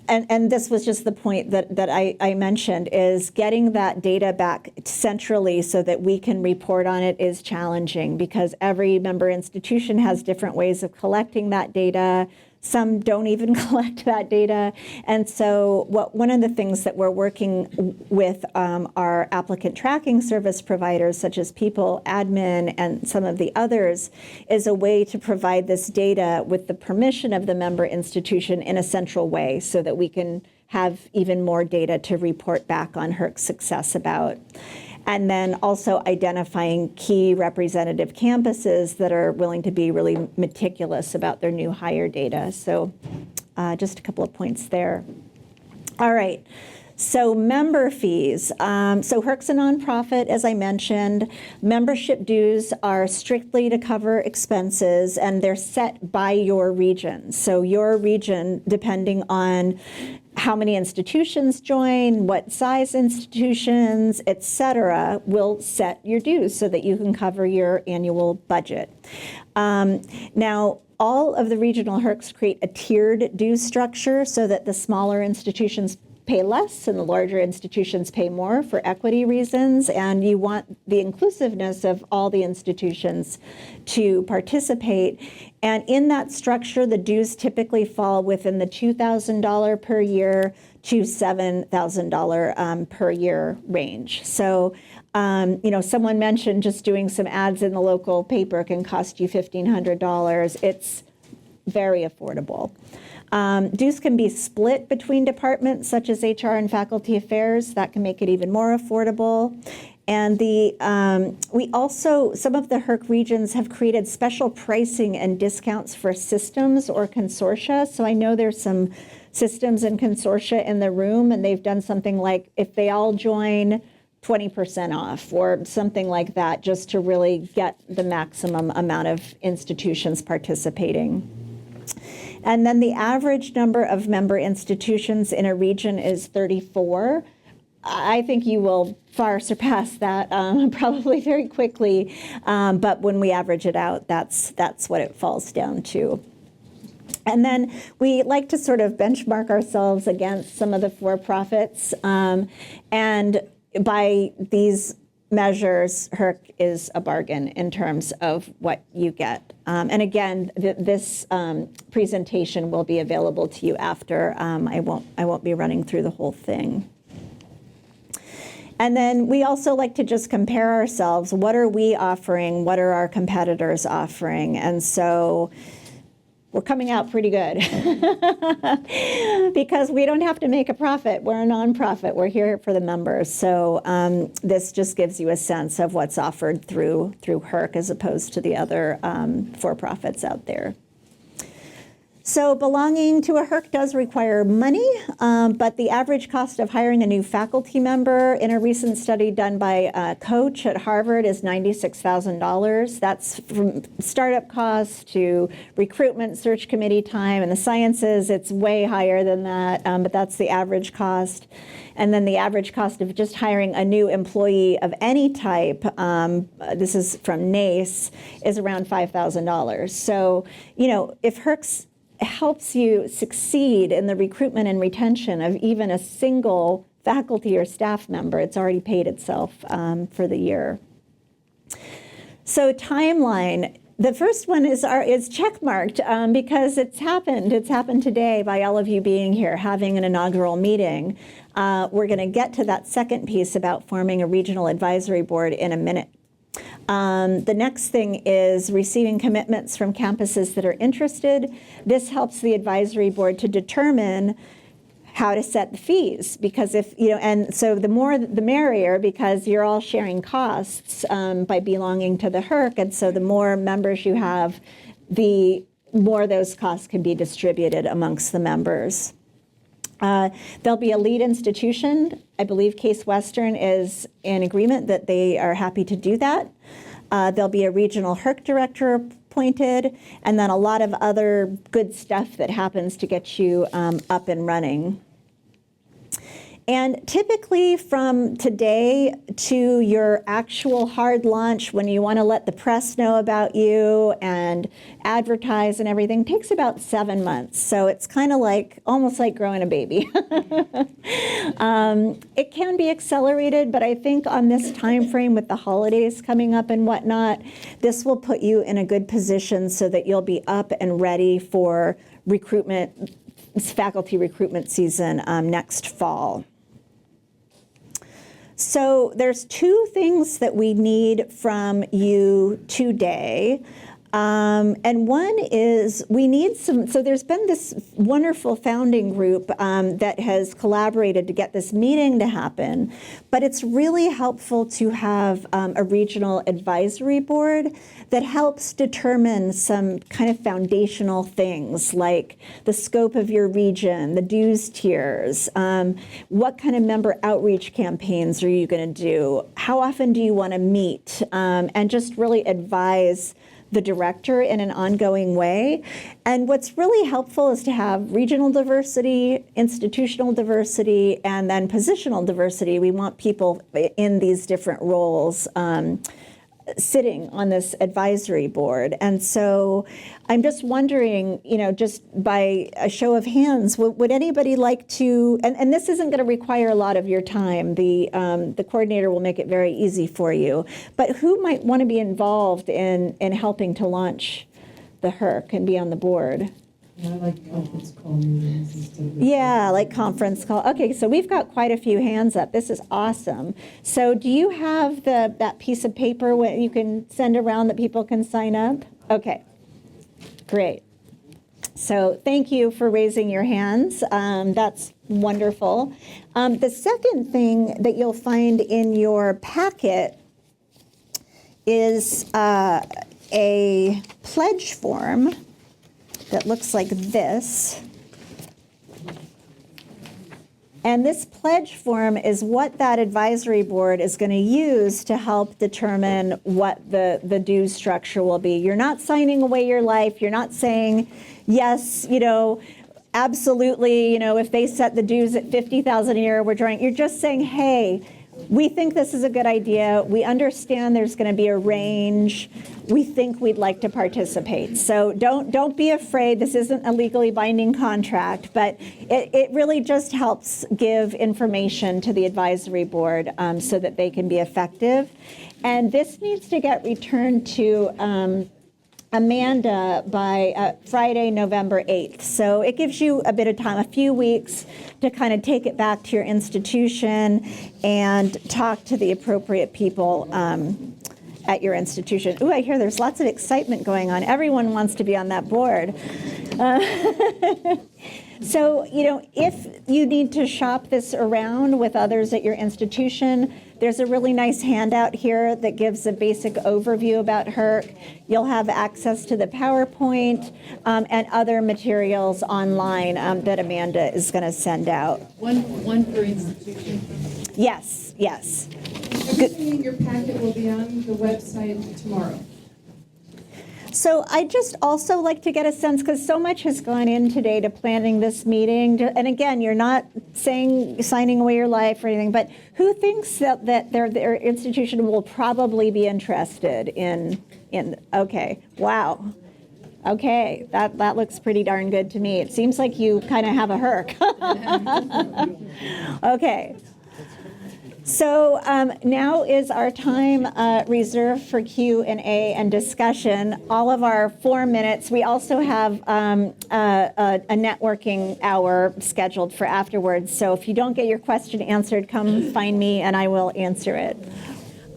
and this was just the point that I mentioned, is getting that data back centrally so that we can report on it is challenging because every member institution has different ways of collecting that data. Some don't even collect that data. And so one of the things that we're working with our applicant tracking service providers, such as People Admin and some of the others, is a way to provide this data with the permission of the member institution in a central way so that we can have even more data to report back on HERC's success about. And then also identifying key representative campuses that are willing to be really meticulous about their new hire data. So just a couple of points there. All right. So member fees. So HERC's a nonprofit, as I mentioned. Membership dues are strictly to cover expenses, and they're set by your region. So your region, depending on how many institutions join, what size institutions, et cetera, will set your dues so that you can cover your annual budget. Now, all of the regional HERCs create a tiered dues structure so that the smaller institutions pay less and the larger institutions pay more for equity reasons, and you want the inclusiveness of all the institutions to participate. And in that structure, the dues typically fall within the $2,000 per year to $7,000 per year range. So, someone mentioned just doing some ads in the local paper can cost you $1,500. It's very affordable. Dues can be split between departments such as HR and faculty affairs. That can make it even more affordable. And we also, some of the HERC regions have created special pricing and discounts for systems or consortia. So I know there's some systems and consortia in the room, and they've done something like if they all join, 20% off or something like that, just to really get the maximum amount of institutions participating. And then the average number of member institutions in a region is 34. I think you will far surpass that probably very quickly. But when we average it out, that's what it falls down to. And then we like to sort of benchmark ourselves against some of the for-profits. And by these measures, HERC is a bargain in terms of what you get. And again, this presentation will be available to you after. I won't be running through the whole thing. And then we also like to just compare ourselves. What are we offering? What are our competitors offering? And so we're coming out pretty good because we don't have to make a profit. We're a nonprofit. We're here for the members. So this just gives you a sense of what's offered through HERC as opposed to the other for-profits out there. So belonging to a HERC does require money, but the average cost of hiring a new faculty member in a recent study done by Coach at Harvard is $96,000. That's from startup costs to recruitment search committee time. In the sciences, it's way higher than that, but that's the average cost. And then the average cost of just hiring a new employee of any type, this is from NACE, is around $5,000. So, if HERC's helps you succeed in the recruitment and retention of even a single faculty or staff member, it's already paid itself for the year. So timeline. The first one is checkmarked because it's happened. It's happened today by all of you being here, having an inaugural meeting. We're going to get to that second piece about forming a regional advisory board in a minute. The next thing is receiving commitments from campuses that are interested. This helps the advisory board to determine how to set the fees, because and so the more the merrier, because you're all sharing costs by belonging to the HERC, and so the more members you have, the more those costs can be distributed amongst the members. There'll be a lead institution. I believe Case Western is in agreement that they are happy to do that. There'll be a regional HERC director appointed, and then a lot of other good stuff that happens to get you up and running. And typically from today to your actual hard launch, when you want to let the press know about you and advertise and everything, takes about 7 months. So it's kind of like, almost like growing a baby. It can be accelerated, but I think on this time frame with the holidays coming up and whatnot, this will put you in a good position so that you'll be up and ready for recruitment, faculty recruitment season next fall. So there's 2 things that we need from you today. And one is we need some, so there's been this wonderful founding group that has collaborated to get this meeting to happen, but it's really helpful to have a regional advisory board that helps determine some kind of foundational things like the scope of your region, the dues tiers, what kind of member outreach campaigns are you going to do, how often do you want to meet, and just really advise the director in an ongoing way. And what's really helpful is to have regional diversity, institutional diversity, and then positional diversity. We want people in these different roles sitting on this advisory board. And so I'm just wondering, you know, just by a show of hands, would anybody like to, and this isn't going to require a lot of your time, the coordinator will make it very easy for you, but who might want to be involved in helping to launch the HERC and be on the board? Yeah, I like conference call meetings instead of... Yeah, like conference call. Okay, so we've got quite a few hands up. This is awesome. So do you have that piece of paper where you can send around that people can sign up? Okay, great. So thank you for raising your hands. That's wonderful. The second thing that you'll find in your packet is a pledge form that looks like this. And this pledge form is what that advisory board is going to use to help determine what the dues structure will be. You're not signing away your life. You're not saying, yes, you know, absolutely, you know, if they set the dues at $50,000 a year, we're drawing. You're just saying, hey, we think this is a good idea. We understand there's going to be a range. We think we'd like to participate. So don't be afraid. This isn't a legally binding contract, but it really just helps give information to the advisory board so that they can be effective. And this needs to get returned to Amanda by Friday, November 8th. So it gives you a bit of time, a few weeks, to kind of take it back to your institution and talk to the appropriate people at your institution. Ooh, I hear there's lots of excitement going on. Everyone wants to be on that board. So, you know, if you need to shop this around with others at your institution, there's a really nice handout here that gives a basic overview about HERC. You'll have access to the PowerPoint and other materials online that Amanda is going to send out. One per institution? Yes, yes. Everything in your packet will be on the website tomorrow. So I just also like to get a sense, because so much has gone in today to planning this meeting, and again, you're not saying signing away your life or anything, but who thinks that their institution will probably be interested in okay, wow. Okay, that looks pretty darn good to me. It seems like you kind of have a HERC. Okay. So now is our time reserved for Q&A and discussion. All of our 4 minutes. We also have a networking hour scheduled for afterwards. So if you don't get your question answered, come find me and I will answer it.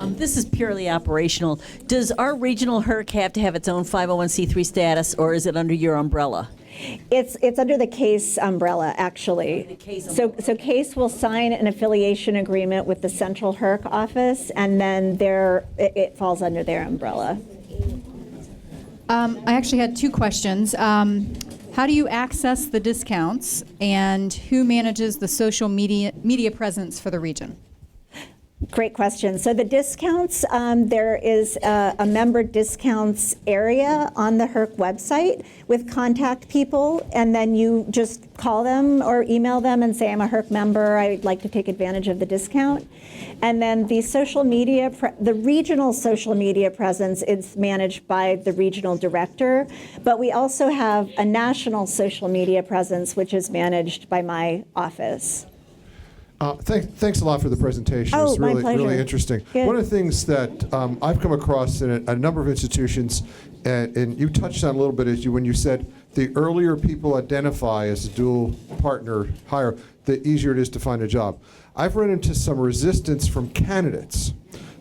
This is purely operational. Does our regional HERC have to have its own 501c3 status, or is it under your umbrella? It's under the CASE umbrella, actually. So CASE will sign an affiliation agreement with the Central HERC office, and then it falls under their umbrella. I actually had 2 questions. How do you access the discounts, and who manages the social media presence for the region? Great question. So the discounts, there is a member discounts area on the HERC website with contact people, and then you just call them or email them and say, I'm a HERC member, I'd like to take advantage of the discount. And then the social media, the regional social media presence is managed by the regional director, but we also have a national social media presence, which is managed by my office. Thanks a lot for the presentation. Oh, it's my really, pleasure. really interesting. Good. One of the things that I've come across in a number of institutions, and you touched on a little bit, is when you said the earlier people identify as a dual partner hire, the easier it is to find a job. I've run into some resistance from candidates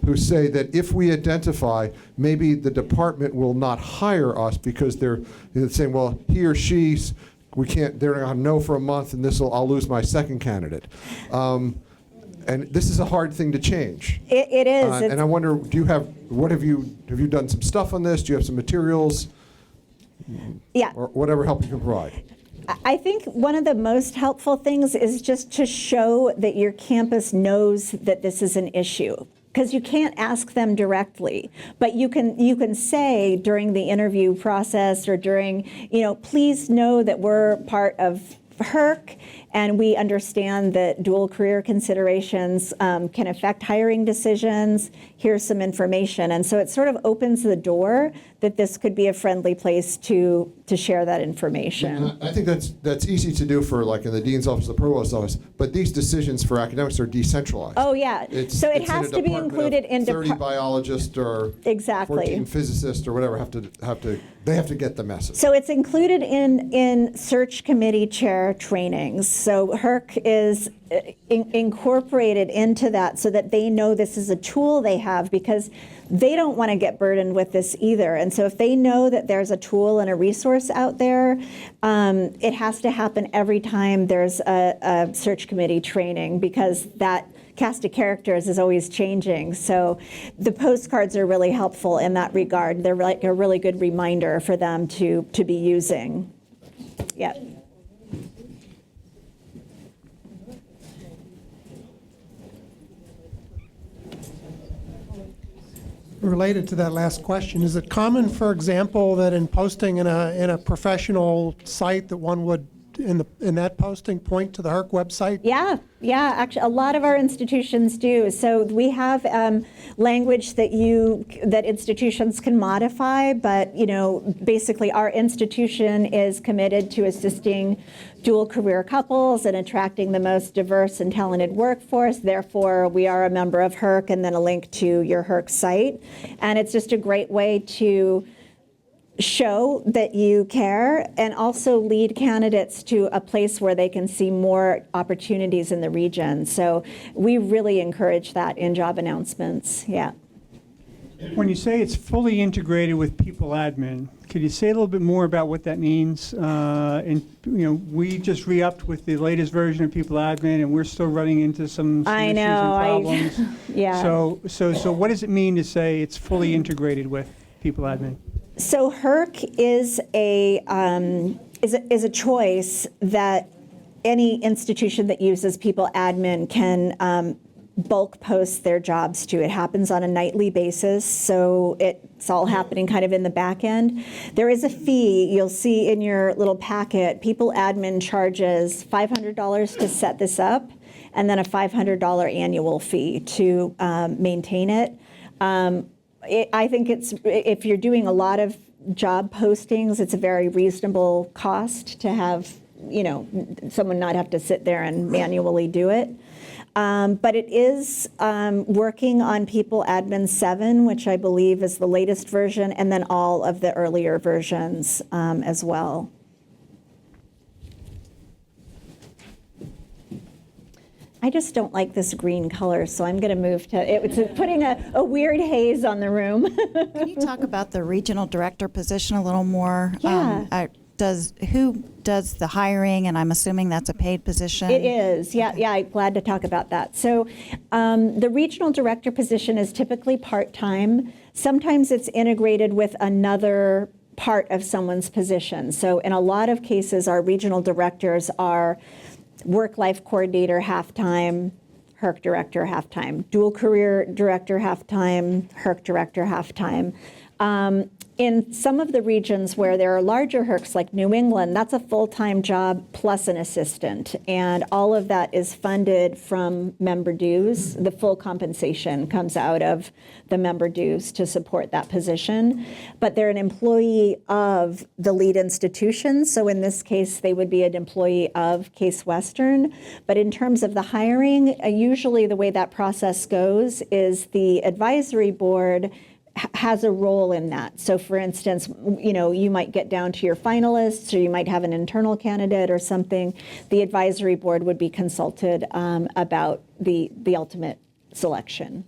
who say that if we identify, maybe the department will not hire us because they're saying, well, he or she's they're going to know for a month, and I'll lose my second candidate. And this is a hard thing to change. It is. And I wonder, have you done some stuff on this? Do you have some materials? Yeah. Or whatever help you can provide. I think one of the most helpful things is just to show that your campus knows that this is an issue. Because you can't ask them directly, but you can say during the interview process or during, please know that we're part of HERC, and we understand that dual career considerations can affect hiring decisions. Here's some information. And so it sort of opens the door that this could be a friendly place to share that information. I think that's easy to do for like in the dean's office, the provost's office, but these decisions for academics are decentralized. Oh yeah, so it has to be included in 30 biologists or exactly 14 physicists or whatever they have to get the message. So it's included in search committee chair trainings. So HERC is incorporated into that so that they know this is a tool they have, because they don't want to get burdened with this either. And so if they know that there's a tool and a resource out there, it has to happen every time there's a search committee training, because that cast of characters is always changing. So the postcards are really helpful in that regard. They're like a really good reminder for them to be using. Yeah. Related to that last question, is it common, for example, that in posting in a professional site that one would in that posting point to the HERC website? Yeah, actually a lot of our institutions do. So we have language that institutions can modify, but basically our institution is committed to assisting dual career couples and attracting the most diverse and talented workforce. Therefore, we are a member of HERC, and then a link to your HERC site. And it's just a great way to show that you care and also lead candidates to a place where they can see more opportunities in the region. So we really encourage that in job announcements. Yeah. When you say it's fully integrated with people admin, could you say a little bit more about what that means? We just re-upped with the latest version of people admin, and we're still running into some issues and problems. Yeah. So what does it mean to say it's fully integrated with people admin? So HERC is a choice that any institution that uses people admin can bulk post their jobs to. It happens on a nightly basis, so it's all happening kind of in the back end. There is a fee. You'll see in your little packet, people admin charges $500 to set this up, and then a $500 annual fee to maintain it. I think if you're doing a lot of job postings, it's a very reasonable cost to have, someone not have to sit there and manually do it. But it is working on People Admin 7, which I believe is the latest version, and then all of the earlier versions as well. I just don't like this green color, so I'm going to move to it's putting a weird haze on the room. Can you talk about the regional director position a little more? Yeah. Who does the hiring? And I'm assuming that's a paid position. It is. Yeah. I'm glad to talk about that. So the regional director position is typically part-time. Sometimes it's integrated with another part of someone's position. So in a lot of cases, our regional directors are work-life coordinator half-time, HERC director half-time, dual career director half-time, HERC director half-time. In some of the regions where there are larger HERCs like New England, that's a full-time job plus an assistant. And all of that is funded from member dues. The full compensation comes out of the member dues to support that position. But they're an employee of the lead institution. So in this case, they would be an employee of Case Western. But in terms of the hiring, usually the way that process goes is the advisory board has a role in that. So for instance, you might get down to your finalists, or you might have an internal candidate or something. The advisory board would be consulted about the ultimate selection.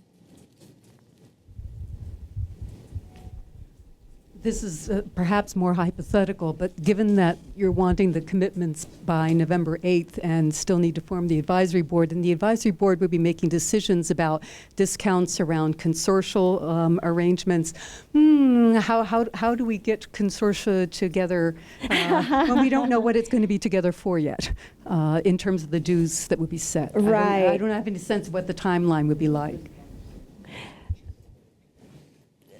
This is perhaps more hypothetical, but given that you're wanting the commitments by November 8th and still need to form the advisory board, and the advisory board would be making decisions about discounts around consortial arrangements, how do we get consortia together when we don't know what it's going to be together for yet in terms of the dues that would be set? Right. I don't have any sense of what the timeline would be like.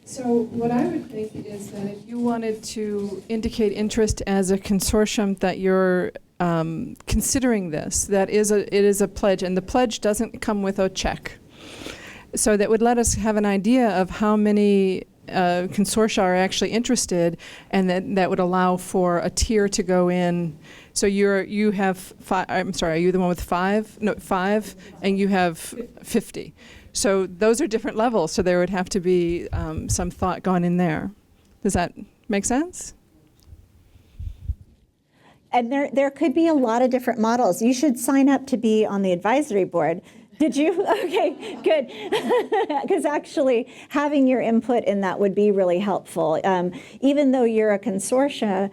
So what I would think is that if you wanted to indicate interest as a consortium that you're considering this, it is a pledge, and the pledge doesn't come with a check. So that would let us have an idea of how many consortia are actually interested, and that would allow for a tier to go in. So you have five. I'm sorry, are you the one with five? No, 5, and you have 50. So those are different levels, so there would have to be some thought gone in there. Does that make sense? And there could be a lot of different models. You should sign up to be on the advisory board. Did you? Okay, good. Because actually having your input in that would be really helpful. Even though you're a consortia,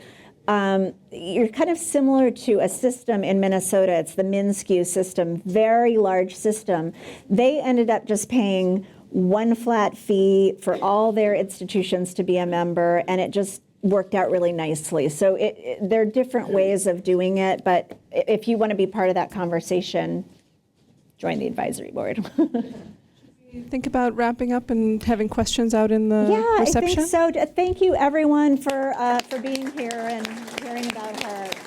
you're kind of similar to a system in Minnesota. It's the MinSCU system, very large system. They ended up just paying one flat fee for all their institutions to be a member, and it just worked out really nicely. So there are different ways of doing it, but if you want to be part of that conversation, join the advisory board. Think about wrapping up and having questions out in the reception? I think so. Thank you, everyone, for being here and hearing about HERC.